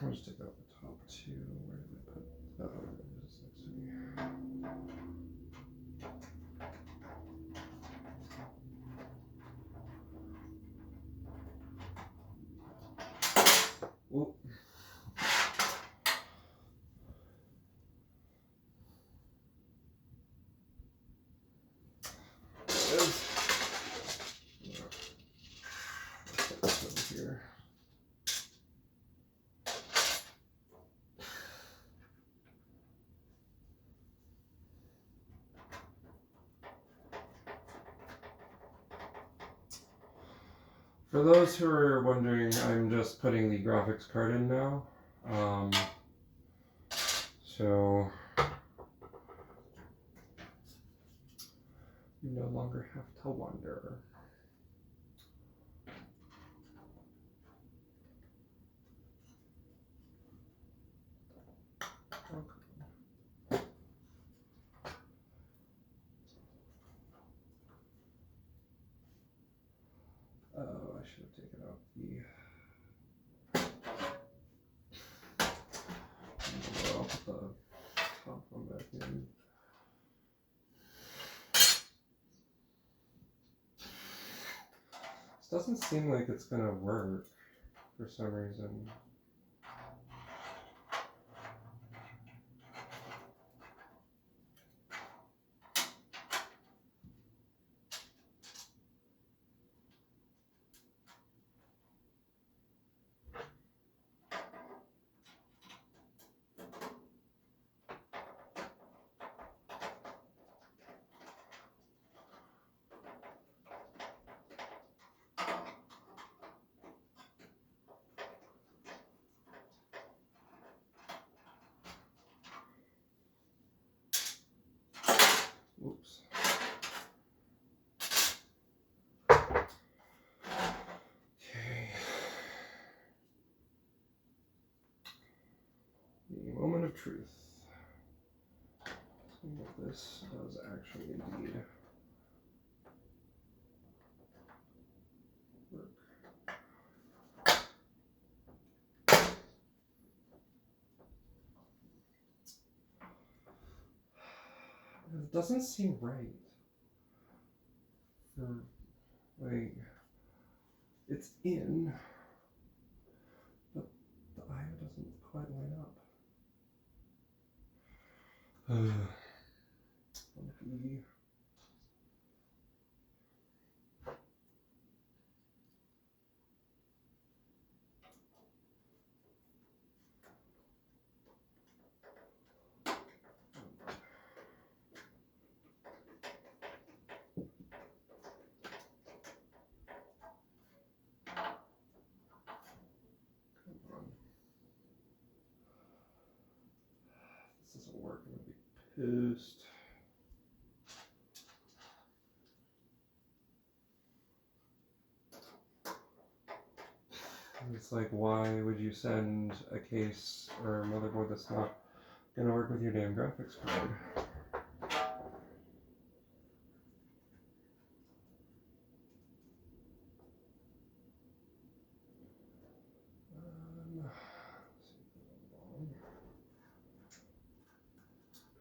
I'll just take out the top 2. Where did I put? Oh, it is next to me. Whoop. Here. For those who are wondering, I'm just putting the graphics card in now. So you no longer have to wonder. Okay. Oh, I should have doesn't seem like it's gonna work for some reason. Oops. Okay. The moment of truth. This does actually indeed work. It doesn't seem right. For, like, it's in, but the eye doesn't quite line up. Funky. This doesn't work, I'm gonna be pissed. It's like, why would you send a case or a motherboard that's not gonna work with your damn graphics card?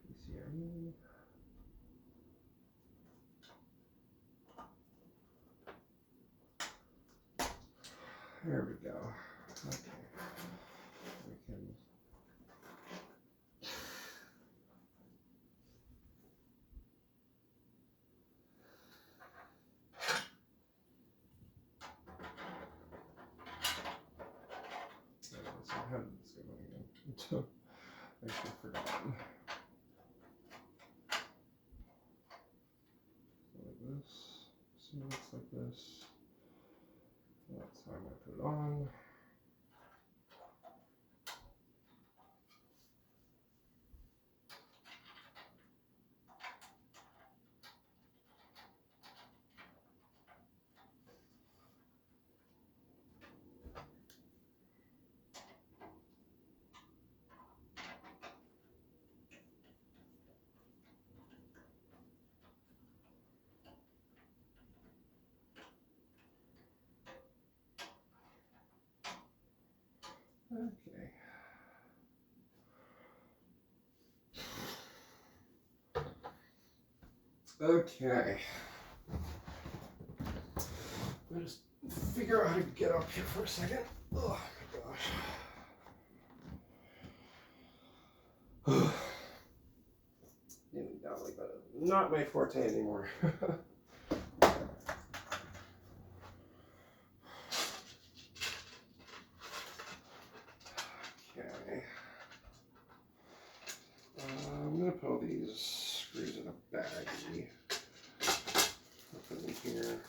PCIe. There we go. Okay. We can. So how did this go again? I actually forgotten. So like this. So it's like this. That's how I'm gonna put it on. Okay. Okay. Let me just figure out how to get up here for a second. Oh my gosh. Kneeling down like that is not my forte anymore. Okay. I'm gonna put all these screws in a baggie. I'll put them here.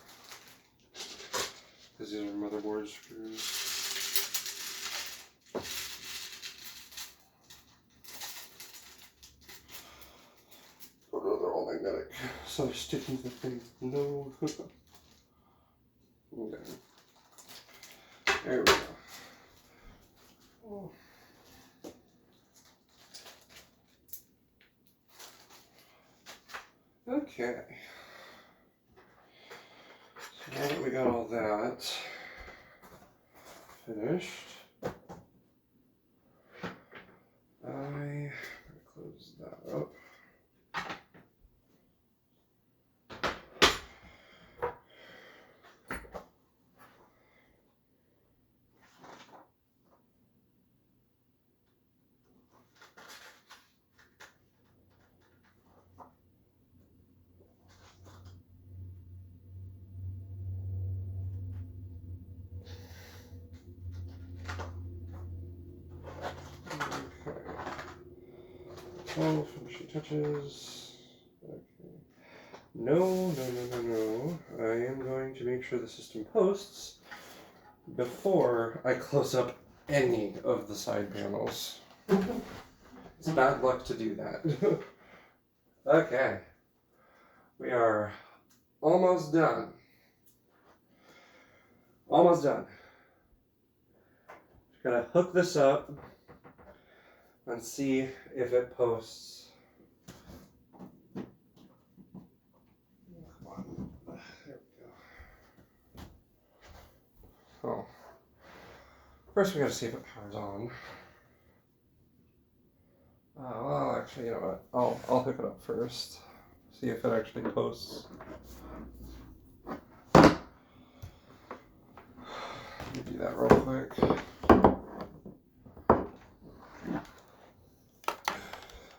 Because these are motherboard screws. Oh no, they're all magnetic. So sticking to the thing. No. Okay. There we go. Oh. Okay. So now that we got all that finished, I'm going to close that up. 12 finishing touches. Okay. No. I am going to make sure the system posts before I close up any of the side panels. It's bad luck to do that. Okay. We are almost done. Almost done. Just gotta hook this up and see if it posts. Come on. There we go. Oh. First we gotta see if it powers on. Well, actually, you know what? I'll hook it up first. See if it actually posts. Let me do that real quick.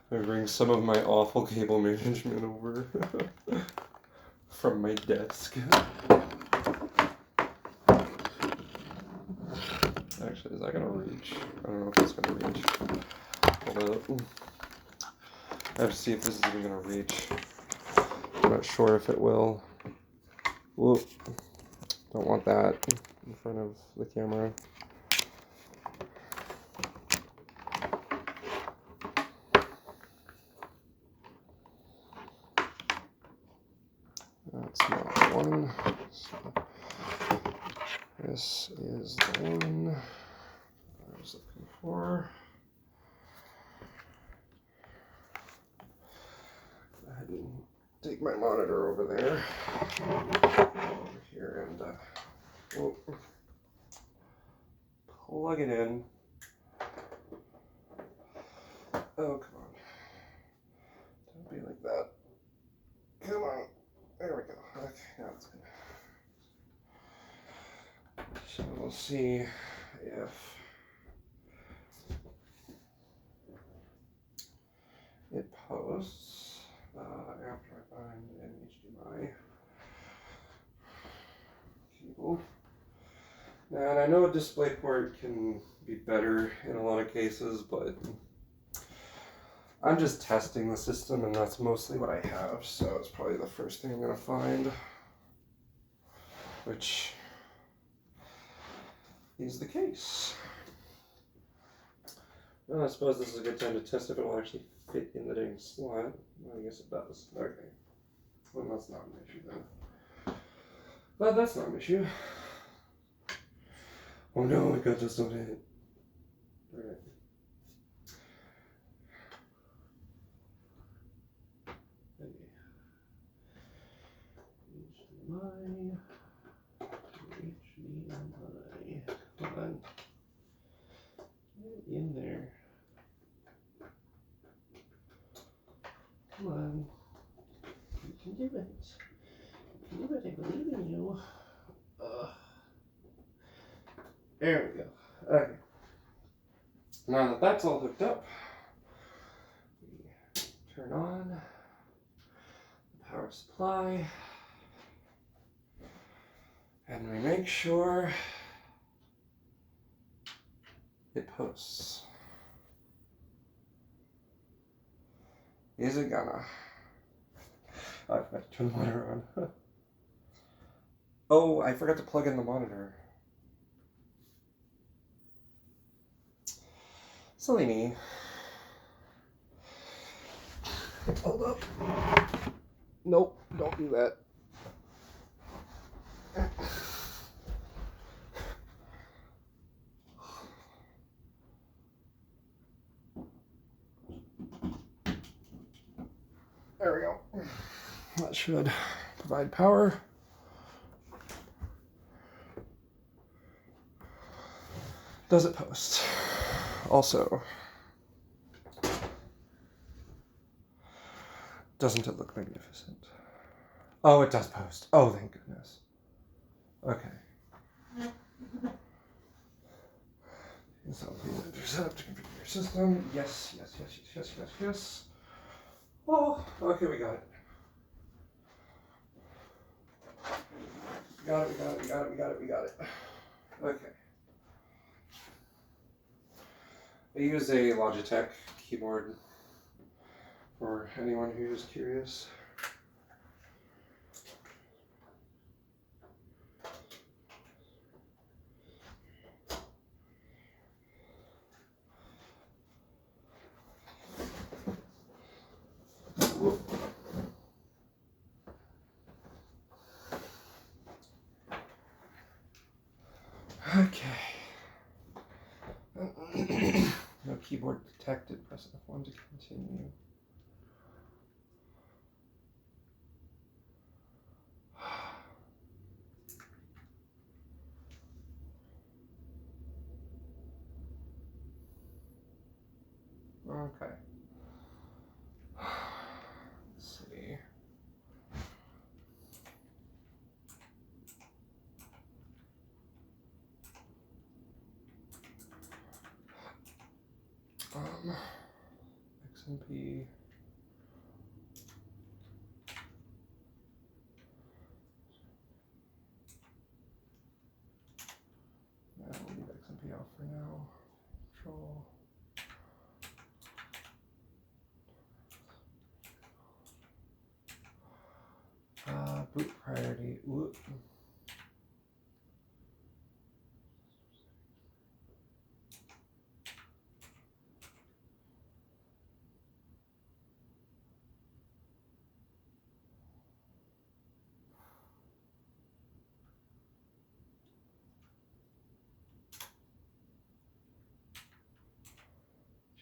I bring some of my awful cable management over from my desk. Actually, is that gonna reach? I don't know if it's gonna reach. Hold up. I have to see if this is even gonna reach. I'm not sure if it will. Whoop. Don't want that in front of the camera. That's not the one. So this is the one I was looking for. Go ahead and take my monitor over there. Over here and plug it in. Oh, come on. Don't be like that. Come on. There we go. Okay, now it's good. So we'll see if it posts after I find an HDMI cable. Now, and I know a DisplayPort can be better in a lot of cases, but I'm just testing the system, and that's mostly what I have, so it's probably the first thing I'm going to find, which is the case. Well, I suppose this is a good time to test if it will actually fit in the dang slot. Well, I guess it does. Okay. Well, that's not an issue then. But that's not an issue. Oh no, my god, just don't hit. Alright. HDMI. Come on. Get in there. Come on. You can do it. You can do it. I believe in you. There we go. Okay. Now that that's all hooked up, we turn on the power supply and we make sure it posts. Is it gonna? Oh, I forgot to turn the monitor on. Oh, I forgot to plug in the monitor. Silly me. Hold up. Nope, don't do that. There we go. That should provide power. Does it post? Also, doesn't it look magnificent? Oh, it does post. Oh, thank goodness. Okay. So please enter setup to configure your system. Yes. Oh, okay, we got it. We got it. Okay. I use a Logitech keyboard. for anyone who's curious. Okay. No keyboard detected. Press F1 to continue. Okay. Let's see. XMP. We'll leave XMP off for now. Control. Boot priority. Whoop.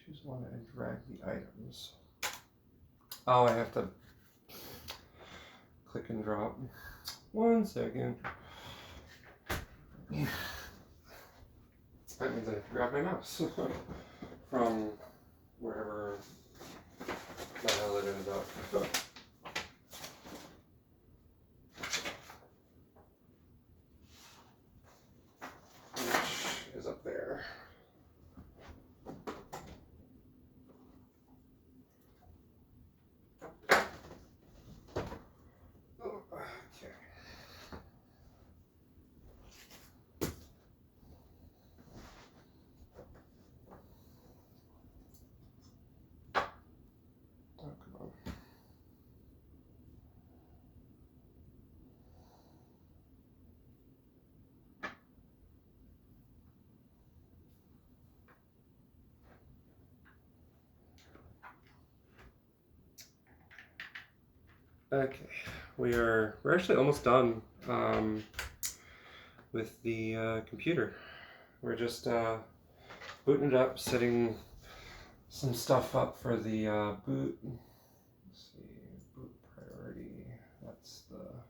Choose one and drag the items. Oh, I have to click and drop. 1 second. That means I have to grab my mouse from wherever the hell it ended up. Which is up there. Okay. Oh, come on. Okay, we're actually almost done with the computer. We're just booting it up, setting some stuff up for the boot. Let's see, boot priority. That's the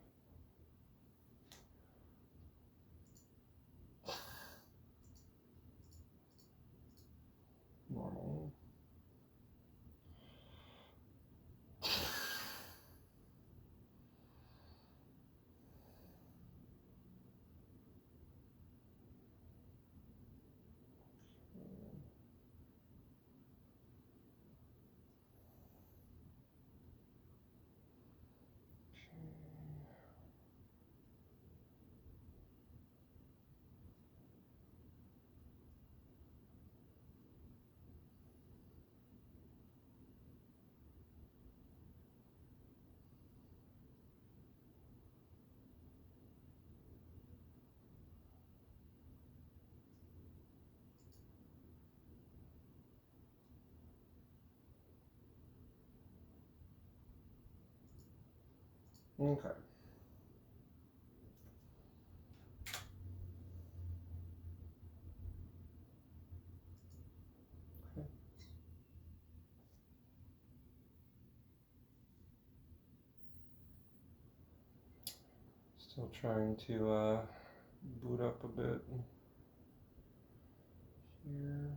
normal. Okay. Still trying to boot up a bit here.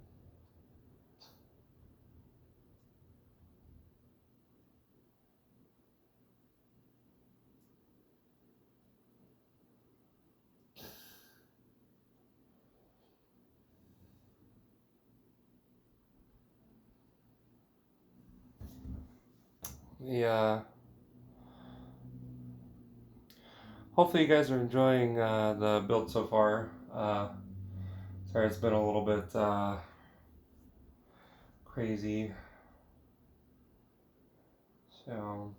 Yeah. Hopefully you guys are enjoying the build so far. Sorry, it's been a little bit crazy. So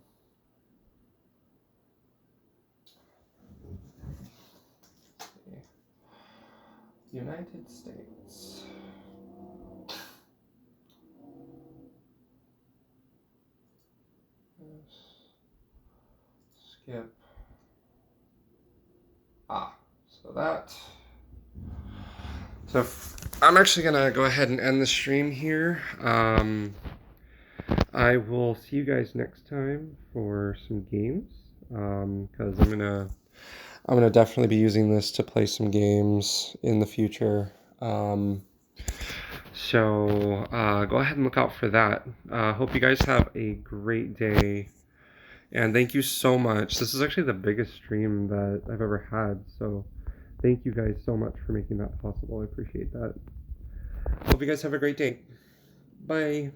United States. Skip. So that. So I'm actually gonna go ahead and end the stream here. I will see you guys next time for some games. Because I'm gonna definitely be using this to play some games in the future. So go ahead and look out for that. Hope you guys have a great day. And thank you so much. This is actually the biggest stream that I've ever had. So thank you guys so much for making that possible. I appreciate that. Hope you guys have a great day. Bye.